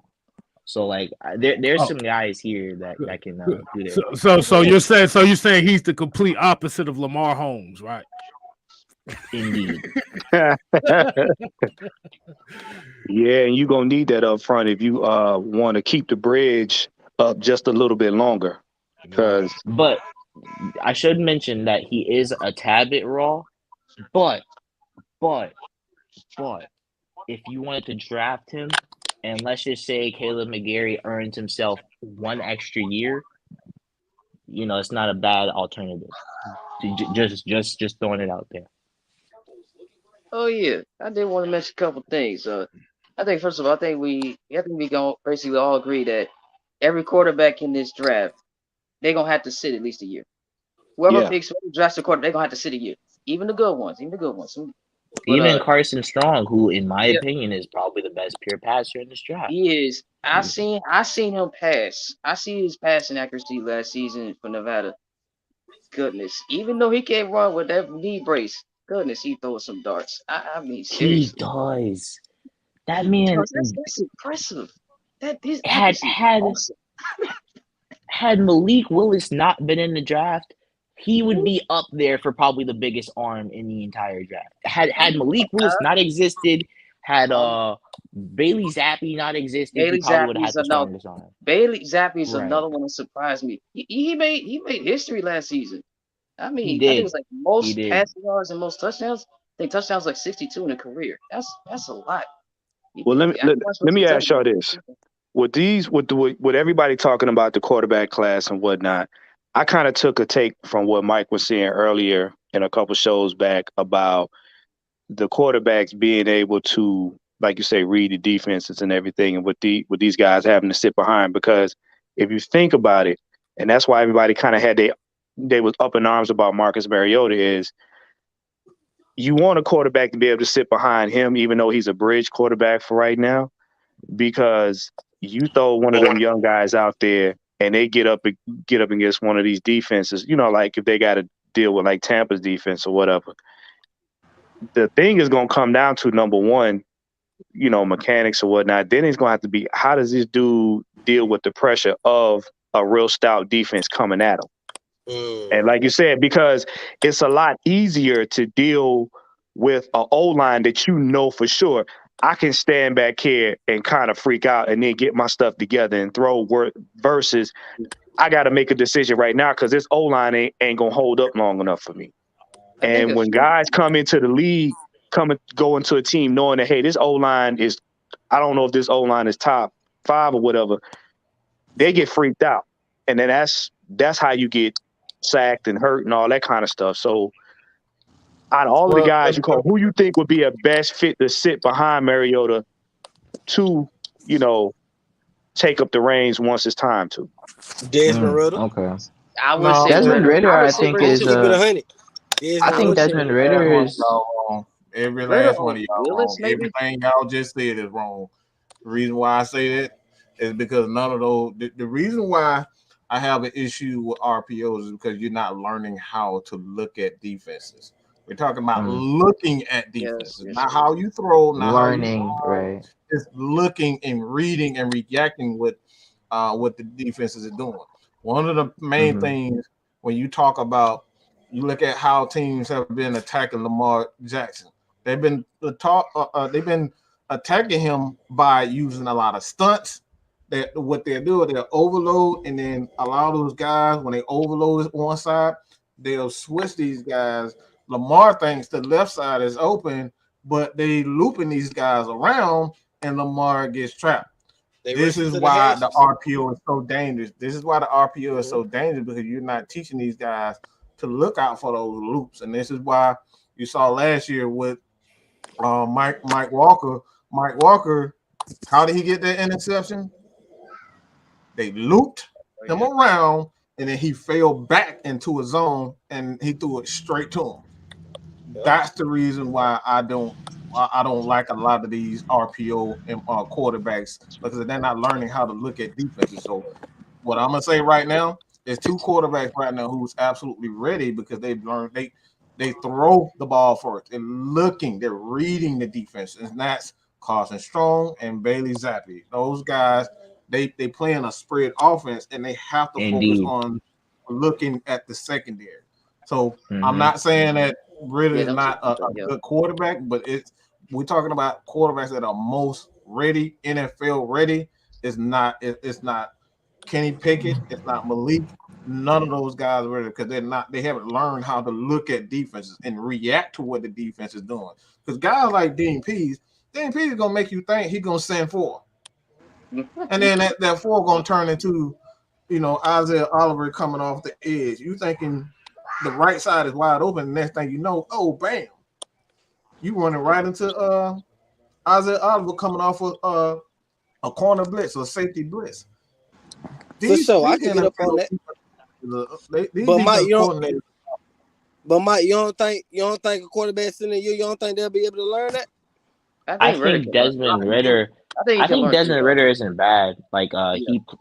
So there's some guys here that can do that. So you're saying he's the complete opposite of Lamar Holmes, right? Indeed. Yeah, and you're gonna need that up front if you want to keep the bridge up just a little bit longer. But I should mention that he is a tad bit raw, but if you wanted to draft him, and let's just say Caleb McGarry earns himself 1 extra year, it's not a bad alternative. Just throwing it out there. Oh yeah, I did want to mention a couple things. I think first of all, I think we gonna basically all agree that every quarterback in this draft, they're gonna have to sit at least a year. Whoever Yeah. picks drafts a quarterback, they're gonna have to sit a year. Even the good ones. But Even Carson Strong, who in my yeah, opinion is probably the best pure passer in this draft. he is. I seen him pass. I see his passing accuracy last season for Nevada. Goodness, even though he can't run with that knee brace, goodness, he throws some darts. I mean, He seriously, does. That man that's impressive. His had accuracy is had awesome. had Malik Willis not been in the draft, he would be up there for probably the biggest arm in the entire draft. Had Malik Willis not existed, had Bailey Zappi not existed, he Bailey probably would Zappi have is had the another. strongest arm. Bailey Zappi is Right. another one that surprised me. He made history last season. I mean, He I think it did. was like He most did. passing yards and most touchdowns. I think touchdowns like 62 in a career. That's a lot. Well, let me ask y'all this: with everybody talking about the quarterback class and whatnot, I kind of took a take from what Mike was saying earlier in a couple shows back about the quarterbacks being able to, like you say, read the defenses and everything, and with these guys having to sit behind. Because if you think about it, and that's why everybody kind of had they was up in arms about Marcus Mariota, is you want a quarterback to be able to sit behind him, even though he's a bridge quarterback for right now, because you throw one of them young guys out there and they get up against one of these defenses, like if they got to deal with like Tampa's defense or whatever. The thing is going to come down to, number one, mechanics or whatnot. Then it's going to have to be, how does this dude deal with the pressure of a real stout defense coming at him? And like you said, because it's a lot easier to deal with an O-line that for sure I can stand back here and kind of freak out and then get my stuff together and throw work, versus I got to make a decision right now because this O-line ain't going to hold up long enough for me. And when guys come into the league, go into a team knowing that, hey, this O-line is, I don't know if this O-line is top 5 or whatever, they get freaked out. And then that's how you get sacked and hurt and all that kind of stuff. So out of all of the guys you call, who you think would be a best fit to sit behind Mariota to, take up the reins once it's time to? Desmond Ritter. Okay. I would say Desmond Ritter, I think is keep it 100. I think Desmond Ritter is wrong. Every last one of y'all wrong. Everything y'all just said is wrong. The reason why I say that is because none of those. The reason why I have an issue with RPOs is because you're not learning how to look at defenses. We're talking about looking at defenses, not how you throw, not learning, how you right? Just looking and reading and reacting with what the defenses are doing. One of the main things when you talk about, you look at how teams have been attacking Lamar Jackson. They've been attacking him by using a lot of stunts. That what they'll do, they'll overload, and then allow those guys, when they overload one side, they'll switch these guys. Lamar thinks the left side is open, but they looping these guys around, and Lamar gets trapped. This is why the RPO is so dangerous. This is why the RPO is so dangerous, because you're not teaching these guys to look out for those loops. And this is why you saw last year with Mike Walker. Mike Walker, how did he get that interception? They looped him around, and then he fell back into a zone, and he threw it straight to him. That's the reason why I don't like a lot of these RPO and quarterbacks, because they're not learning how to look at defenses. So what I'm gonna say right now is 2 quarterbacks right now who's absolutely ready, because they've learned they throw the ball first. They're looking, they're reading the defense, and that's Carson Strong and Bailey Zappi. Those guys, they play in a spread offense, and they have to focus on looking at the secondary. So I'm not saying that Ritter is not a good quarterback, but we're talking about quarterbacks that are most ready, NFL ready. It's not Kenny Pickett. It's not Malik. None of those guys are ready because they haven't learned how to look at defenses and react to what the defense is doing. Because guys like Dean Pease is gonna make you think he's gonna send 4. And then that 4 gonna turn into, Isaiah Oliver coming off the edge. You thinking the right side is wide open, next thing you know, oh bam. You running right into Isaiah Oliver coming off of a corner blitz or safety blitz. For sure, I can get up on that. But Mike, you don't think a quarterback sitting you don't think they'll be able to learn that? I think Desmond Ridder. I think Desmond Ridder isn't bad. Like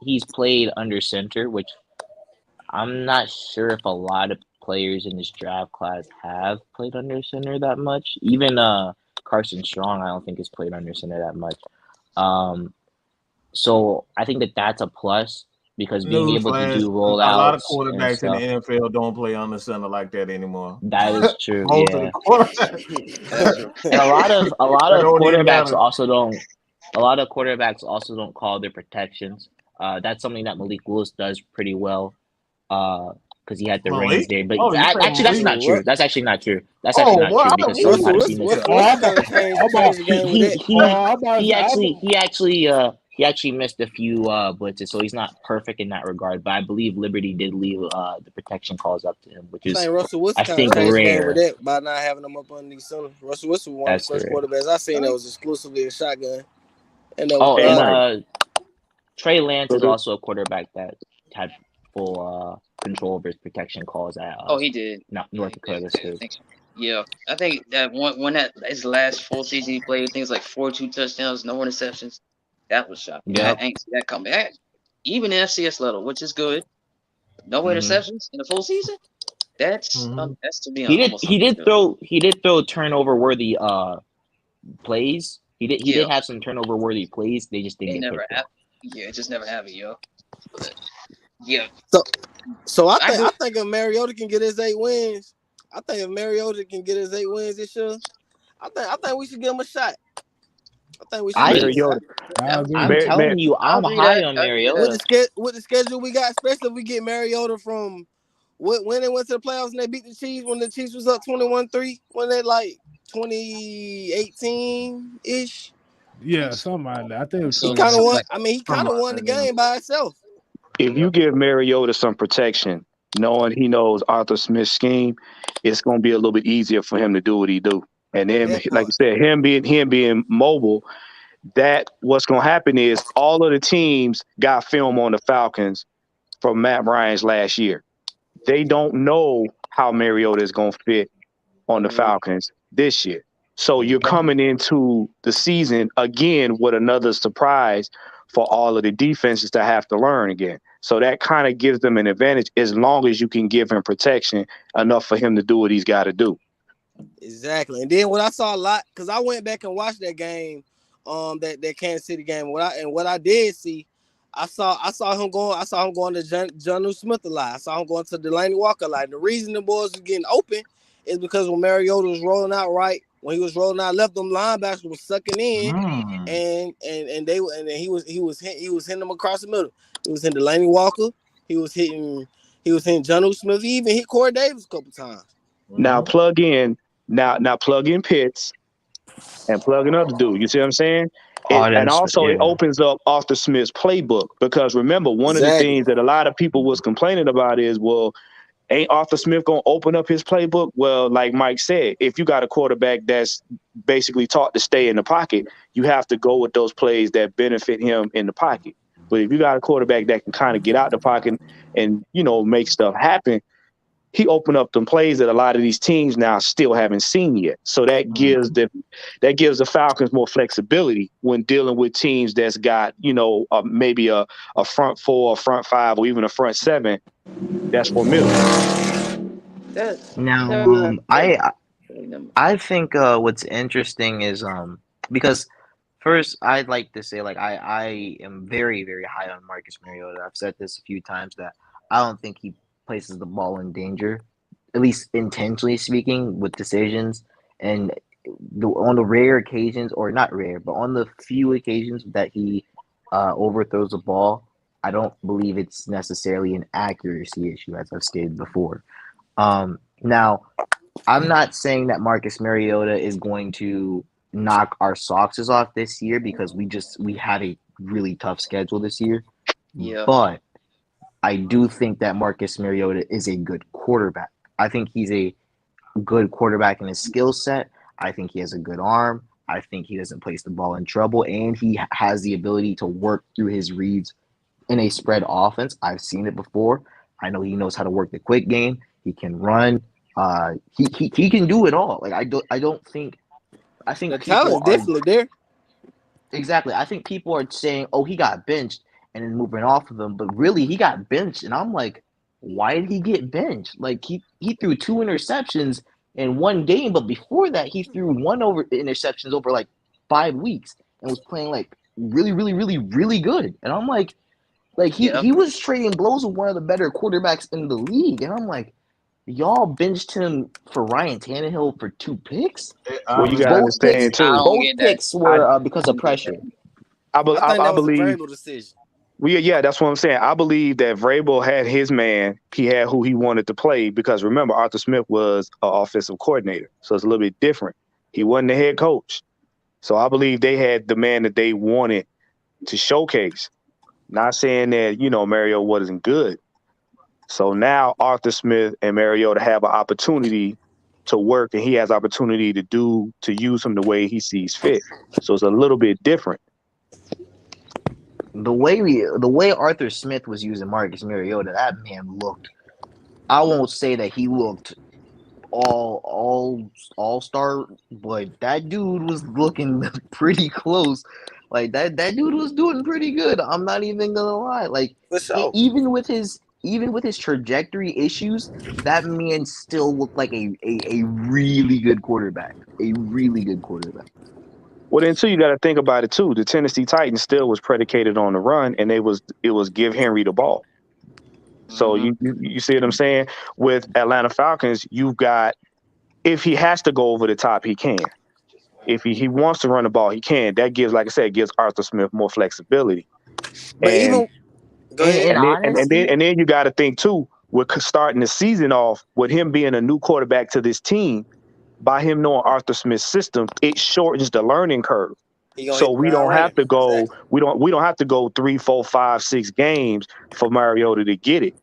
he's played under center, which I'm not sure if a lot of players in this draft class have played under center that much. Even Carson Strong, I don't think has played under center that much. So I think that's a plus because being able to do rollouts. A lot of quarterbacks in the NFL don't play under center like that anymore. That is true. Yeah. And a lot of quarterbacks also don't. A lot of quarterbacks also don't call their protections. That's something that Malik Willis does pretty well. Because he had the reins there, but actually that's not true. That's actually not true. That's actually not true because he actually missed a few blitzes, so he's not perfect in that regard. But I believe Liberty did leave the protection calls up to him, which is I think rare. With that by not having him up on these center. Russell Wilson was one of the first quarterbacks I seen that was exclusively a shotgun. And Trey Lance is also a quarterback that had full control over his protection calls at he did. Not North Dakota too. Yeah, I think that when that his last full season he played, things like 42 touchdowns, no interceptions. That was shocking. Yeah, I ain't see that coming. Even in FCS level, which is good. No interceptions in the full season. That's to be honest. He did throw turnover worthy plays. He did have some turnover worthy plays. They just didn't. It just never happened, yo. But, yeah. So I think if Mariota can get his 8 wins, this year, I think we should give him a shot. I think we should. I'm telling you, I'm high on Mariota. With the schedule we got, especially if we get Mariota from when they went to the playoffs and they beat the Chiefs when the Chiefs was up 21-3, when they like 2018-ish. Yeah, something like that. I think he kind of won. He kind of won the game by himself. If you give Mariota some protection, knowing he knows Arthur Smith's scheme, it's going to be a little bit easier for him to do what he do. And then, like I said, him being mobile, that what's going to happen is all of the teams got film on the Falcons from Matt Ryan's last year. They don't know how Mariota is going to fit on the Falcons this year. So you're coming into the season again with another surprise for all of the defenses to have to learn again. So that kind of gives them an advantage as long as you can give him protection enough for him to do what he's got to do. Exactly. And then what I saw a lot, because I went back and watched that game, that Kansas City game. What I did see, I saw him going to Jonnu Smith a lot. I saw him going to Delaney Walker a lot. The reason the boys was getting open is because when Mariota was rolling out right, when he was rolling out left, them linebackers was sucking in, and he was hitting them across the middle. He was hitting Delaney Walker. He was hitting Jonnu Smith. He even hit Corey Davis a couple times. Now plug in Pitts and plug in other dude. You see what I'm saying? And also it opens up Arthur Smith's playbook, because remember, one of the things that a lot of people was complaining about is, well, ain't Arthur Smith going to open up his playbook? Well, like Mike said, if you got a quarterback that's basically taught to stay in the pocket, you have to go with those plays that benefit him in the pocket. But if you got a quarterback that can kind of get out the pocket and, make stuff happen, he opened up them plays that a lot of these teams now still haven't seen yet. So that gives the Falcons more flexibility when dealing with teams that's got, maybe a front 4, a front 5, or even a front 7 that's formidable. Now, I think what's interesting is because first I'd like to say, like, I am very, very high on Marcus Mariota. I've said this a few times that I don't think he places the ball in danger, at least intentionally speaking, with decisions. And on the rare occasions, or not rare, but on the few occasions that he overthrows the ball, I don't believe it's necessarily an accuracy issue, as I've stated before. Now, I'm not saying that Marcus Mariota is going to knock our socks off this year because we have a really tough schedule this year. Yeah. But I do think that Marcus Mariota is a good quarterback. I think he's a good quarterback in his skill set. I think he has a good arm. I think he doesn't place the ball in trouble, and he has the ability to work through his reads in a spread offense. I've seen it before. I know he knows how to work the quick game. He can run. He can do it all. Like I think The people talent's are definitely there. exactly. I think people are saying, "Oh, he got benched," and then moving off of him. But really, he got benched, and I'm like, why did he get benched? Like he threw 2 interceptions in one game, but before that, he threw 1 interceptions over like 5 weeks and was playing like really, really, really, really good. And I'm like he was trading blows with one of the better quarterbacks in the league, and I'm like, y'all benched him for Ryan Tannehill for 2 picks. Well, you gotta understand too. Both picks were because of pressure. I I think that was believe. a Vrabel decision. Well, yeah, that's what I'm saying. I believe that Vrabel had his man. He had who he wanted to play because remember, Arthur Smith was an offensive coordinator, so it's a little bit different. He wasn't the head coach, so I believe they had the man that they wanted to showcase. Not saying that Mariota wasn't good. So now Arthur Smith and Mariota have an opportunity to work, and he has opportunity to use him the way he sees fit. So it's a little bit different. The way Arthur Smith was using Marcus Mariota, that man looked. I won't say that he looked all-star, but that dude was looking pretty close. Like that dude was doing pretty good. I'm not even gonna lie. Like For sure. even with his trajectory issues, that man still looked like a really good quarterback. A really good quarterback. Well, then too, you got to think about it too. The Tennessee Titans still was predicated on the run, and it was give Henry the ball. So you see what I'm saying? With Atlanta Falcons, you've got if he has to go over the top, he can. If he wants to run the ball, he can. That gives, like I said, gives Arthur Smith more flexibility. But And then you got to think too. With starting the season off with him being a new quarterback to this team. By him knowing Arthur Smith's system, it shortens the learning curve. So we don't have to go. We don't have to go 3, 4, 5, 6 games for Mariota to get it.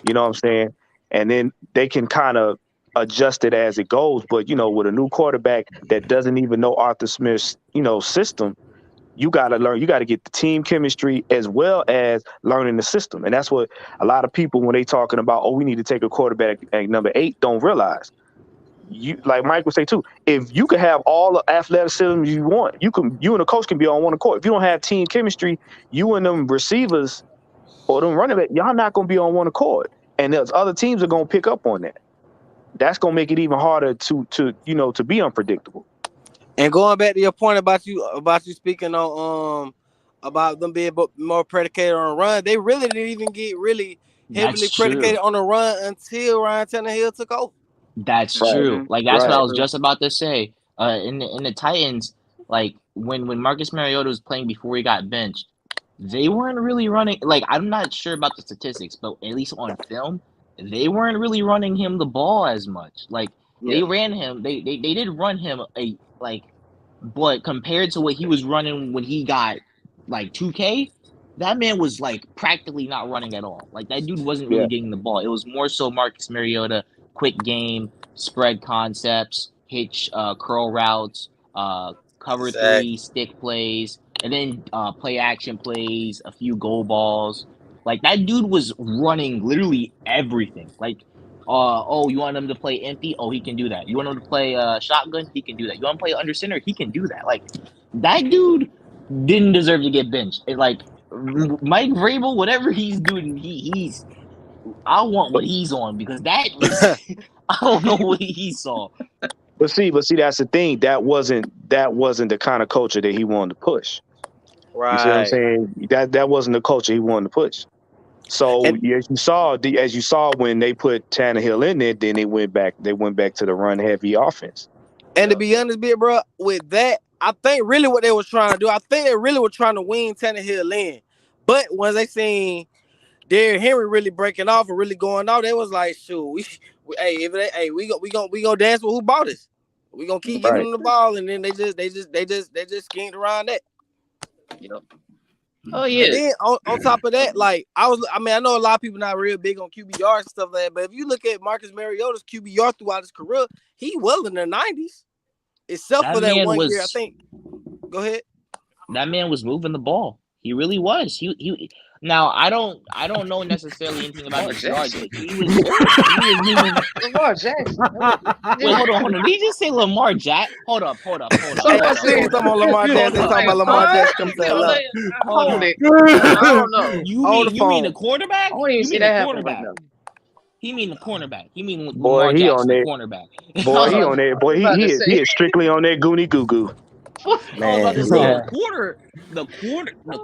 You know what I'm saying? And then they can kind of adjust it as it goes. But with a new quarterback that doesn't even know Arthur Smith's system, you got to learn. You got to get the team chemistry as well as learning the system. And that's what a lot of people when they talking about, we need to take a quarterback at number 8, don't realize. You like Mike would say too. If you could have all the athleticism you want, you and the coach can be on one accord. If you don't have team chemistry, you and them receivers or them running back, y'all not gonna be on one accord. And there's other teams are gonna pick up on that. That's gonna make it even harder to be unpredictable. And going back to your point about you speaking on about them being more predicated on a run, they really didn't even get really heavily predicated on a run until Ryan Tannehill took over. That's true. Like that's what I was just about to say. In the Titans, like when Marcus Mariota was playing before he got benched, they weren't really running. Like I'm not sure about the statistics, but at least on film, they weren't really running him the ball as much. Like they ran him. They did run him but compared to what he was running when he got like 2K, that man was like practically not running at all. Like that dude wasn't really getting the ball. It was more so Marcus Mariota. Quick game, spread concepts, hitch, curl routes, cover 3, stick plays, and then play action plays, a few goal balls. Like that dude was running literally everything. Like, you want him to play empty? Oh, he can do that. You want him to play shotgun? He can do that. You want to play under center? He can do that. Like that dude didn't deserve to get benched. Like Mike Vrabel, whatever he's doing, he's. I want what he's on because that was I don't know what he saw. But see, that's the thing. That wasn't the kind of culture that he wanted to push. Right. You see what I'm saying? That wasn't the culture he wanted to push. So as you saw when they put Tannehill in there, then they went back to the run heavy offense. And to be honest, bro, with that, I think really what they was trying to do, I think they really were trying to wing Tannehill in. But once they seen Derrick Henry really breaking off and really going off, they was like, shoot, we gonna dance with who bought us. We gonna keep giving them the ball, and then they just schemed around that. Yep. Oh yeah. And then on top of that, like I know a lot of people not real big on QB yards and stuff like that, but if you look at Marcus Mariota's QB yard throughout his career, he well in the 90s. Except for that one year, I think. Go ahead. That man was moving the ball. He really was. He Now I don't know necessarily anything about the yards, but he was moving. Lamar Jackson. Wait, hold on. Did he just say Lamar Jack? Hold up. Talking about Lamar Jackson. Talking about Lamar Jackson. Hold it. I don't know. You mean the quarterback? I don't even see that happen right now. He mean the cornerback. He mean boy, Lamar he Jackson, on the that cornerback. Boy, he on that. Boy, he is strictly on that goony goo goo. Man, the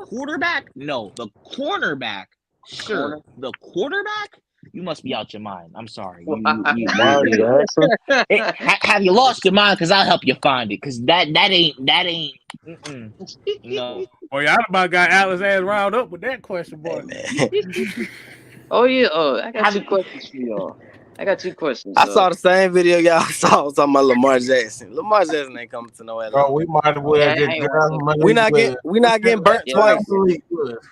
quarterback. No, the cornerback. Sure, the quarterback. You must be out your mind. I'm sorry. Have you lost your mind? Because I'll help you find it. Because that ain't. No. Boy, y'all about got Atlas ass riled up with that question, boy. Oh yeah. I got 2 questions for y'all. I got 2 questions. I saw the same video y'all saw talking about Lamar Jackson. Lamar Jackson ain't coming to no Atlanta. Bro, we might as well just draft Malik. We not getting burnt twice. All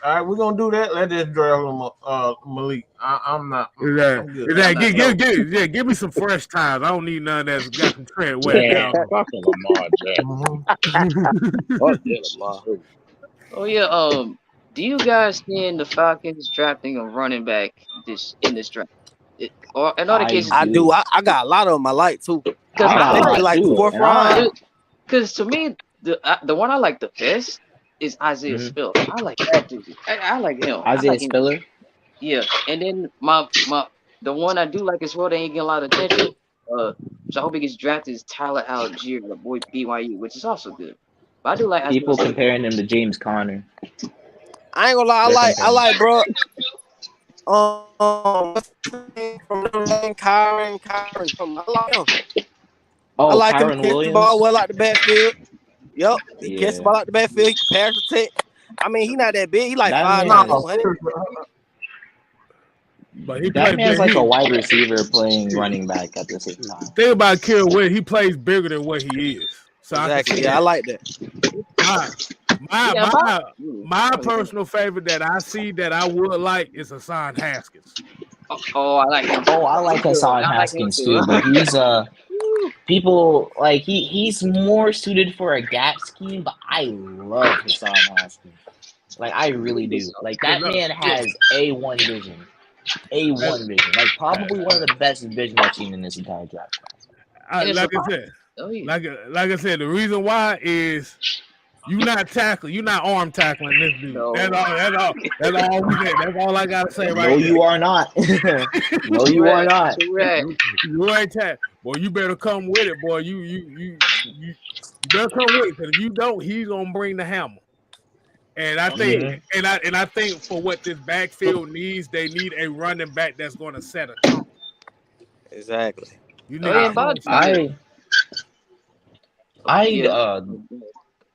right, we're gonna do that. Let's just draft Malik. I'm not. Give me some fresh ties. I don't need none that's got some tread wet down. Fucking Lamar Jackson. Oh yeah. Do you guys see the Falcons drafting a running back in this draft? Or in other cases, I do. I got a lot of them I like too. I like the 4th round. Because to me, the one I like the best is Isaiah Spiller. I like that dude. I like him. Isaiah Spiller. Yeah, and then the one I do like as well, they ain't getting a lot of attention. So I hope he gets drafted is Tyler Algier, the boy BYU, which is also good. But I do like people comparing him to James Conner. I ain't gonna lie. I like bro. What's his name from Notre Dame? Kyron. I like him. I like Kyron him. Catch the ball well out the backfield. Yep, he catch the ball out the backfield. He can pass protect. I mean, he not that big. He like 5'9". But that man's like a wide receiver playing running back at the same time. Think about Kill Witt. He plays bigger than what he is. So exactly. I like that. My personal favorite that I see that I would like is Hassan Haskins. Oh, I like him. Oh, I like Hassan Haskins too, but he's people like he's more suited for a gap scheme, but I love Hassan Haskins. Like I really do. Like that man has A1 vision. A1 vision. Like probably one of the best vision I've seen in this entire draft. Like I said, the reason why is you're not arm tackling this dude. No. That's all we get. That's all I gotta say right now. No, you are not. No, you are not. You ain't tackling. Boy, you better come with it, boy. You better come with it, because if you don't, he's gonna bring the hammer. And I think I think for what this backfield needs, they need a running back that's gonna set a tone. Exactly. You need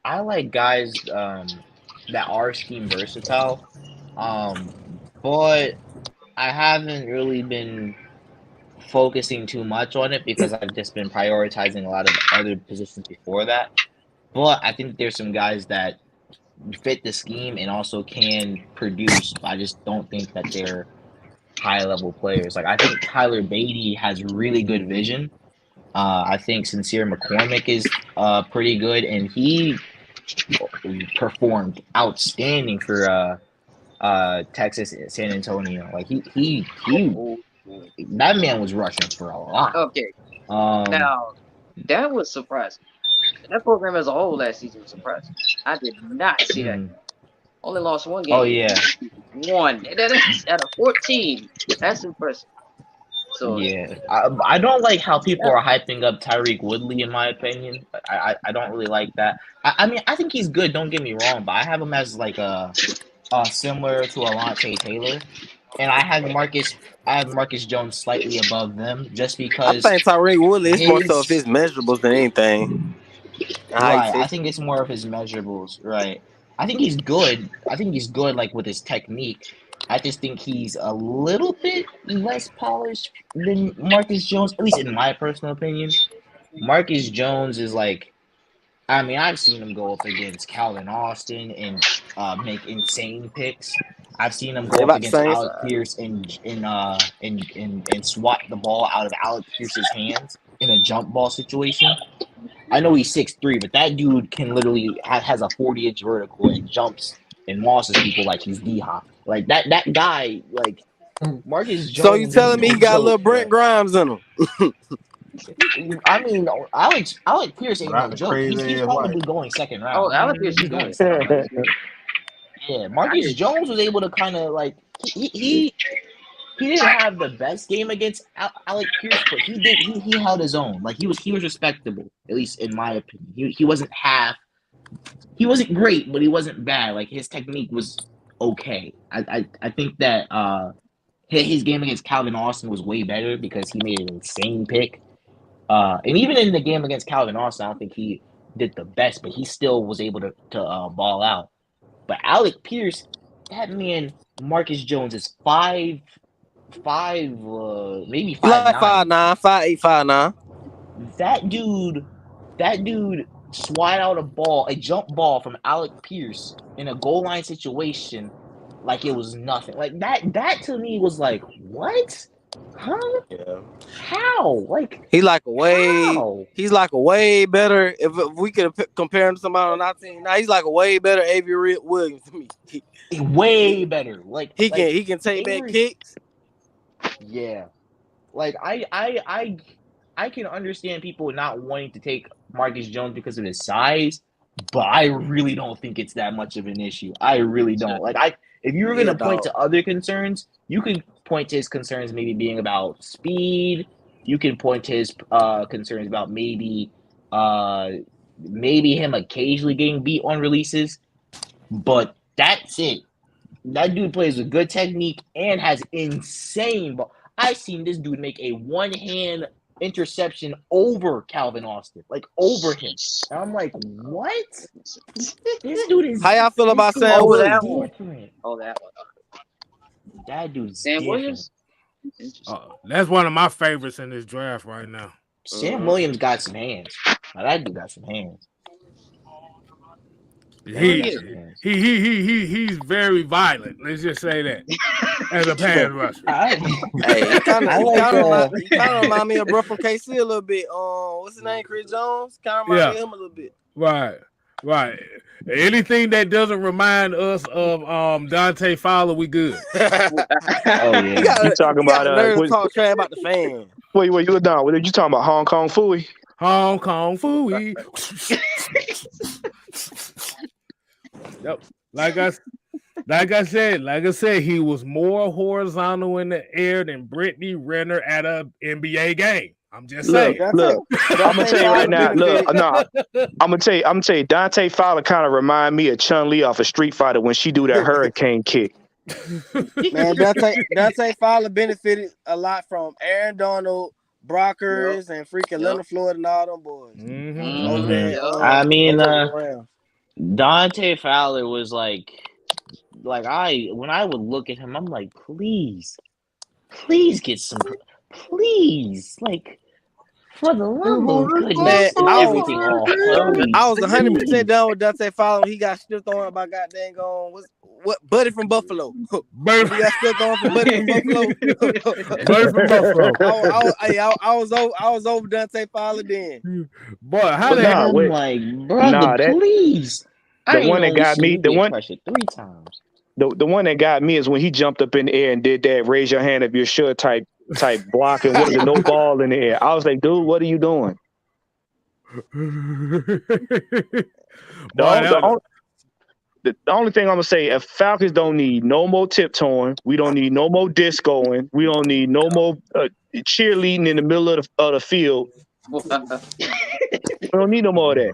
I like guys that are scheme versatile, but I haven't really been focusing too much on it because I've just been prioritizing a lot of other positions before that. But I think there's some guys that fit the scheme and also can produce. I just don't think that they're high-level players. Like I think Tyler Beatty has really good vision. I think Sincere McCormick is pretty good, and he performed outstanding for Texas San Antonio. Like he that man was rushing for a lot. Okay. Now that was surprising. That program as a whole last season was surprising. I did not see that. Only lost 1 game. Oh yeah. 1 out of 14. That's impressive. So yeah, I don't like how people are hyping up Tyreek Woodley. In my opinion, I don't really like that. I mean, I think he's good. Don't get me wrong, but I have him as like a similar to Alontae Taylor, and I have Marcus Jones slightly above them just because. I think Tyreek Woodley is more so of his measurables than anything. Right, I think it's more of his measurables. Right, I think he's good. Like with his technique. I just think he's a little bit less polished than Marcus Jones, at least in my personal opinion. Marcus Jones is like, I mean, I've seen him go up against Calvin Austin and make insane picks. I've seen him They go up about the against same Alec size. Pierce and swat the ball out of Alec Pierce's hands in a jump ball situation. I know he's 6'3", but that dude can literally has a 40-inch vertical and jumps and mosses people like he's D-Hop. Like that guy, like Marcus So you Jones is telling me no he got a little joke, Brent bro. Grimes in him? I mean, Alec Pierce ain't Not no the joke. He's crazy ass probably white. going second Oh, round. Alec Pierce He's is going good. second round. He's good. Yeah, I Marcus just Jones was able to kind of like he didn't have the best game against Alec Pierce, but he held his own. Like he was respectable, at least in my opinion. He wasn't great, but he wasn't bad. Like his technique was okay. I think that his game against Calvin Austin was way better because he made an insane pick. And even in the game against Calvin Austin, I don't think he did the best, but he still was able to ball out. But Alec Pierce, that man, Marcus Jones is 5'5", maybe He like 5'9". 5'9", 5'8", 5'9". That dude swat out a jump ball from Alec Pierce in a goal line situation like it was nothing. Like that to me was like, what? Huh? Yeah. How? Like He's like a way better. If we could compare him to somebody on our team, now he's like a way better Avery Williams to me. Way better. Like he can take back kicks. Yeah, like I can understand people not wanting to take Marcus Jones because of his size, but I really don't think it's that much of an issue. I really don't. Like if you were gonna point to other concerns, you can point to his concerns maybe being about speed. You can point to his concerns about maybe him occasionally getting beat on releases, but that's it. That dude plays with good technique and has insane ball. I've seen this dude make a one-hand interception over Calvin Austin, like over him. And I'm like, what? This dude is. How y'all feel about Sam Williams? Different. Oh, that one. That dude's Sam different. Williams. That's one of my favorites in this draft right now. Sam Williams got some hands. Now, that dude got some hands. He's very violent. Let's just say that as a pass rusher. He kind of remind me of bro from KC a little bit. What's his name? Chris Jones. Kind of remind me of him a little bit. Right. Anything that doesn't remind us of Dante Fowler, we good. You talking about talk trash about the fan. Wait, you done? What are you talking about? Hong Kong Phooey? Hong Kong Phooey. Yep. Like I said, he was more horizontal in the air than Brittany Renner at a NBA game. I'm just saying. Look, I'm gonna tell you right now. I'm gonna tell you, Dante Fowler kind of remind me of Chun-Li off of Street Fighter when she do that hurricane kick. Man, Dante Fowler benefited a lot from Aaron Donald, Brockers, and freaking Leonard Floyd and all them boys. Over there. I mean, Dante Fowler was like when I would look at him, I'm like, please get some, please, like, for the love of goodness, everything all. I was 100% done with Dante Fowler. He got still throwing about goddamn what Buddy from Buffalo. He got still throwing for Buddy from Buffalo. Buddy from Buffalo. I was over Dante Fowler then. Boy, how they? I'm like, brother, please. The one that got me, the one 3 times. The one that got me is when he jumped up in the air and did that raise your hand if you're sure type block and wasn't no ball in the air. I was like, dude, what are you doing? The only thing I'm gonna say, if Falcons don't need no more tiptoeing, we don't need no more discoing, we don't need no more cheerleading in the middle of the field. We don't need no more of that.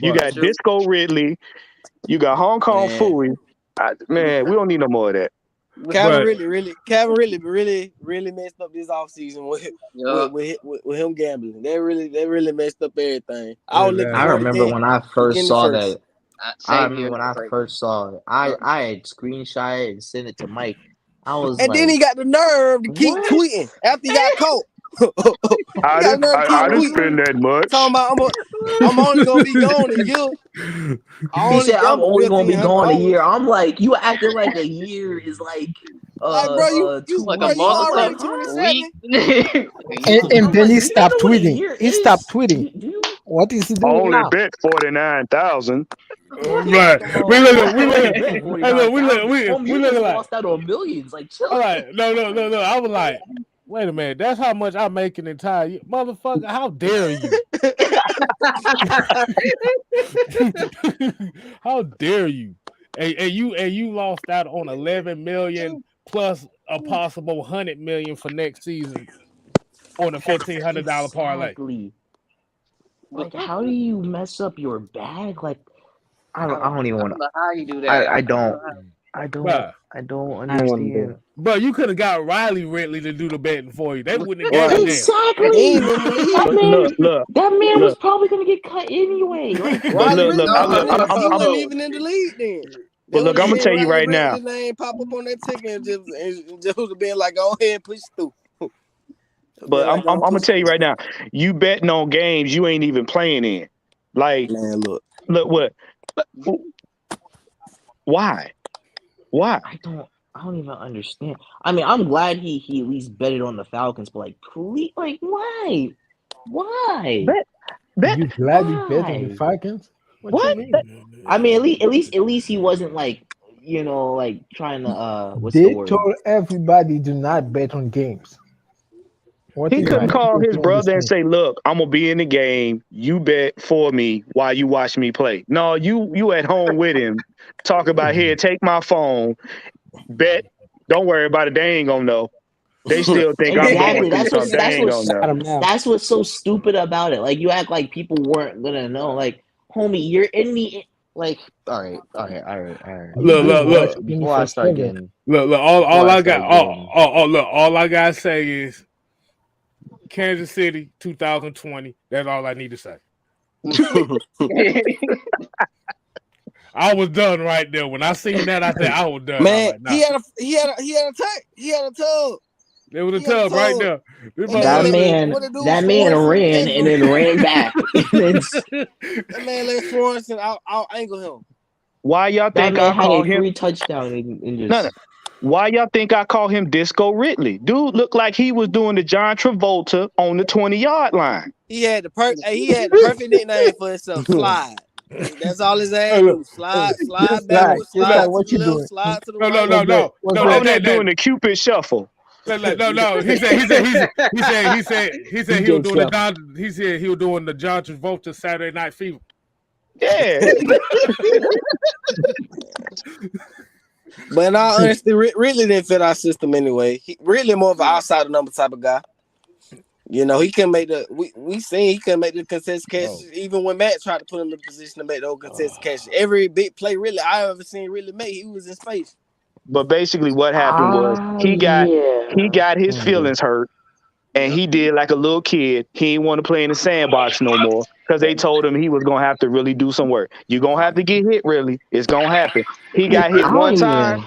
You got Disco Ridley, you got Hong Kong Phooey. Man, we don't need no more of that. Calvin really messed up this offseason with him gambling. They really messed up everything. I remember when I first saw that. I remember when I first saw it. I had screenshot it and sent it to Mike. I was And then he got the nerve to keep tweeting after he got caught. I didn't spend that much. Talking about I'm only gonna be gone a year. He said I'm only gonna be gone a $1,500. year. I'm like, you acting like a year is like bro, you already 27. And then he stopped tweeting. He stopped tweeting. What is he doing only now? bet 49,000. Right. We lost out on millions. Like, chill. All right. No. I was like, wait a minute. That's how much I make an entire year. Motherfucker, how dare you? How dare you? And you lost out on 11 million plus a possible 100 million for next season on a $1,500 parlay. Exactly. Like, how do you mess up your bag? Like, I don't even want to. How you do that? I don't understand. Bro, you could have got Riley Ridley to do the betting for you. They wouldn't have given Exactly. Look. That man was probably gonna get cut anyway. Like, He wasn't even in the league then. But look, I'm gonna tell you right now. His name pop up on that ticket and just being like, go ahead and push through. But I'm gonna tell you right now. You betting on games you ain't even playing in. Like, man, look what? Why? I don't even understand. I mean, I'm glad he at least betted on the Falcons, but like, please, like, why? Bet. You glad he bet on the Falcons? What? You mean? I mean, at least he wasn't like, like trying to what's they the word? told everybody do not bet on games. He couldn't call his brother and say, "Look, I'm gonna be in the game. You bet for me while you watch me play." No, you at home with him, talk about here. Take my phone, bet. Don't worry about it. They ain't gonna know. They still think I'm going to something. They ain't gonna know. That's what's so stupid about it. Like, you act like people weren't gonna know. Like, homie, you're in the like. All right. Look. Before I start getting, all I gotta say is Kansas City 2020. That's all I need to say. I was done right there. When I seen that, I said I was done. Man, like, nah. he had a tank. He had a tub. There was a tub right there. That man ran and then ran back. That man let Florence and I'll angle him. Why y'all think I call him him free touchdown and just... No. Why y'all think I call him Disco Ridley? Dude looked like he was doing the John Travolta on the 20-yard line. He had the perfect nickname for himself. Slide. That's all his ass do. Slide backwards, slide what to you the doing? left, slide to the No. right. I'm not doing the Cupid shuffle. No. He said he was doing the John Travolta Saturday Night Fever. Yeah. But in all honesty, really didn't fit our system anyway. He really more of an outside number type of guy. He couldn't make we seen he couldn't make the contested catches, even when Matt tried to put him in the position to make those contested catches. Every big play really I ever seen really make, he was in space. But basically what happened was he got his feelings hurt. And he did like a little kid. He didn't want to play in the sandbox no more because they told him he was going to have to really do some work. You're going to have to get hit, really. It's going to happen. He got hit one time.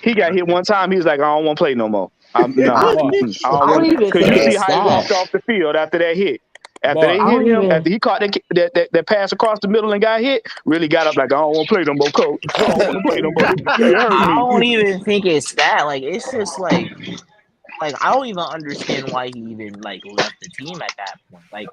He was like, I don't want to play no more. Because you see how he walked off the field after that hit. After they hit him, after he caught that pass across the middle and got hit, really got up like, I don't want to play no more, coach. I don't want to play no more. I don't even think it's that. Like, it's just like I don't even understand why he even left the team at that point. Like,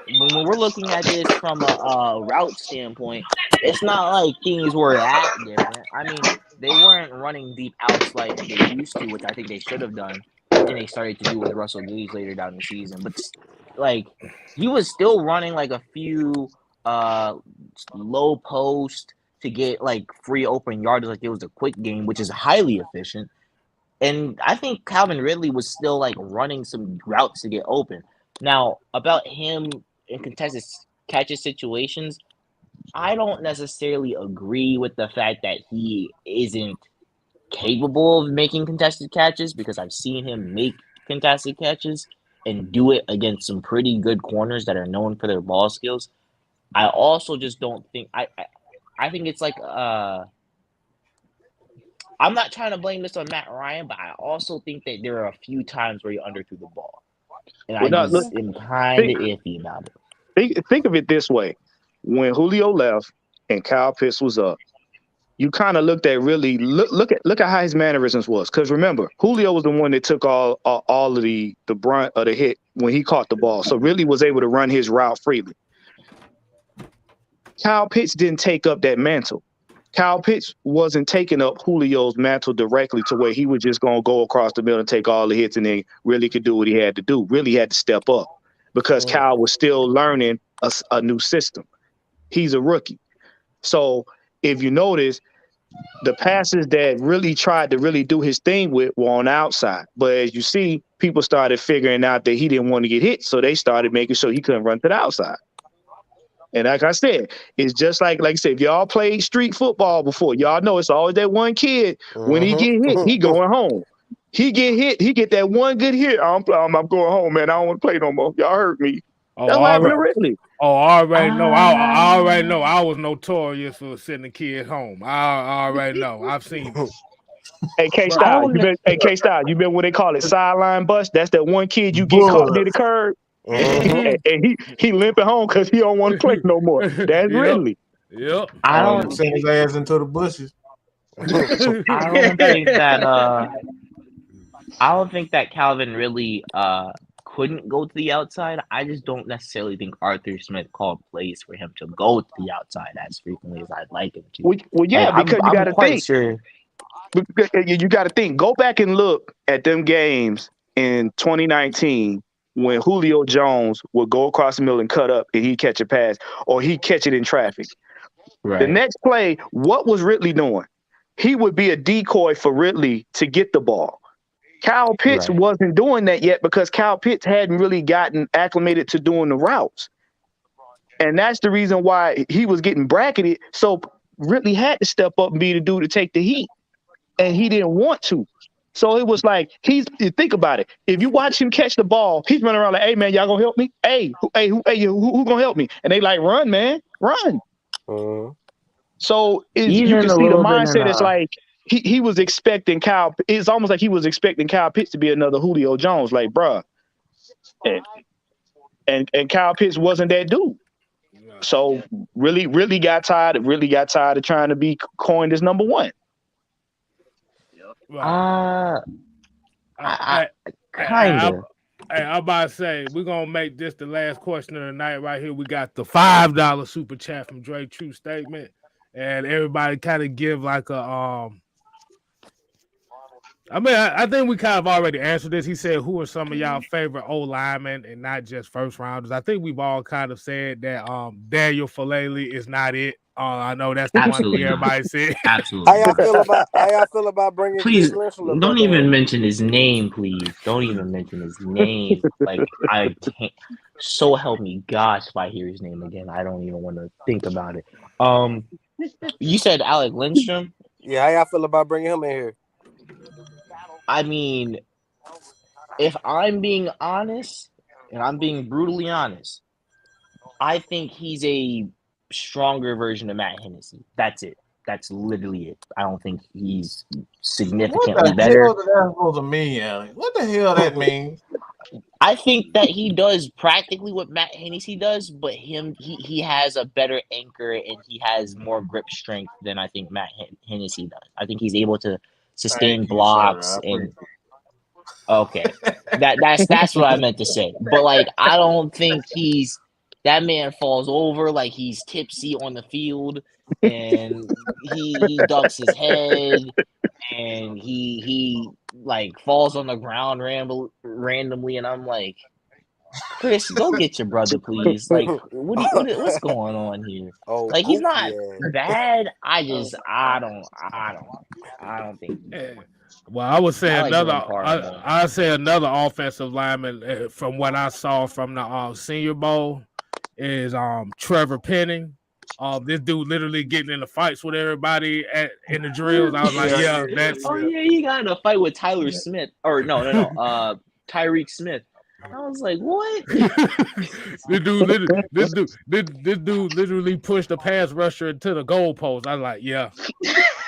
when we're looking at this from a route standpoint, it's not like things were that different. I mean, they weren't running deep outs like they used to, which I think they should have done. And they started to do with Russell Gage later down the season. But he was still running a few low post to get free open yards, like it was a quick game, which is highly efficient. And I think Calvin Ridley was still running some routes to get open. Now, about him in contested catches situations, I don't necessarily agree with the fact that he isn't capable of making contested catches, because I've seen him make contested catches and do it against some pretty good corners that are known for their ball skills. I also just don't think I think it's I I'm not trying to blame this on Matt Ryan, but I also think that there are a few times where he underthrew the ball, and I just am kind of iffy about it. Think of it this way: when Julio left and Kyle Pitts was up, you kind of looked at look at how his mannerisms was. Because remember, Julio was the one that took all of the brunt of the hit when he caught the ball, so really was able to run his route freely. Kyle Pitts didn't take up that mantle. Kyle Pitts wasn't taking up Julio's mantle directly to where he was just going to go across the middle and take all the hits and then really could do what he had to do. Really had to step up because Kyle was still learning a new system. He's a rookie. So if you notice, the passes that really tried to really do his thing with were on the outside. But as you see, people started figuring out that he didn't want to get hit, so they started making sure he couldn't run to the outside. And like I said, it's just like I said, if y'all played street football before, y'all know it's always that one kid, when he get hit, he going home. He get hit, he get that one good hit. I'm going home, man. I don't want to play no more. Y'all hurt me. That's what happened to Ridley. Oh, I already know. I already know. I was notorious for sending the kids home. I already know. I've seen it. Hey, K-Style, you been what they call it, sideline bust? That's that one kid you get caught near the curb. And he limping home because he don't want to play no more. That's Ridley. Yep. I don't send his ass into the bushes. I don't think that Calvin really couldn't go to the outside. I just don't necessarily think Arthur Smith called plays for him to go to the outside as frequently as I'd like him to. Well, yeah, like, because you got to think. Sure. You got to think. Go back and look at them games in 2019 when Julio Jones would go across the middle and cut up and he'd catch a pass or he'd catch it in traffic. Right. The next play, what was Ridley doing? He would be a decoy for Ridley to get the ball. Kyle Pitts wasn't doing that yet because Kyle Pitts hadn't really gotten acclimated to doing the routes. And that's the reason why he was getting bracketed. So Ridley had to step up and be the dude to take the heat. And he didn't want to. So it was like, think about it. If you watch him catch the ball, he's running around like, hey, man, y'all gonna help me? Who gonna help me? And they like, run, man, run. So you can see the mindset is like, he was expecting Kyle. It's almost like he was expecting Kyle Pitts to be another Julio Jones, like, bruh. And Kyle Pitts wasn't that dude. So really got tired of trying to be coined as number one. Kind of. I'm about to say, we're going to make this the last question of the night right here. We got the $5 super chat from Dre True Statement. And everybody kind of give like a, I think we kind of already answered this. He said, who are some of y'all favorite old linemen and not just first rounders? I think we've all kind of said that Daniel Falele is not it. I know that's the one thing everybody said. Absolutely. How y'all feel about bringing? Please don't even mention his name, please. Don't even mention his name. Like, I can't. So help me, gosh, if I hear his name again, I don't even want to think about it. You said Alec Lindstrom. Yeah, how y'all feel about bringing him in here? I mean, if I'm being honest, and I'm being brutally honest, I think he's a stronger version of Matt Hennessy. That's it. That's literally it. I don't think he's significantly better. What the hell is that supposed to mean, Alec? What the hell that means? I think that he does practically what Matt Hennessy does, but he has a better anchor and he has more grip strength than I think Matt Hennessy does. I think he's able to sustain blocks and okay. That's what I meant to say. But like, I don't think that man falls over like he's tipsy on the field and he ducks his head and he like falls on the ground randomly and I'm like, Chris, go get your brother, please. Like, what's going on here? Oh, like, he's not bad. I don't think. Well, I would say I say another offensive lineman from what I saw from the Senior Bowl is Trevor Penning. This dude literally getting in the fights with everybody in the drills. I was like, yeah, that's. Oh yeah, he got in a fight with Tyler Smith, or no, Tyreek Smith. I was like, what? This dude literally pushed the pass rusher into the goalpost. I was like, yeah.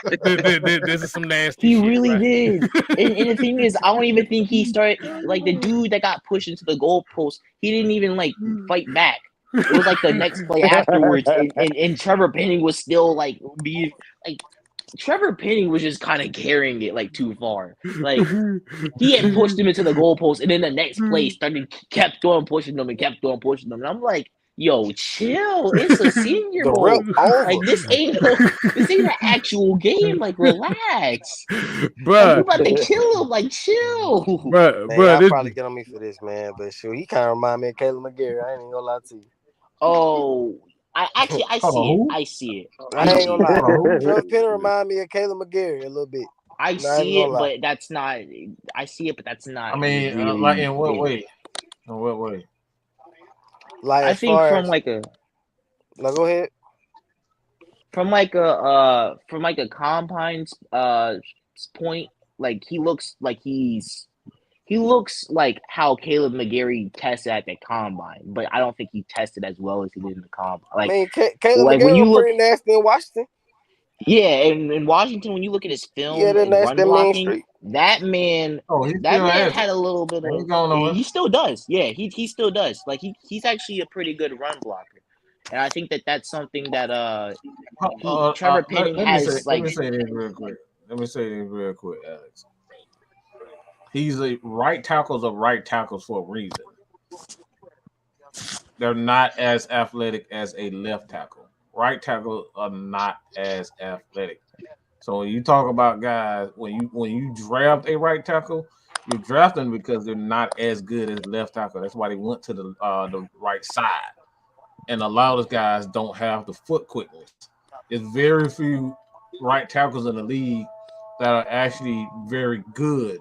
This is some nasty He shit, really right? did. And the thing is, I don't even think he started like the dude that got pushed into the goalpost. He didn't even like fight back. It was like the next play afterwards, and Trevor Penning was still like being like Trevor Penning was just kind of carrying it like too far. Like he had pushed him into the goalpost, and then the next play kept going pushing them and kept going pushing them. And I'm like, yo, chill. It's a Senior The Bowl. rip over. Like this ain't an actual game. Like relax. Like you Bruh, about to kill him. Like chill. bruh, Man, bruh, y'all this, probably get on me for this, man. But shoot, he kind of remind me of Caleb McGarry. I ain't even gonna lie to you. Oh, I see it. Who? I see it. I ain't gonna lie. Who? Trevor Penning remind me of Caleb McGarry a little bit. I Not see even it, gonna lie. but that's not. I see it, but that's not I mean, really like in what him. way? In what way? Like I as think far from as, like a no, go ahead. from like a compine's point, like he looks like how Caleb McGarry tested at the combine, but I don't think he tested as well as he did in the combine. I Like mean, Caleb when McGarry you was look, pretty nasty in Washington. yeah, and in Washington, when you look at his Yeah, film and run that Main blocking, Street. that man Oh, he still has had it. a little bit He's of. going nowhere. He still does. Yeah, he still does. Like he's actually a pretty good run blocker, and I think that's something that Trevor Penning Let has me like. say this real quick. Alex. He's a right tackles are right tackles for a reason. They're not as athletic as a left tackle. Right tackles are not as athletic. So when you talk about guys, when you draft a right tackle, you draft them because they're not as good as left tackle. That's why they went to the right side. And a lot of those guys don't have the foot quickness. There's very few right tackles in the league that are actually very good.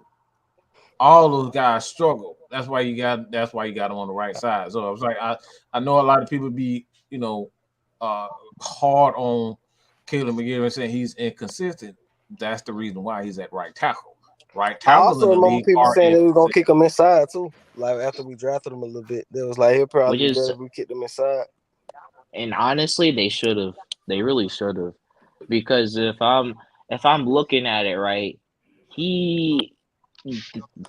All those guys struggle. That's why you got them on the right side. So I was like, I know a lot of people be hard on Caleb McGarry and saying he's inconsistent. That's the reason why he's at right tackle. Right I tackles also in the remember league people are saying they was gonna inconsistent. kick him inside too. Like after we drafted him a little bit, they was like he'll probably Which be is, better if we kicked him inside. and honestly, they should have. They really should have, because if I'm looking at it right, he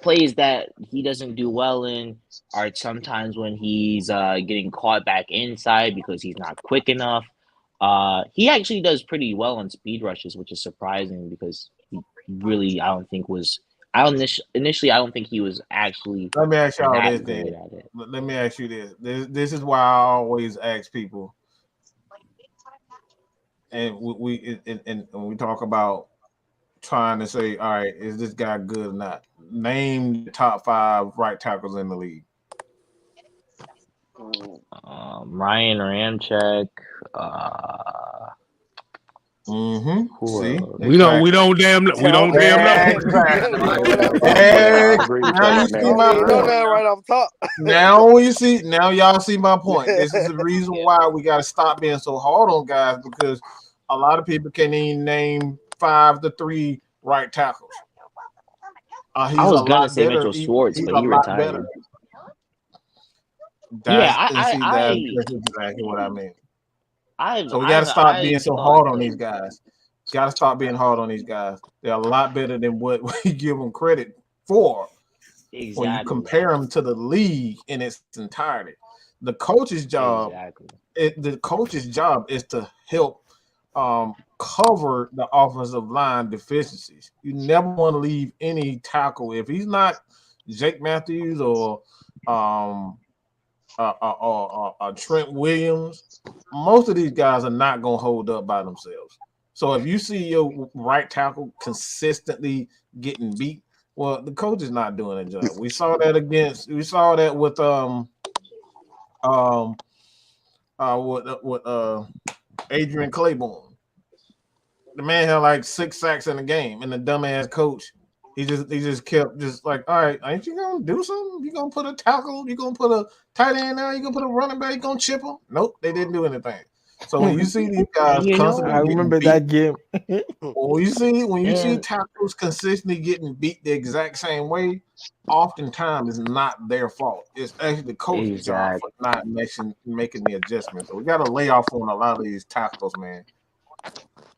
plays that he doesn't do well in are sometimes when he's getting caught back inside because he's not quick enough. He actually does pretty well on speed rushes, which is surprising because he really initially I don't think he was actually Let me ask y'all that this great then. at it. Let me ask you this. This is why I always ask people, and we talk about trying to say, all right, is this guy good or not? Name the top 5 right tackles in the league. Ryan Ramczyk. See, we don't damn know. Now you see my point. Right off top. Now y'all see my point. This is the reason why we got to stop being so hard on guys, because a lot of people can't even name 5 to 3 right tackles. He's I was a gonna lot say better. Mitchell Schwartz, He's but a he lot retired. better. That's exactly what I mean. So we got to stop being so thought hard on these guys. Got to stop being hard on these guys. They're a lot better than what we give them credit for. Exactly. When you compare them to the league in its entirety, the coach's job, the coach's job is to help cover the offensive line deficiencies. You never want to leave any tackle if he's not Jake Matthews or Trent Williams. Most of these guys are not going to hold up by themselves. So if you see your right tackle consistently getting beat, well, the coach is not doing a job. We saw that with Adrian Claiborne. The man had like 6 sacks in the game, and the dumbass coach, he just kept just like, all right, ain't you gonna do something? You gonna put a tackle? You gonna put a tight end now? You gonna put a running back? You gonna chip him? Nope, they didn't do anything. So when you see these guys constantly I remember getting that game. when you see tackles consistently getting beat the exact same way, oftentimes it's not their fault. It's actually the coach's job for not making the adjustment. So we got to lay off on a lot of these tackles, man.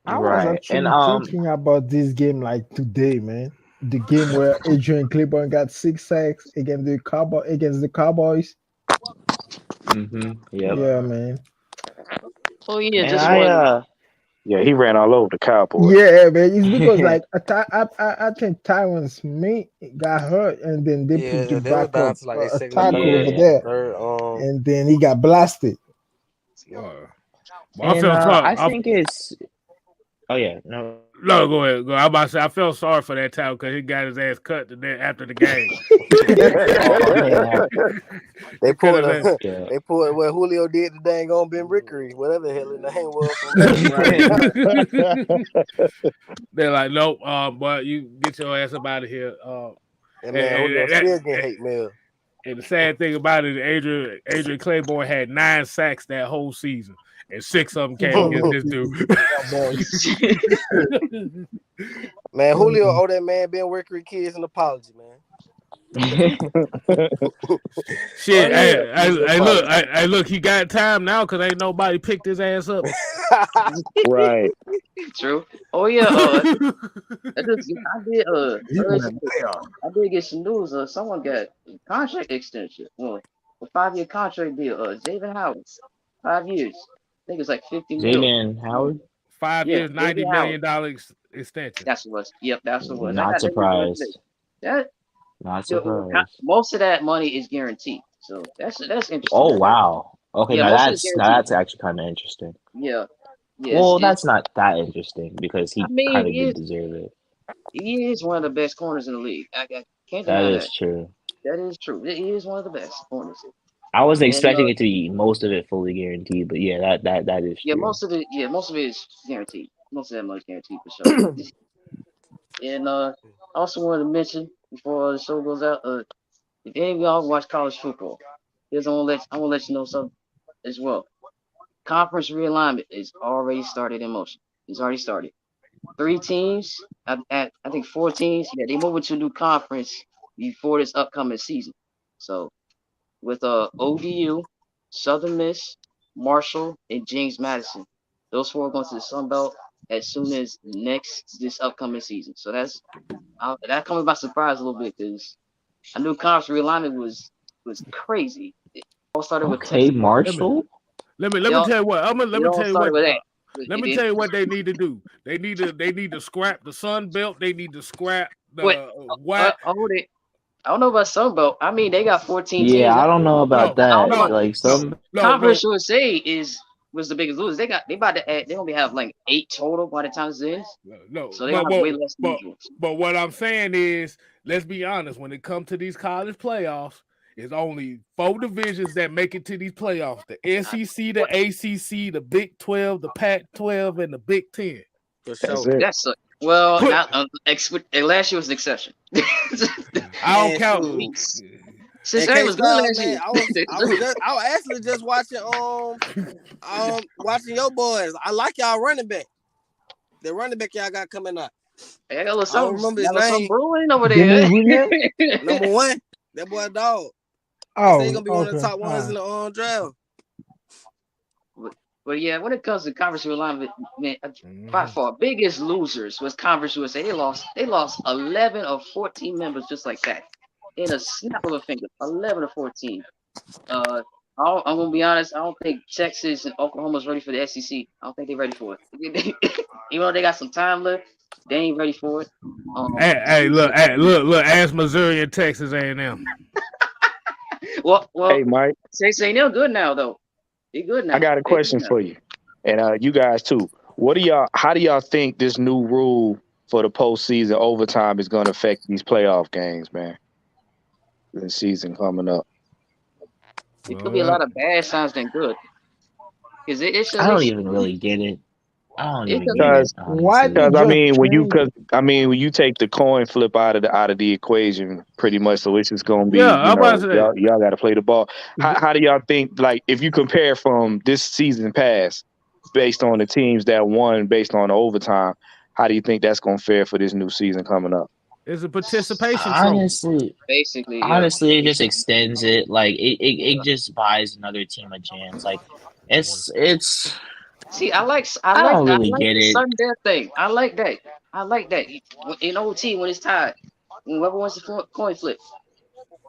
I was actually thinking about this game like today, man. The game where Adrian Claiborne got 6 sacks against the Cowboys. Yeah, man. Oh yeah, Man, just one. Yeah, he ran all over the Cowboys. Yeah, man. It's because like I think Tyron Smith got hurt, and then they put the they were down backup to like their a second tackle or over there, third. and then he got blasted. Well, I think it's. Oh yeah, no. No, go ahead. Go. I'm about to say I felt sorry for that time because he got his ass cut after the game. They pulled what Julio did to dang on Ben Rickery, whatever the hell his name was. They're like, nope, but you get your ass up out of here. And man, Julio still getting hate mail. And the sad thing about it, Adrian Claiborne had 9 sacks that whole season, and 6 of them came against this dude. Man, Julio owe that man Ben Rickery kids an apology, man. Shit, hey, look, he got time now because ain't nobody picked his ass up. Right. True. Oh yeah. I did get some news. Someone got a contract extension. Well, a 5-year contract deal. Jaylen Howard, 5 years. I think it's like $50 million. Jaylen Howard. 5 years, $90 million extension. That's what it was. Yep, that's what it was. Not surprised. Not surprised. Most of that money is guaranteed, so that's interesting. Oh wow. Okay, yeah, now that's actually kind of interesting. Yeah. Well, that's not that interesting because he kind of did deserve it. He is one of the best corners in the league. I can't deny that. That Is true. That is true. He is one of the best corners. I was expecting it to be most of it fully guaranteed, but yeah, that is true. Most of it is guaranteed. Most of that money is guaranteed for sure. And I also wanted to mention before the show goes out, if any of y'all watch college football, I want to let you know something as well. Conference realignment is already started in motion. It's already started. 3 teams, I think 4 teams. Yeah, they moved to a new conference before this upcoming season. So with ODU, Southern Miss, Marshall, and James Madison, those 4 are going to the Sun Belt as soon as this upcoming season. So that coming by surprise a little bit because I knew conference realignment was crazy. It all started with Texas. Marshall. Let me tell you what. Let me tell you what they need to do. They need to scrap the Sun Belt. They need to scrap the what? I don't know about Sun Belt. I mean, they got 14 teams. Yeah, I don't know about that. Conference USA was the biggest loser. They about to add. They only have like 8 total by the time this ends. So they have way less. But what I'm saying is, let's be honest. When it comes to these college playoffs, it's only 4 divisions that make it to these playoffs: the SEC, the ACC, the Big 12, the Pac-12, and the Big 10. Last year was an exception. I don't count. Since that was good last year. I was actually just watching watching your boys. I like y'all running back. The running back y'all got coming up. I got a little something. Remember his name. Brewing over there. Number 1, that boy dog. Oh, he's gonna be one of the top ones in the draft. But yeah, when it comes to conference realignment, man, by far biggest losers was Conference USA. They lost 11 of 14 members just like that in a snap of a finger. 11 of 14. I'm gonna be honest. I don't think Texas and Oklahoma's ready for the SEC. I don't think they're ready for it. Even though they got some time left, they ain't ready for it. Look! Ask Missouri and Texas A&M. Well, hey, Mike. Say they're good now, though. They're good now. I got a question for you, and you guys too. How do y'all think this new rule for the postseason overtime is going to affect these playoff games, man? The season coming up. It could be a lot of bad signs than good. I don't even really get it. Because when you take the coin flip out of the equation, pretty much, so it's just gonna be y'all got to play the ball. How do y'all think? Like, if you compare from this season past, based on the teams that won, based on the overtime, how do you think that's gonna fare for this new season coming up? It's a participation. Honestly, basically, it just extends it. Like it just buys another team a chance. Like it's. See, I don't really like get the it. sudden death thing. I like that. I like that. In OT when it's tied, whoever wants to coin flip,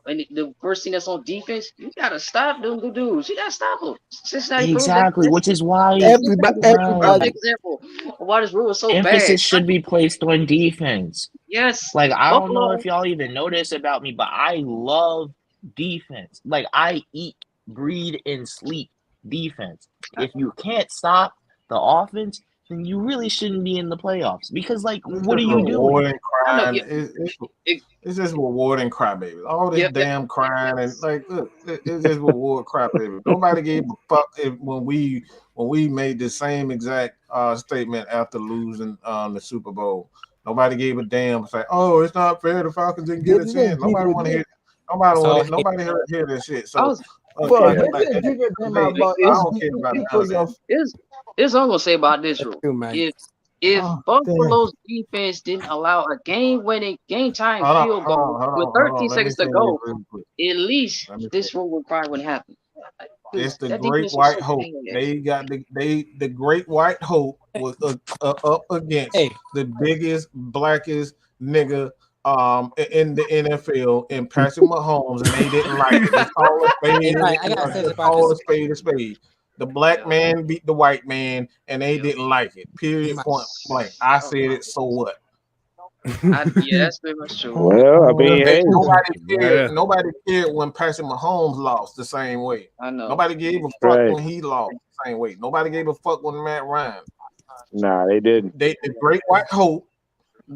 and the first thing that's on defense, you gotta stop them good dudes. You gotta stop them. Cincinnati proved that. Exactly, which is why Perfect right, example of why this rule is so bad. emphasis should be placed on defense. Yes, Like, I don't know Buffalo. if y'all even know this about me, but I love defense. Like, I eat, breathe, and sleep defense. If you can't stop the offense, then you really shouldn't be in the playoffs. Because, like, It's what are just you doing? rewarding I know. crying. It's just rewarding crybabies. All this damn crying and like, look, it's just reward crybabies. Nobody gave a fuck when we made the same exact statement after losing the Super Bowl. Nobody gave a damn. Say, oh, it's not fair. The Falcons didn't get a chance. Nobody want to hear. Nobody hear this shit. So. But Yeah, they didn't give a damn about I don't care about because none of. of that. Here's what I'm gonna say about this rule. If Buffalo's defense didn't allow a game-winning, game-time field goal with 13 seconds to go, at least this rule would probably wouldn't happen. It's the great white hope. They got the great white hope was up against the biggest, blackest nigga in the NFL and Patrick Mahomes, and they didn't like it. Let's call a spade a spade. The black man beat the white man, and they didn't like it. Period. Point blank. I said it. So what? Yeah, that's pretty much true. Well, I mean, hey, nobody cared when Patrick Mahomes lost the same way. I know. Nobody gave a fuck when he lost the same way. Nobody gave a fuck when Matt Ryan. Nah, they didn't. The great white hope,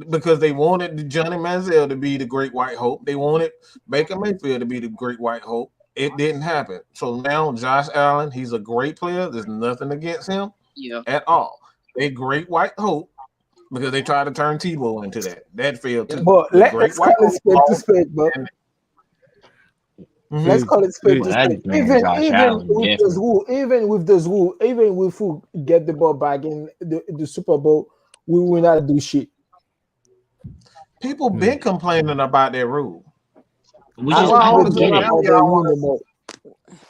because they wanted Johnny Manziel to be the great white hope. They wanted Baker Mayfield to be the great white hope. It didn't happen. So now Josh Allen, he's a great player. There's nothing against him at all. They great white hope because they tried to turn Tebow into that. That failed too. But let's call it spade to spade, bro. Let's call it spade to spade. Even with those rules, even if we get the ball back in the Super Bowl, we will not do shit. People been complaining about that rule. I don't get it.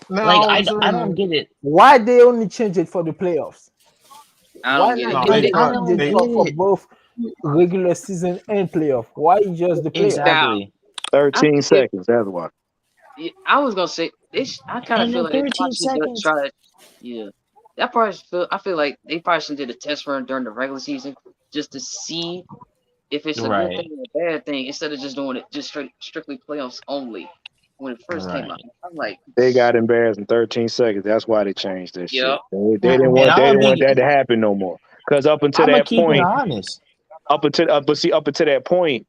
Like, I don't get it. Why they only change it for the playoffs? Why not change it for both regular season and playoff? Why just the playoff? Exactly. 13 seconds. That's why. I was gonna say I kind of feel like 13 seconds. Try to, that part. I feel like they probably should did a test run during the regular season just to see if it's a good thing or a bad thing instead of just doing it just strictly playoffs only when it first came out. I'm like, they got embarrassed in 13 seconds. That's why they changed this shit. They didn't want that to happen no more. Because up until that point, up until that point,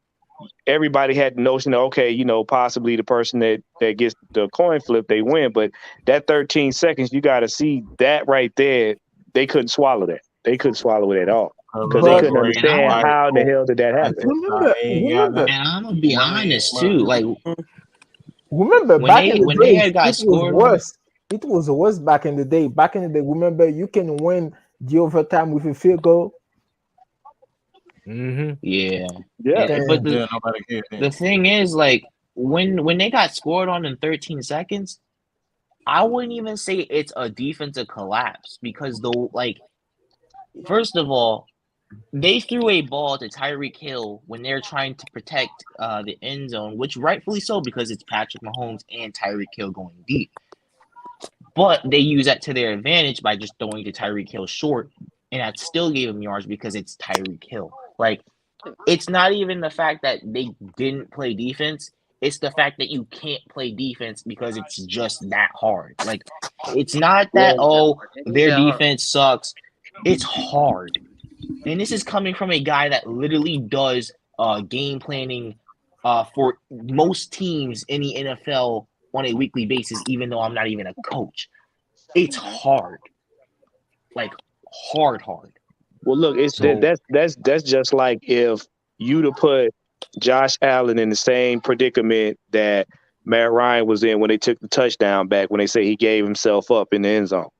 everybody had the notion that, okay, possibly the person that gets the coin flip, they win. But that 13 seconds, you got to see that right there. They couldn't swallow that. They couldn't swallow it at all. Because they couldn't understand how the hell did that happen. Remember, and I'm gonna be honest too. Like, remember back in the day, it was worse back in the day. Back in the day, remember you can win the overtime with a field goal. Yeah. But the thing is, like, when they got scored on in 13 seconds, I wouldn't even say it's a defensive collapse because first of all, they threw a ball to Tyreek Hill when they're trying to protect the end zone, which rightfully so because it's Patrick Mahomes and Tyreek Hill going deep. But they use that to their advantage by just throwing to Tyreek Hill short, and that still gave him yards because it's Tyreek Hill. Like, it's not even the fact that they didn't play defense. It's the fact that you can't play defense because it's just that hard. Like, it's not that, their defense sucks. It's hard. And this is coming from a guy that literally does game planning for most teams in the NFL on a weekly basis, even though I'm not even a coach. It's hard. Like, hard. Well, look, that's just like if you'd have put Josh Allen in the same predicament that Matt Ryan was in when they took the touchdown back, when they say he gave himself up in the end zone.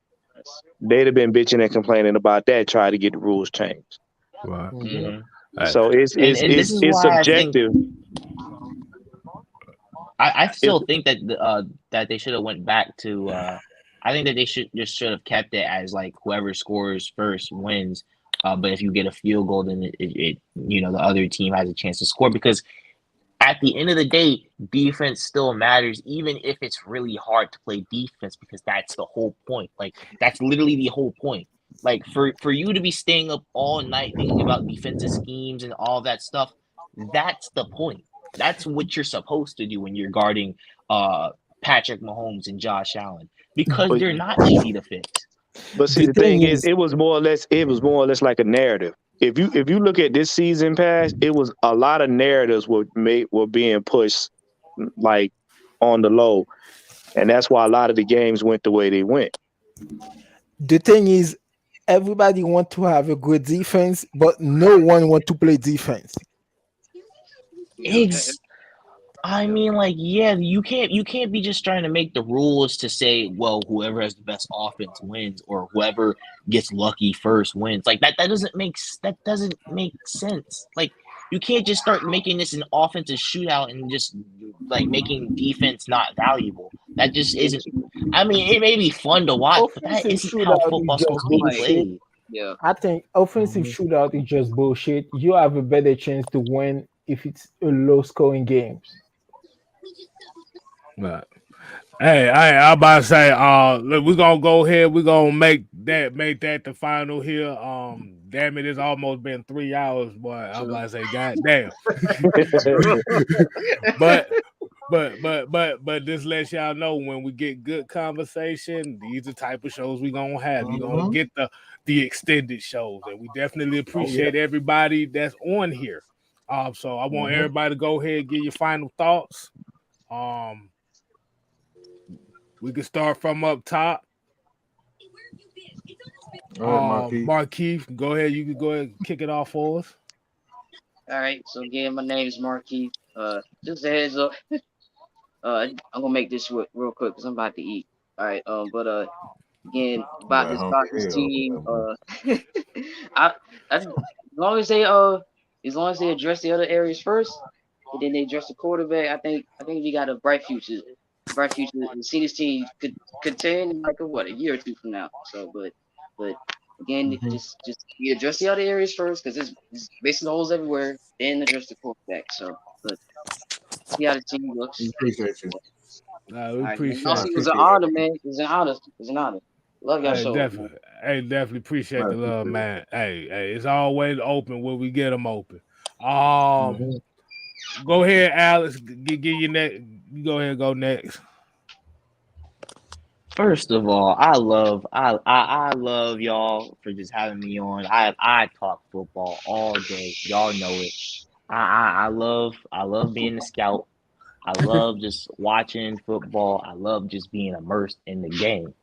They'd have been bitching and complaining about that, trying to get the rules changed. Right. Mm-hmm. So it's subjective. I still think that that they should have went back to I think that they should have kept it as like whoever scores first wins. But if you get a field goal, then it the other team has a chance to score, because at the end of the day, defense still matters, even if it's really hard to play defense, because that's the whole point. Like, that's literally the whole point. Like, for you to be staying up all night thinking about defensive schemes and all that stuff, that's the point. That's what you're supposed to do when you're guarding Patrick Mahomes and Josh Allen, because they're not easy to fix. But see, the thing is, it was more or less like a narrative. If you look at this season pass, it was a lot of narratives were being pushed like on the low, and that's why a lot of the games went the way they went. The thing is, everybody want to have a good defense, but no one want to play defense. I mean, like, yeah, you can't be just trying to make the rules to say, well, whoever has the best offense wins, or whoever gets lucky first wins. Like, that doesn't make sense. Like, you can't just start making this an offensive shootout and just like making defense not valuable. That just isn't. I mean, it may be fun to watch, but that isn't how football's supposed to be played. Yeah, I think offensive shootout is just bullshit. You have a better chance to win if it's a low-scoring game. Right. Hey, I'm about to say, look, we're gonna go ahead. We're gonna make that the final here. Damn it, it's almost been 3 hours, boy. I'm about to say, god damn. but this lets y'all know, when we get good conversation, these are the type of shows we gonna have. You're gonna get the extended shows, and we definitely appreciate everybody that's on here. So I want everybody to go ahead and give your final thoughts. We can start from up top. Marquis, go ahead. You can go ahead and kick it off for us. All right. So again, my name is Marquis. Just a heads up. I'm gonna make this real quick because I'm about to eat. All right. But again, about this Falcons team. As long as they address the other areas first, and then they address the quarterback, I think we got a bright future. To see this team could contend in like a year or two from now. So, but again, just you address the other areas first, because it's basically holes everywhere. Then address the quarterback. So, but see how the team looks. We appreciate you. We appreciate it. It was an honor, man. It was an honor. Love y'all show. Definitely appreciate the love, man. Hey, it's always open when we get them open. Go ahead, Alex. Give you next. You go ahead and go next. First of all, I love y'all for just having me on. I talk football all day. Y'all know it. I love being a scout. I love just watching football. I love just being immersed in the game.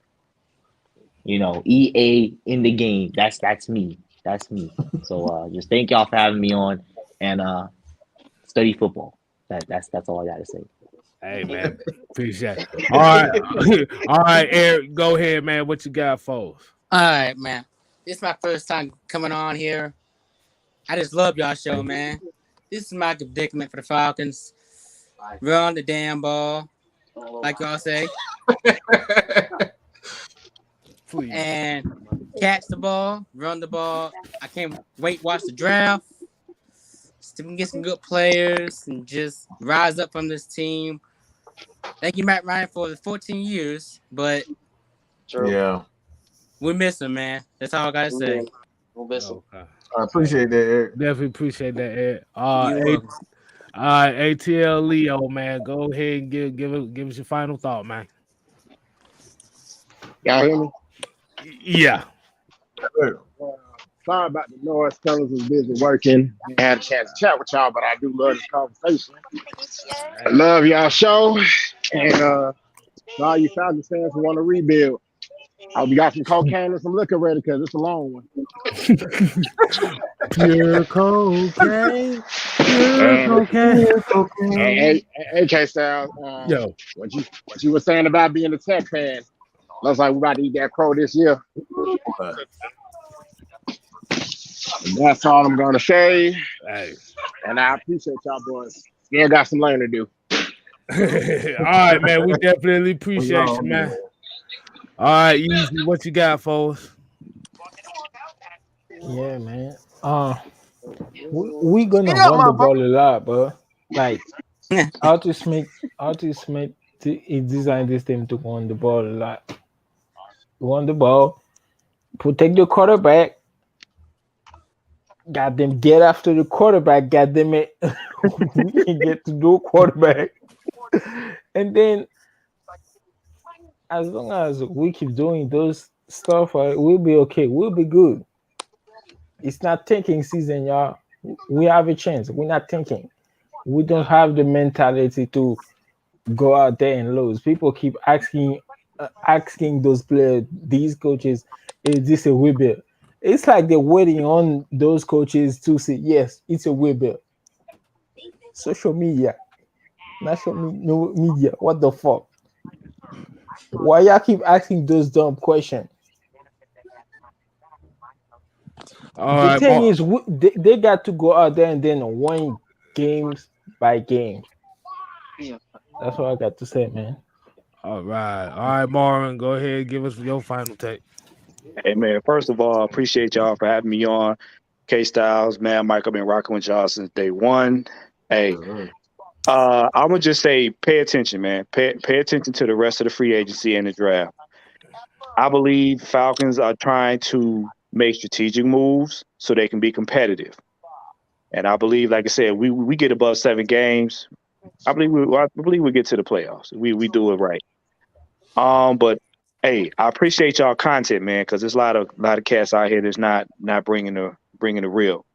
EA in the game. That's me. That's me. So just thank y'all for having me on, and study football. That's all I gotta say. Hey man, appreciate it. All right, Eric, go ahead, man. What you got for us? All right, man. This is my first time coming on here. I just love y'all show, man. This is my predicament for the Falcons. Run the damn ball, like y'all say. And catch the ball, run the ball. I can't wait to watch the draft. So we can get some good players and just rise up from this team. Thank you, Matt Ryan, for the 14 years, but we miss him, man. That's all I gotta say. We'll miss him. I appreciate that, Eric. Definitely appreciate that, Eric. ATL Leo, man, go ahead and give us your final thought, man. Y'all hear me? Yeah. Sorry about the noise. Fellas was busy working. I had a chance to chat with y'all, but I do love this conversation. I love y'all show. And all you Falcons fans who want to rebuild, I hope you got some cocaine and some liquor ready, because it's a long one. Pure cocaine. Pure cocaine. Hey, K-Style. Yo. What you were saying about being a Tech fan, looks like we're about to eat that crow this year. That's all I'm going to say. Hey. And I appreciate y'all boys. Still got some learning to do. All right, man. We definitely appreciate you, man. All right, Easy, what you got for us? Yeah, man. We gonna Still, run my the bro. ball a lot, bro. Like Arthur Smith he designed this team to run the ball a lot. Run the ball, protect the quarterback. Got them get after the quarterback. Got them it. We can get to do quarterback, and then as long as we keep doing those stuff, we'll be okay. We'll be good. It's not tanking season, y'all. We have a chance. We're not tanking. We don't have the mentality to go out there and lose. People keep asking those players, these coaches, is this a rebuild? It's like they're waiting on those coaches to say yes, it's a rebuild. Social media, national media, what the fuck? Why y'all keep asking those dumb questions? All The right, thing is, they got to go out there and then win games by game. Yeah. That's what I got to say, man. All right, Marvin, go ahead, give us your final take. Hey man, first of all, appreciate y'all for having me on. K Styles, man, Mike, I've been rocking with y'all since day one. Hey, I'm gonna just say, pay attention, man. Pay attention to the rest of the free agency and the draft. I believe Falcons are trying to make strategic moves so they can be competitive. And I believe, like I said, we get above 7 games. I believe we get to the playoffs. We do it right. But hey, I appreciate y'all content, man, because there's a lot of cats out here that's not bringing the real.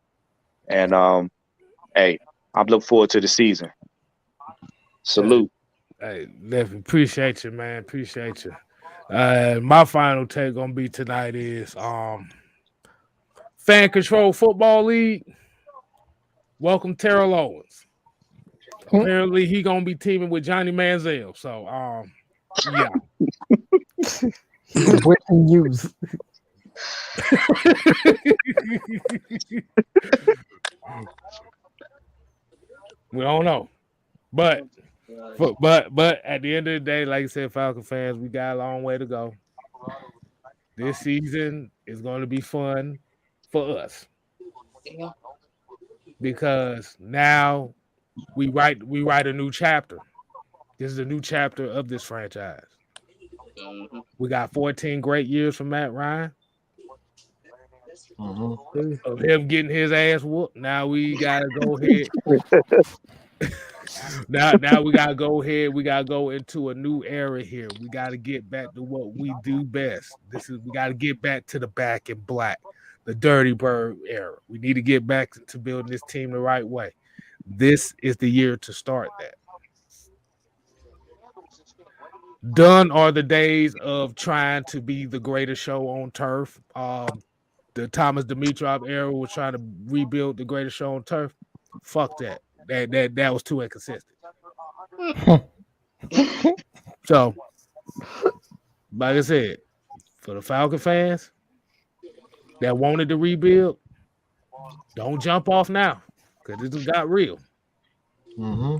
And hey, I'm looking forward to the season. Salute. Hey, definitely appreciate you, man. Appreciate you. My final take gonna be tonight is Fan Control Football League. Welcome Terrell Owens. Apparently he gonna be teaming with Johnny Manziel. So yeah. Breaking news. We don't know. But at the end of the day, like I said, Falcon fans, we got a long way to go. This season is going to be fun for us. Yeah. Because now we write a new chapter. This is a new chapter of this franchise. Mm-hmm. We got 14 great years from Matt Ryan. Of him getting his ass whooped. Now we gotta go ahead. now we gotta go ahead. We gotta go into a new era here. We gotta get back to what we do best. We gotta get back to the back in black, the Dirty Bird era. We need to get back to building this team the right way. This is the year to start that. Done are the days of trying to be the greatest show on turf. The Thomas Dimitrov era was trying to rebuild the greatest show on turf. Fuck that. That was too inconsistent. So, like I said, for the Falcon fans that wanted to rebuild, don't jump off now because it just got real. Mm-hmm.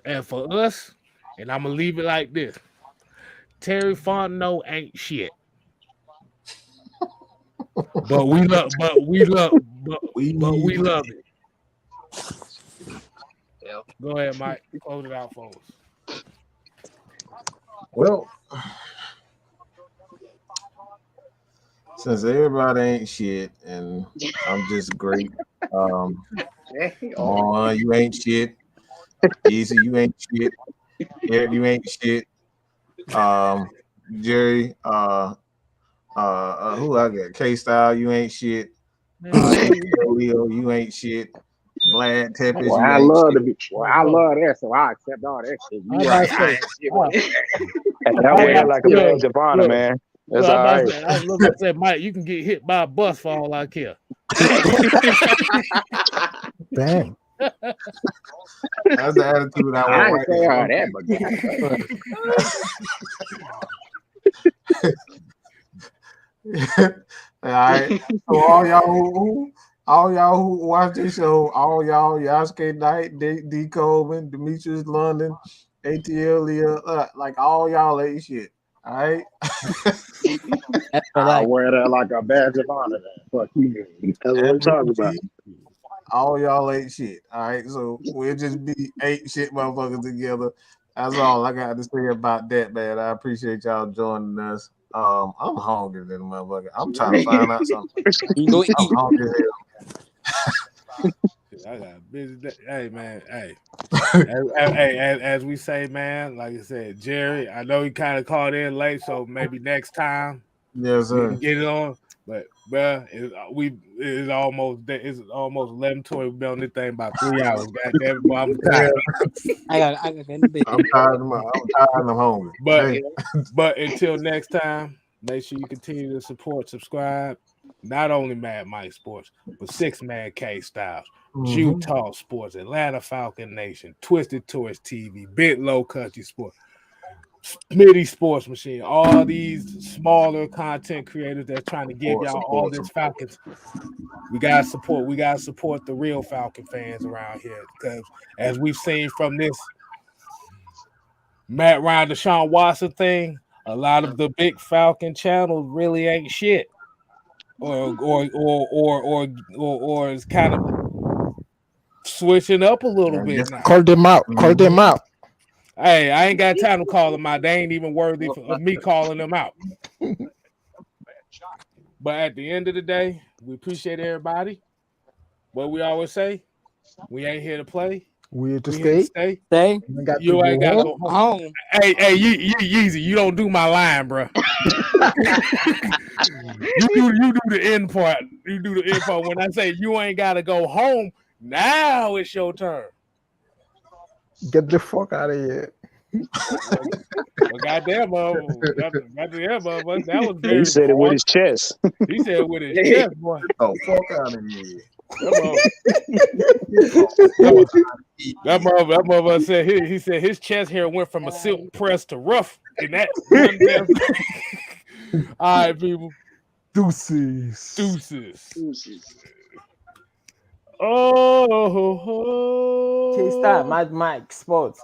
And for us, and I'm gonna leave it like this: Terry Fontenot ain't shit. But we love it. Yeah. Go ahead, Mike. Close it out for us. Well, since everybody ain't shit and I'm just great, you ain't shit. Easy, you ain't shit. Eric, you ain't shit. Jerry, who I got? K-Style, you ain't shit. Leo, you ain't shit. Vlad Tepes, Well, you I ain't love shit. I love that, so I accept all that shit. You right, I ain't shit. That way, like a badge of honor, man. That's all right. I was looking at Mike, you can get hit by a bus for all I care. Damn. That's the attitude I want. I ain't say all that, but all right. So all y'all who watch this show, all y'all, Yasuke Knight, D. Coleman, Demetrius London, ATL, like all y'all ain't shit. All right. I'll wear that like a badge of honor. Fuck you. That's what I'm talking about. All y'all ain't shit. All right. So we'll just be 8 shit motherfuckers together. That's all I got to say about that, man. I appreciate y'all joining us. I'm hungry, than a motherfucker. I'm trying to find out something. Go eat. I'm hungry as hell. I got a busy day. Hey, man. Hey. as we say, man, like I said, Jerry, I know he kind of called in late, so maybe next time yes, sir. we can get it on. But bro, it's almost 11:20. We've been on this thing about 3 hours. Goddamn it, boy, I'm tired. I got I'm tired. I'm tired. I'm hungry. But until next time, make sure you continue to support, subscribe. Not only Mad Mike Sports, but 6-Man K Styles, Utah Sports, Atlanta Falcon Nation, Twisted Toys TV, Bit Low Country Sports, Smitty Sports Machine, all these smaller content creators that's trying to give y'all all this Falcons. We gotta support the real Falcon fans around here, because as we've seen from this Matt Ryan, Deshaun Watson thing, a lot of the big Falcon channels really ain't shit. Or is kind of switching up a little bit now. Call them out. Call them out. Hey, I ain't got time to call them out. They ain't even worthy of me calling them out. But at the end of the day, we appreciate everybody. What we always say, we ain't here to play. We here to stay. Stay. You ain't got to go home. Hey, Yeezy, you don't do my line, bro. You do the end part. You do the end part. When I say you ain't got to go home, now it's your turn. Get the fuck out of here. Well, goddamn, motherfucker. That was very He said it with his chest. He said it with his chest, boy. Oh, fuck out of here. That motherfucker said he said his chest hair went from a silk press to rough in that one damn thing. All right, people. Deuces. Oh. K-Star, Mad Mike Sports.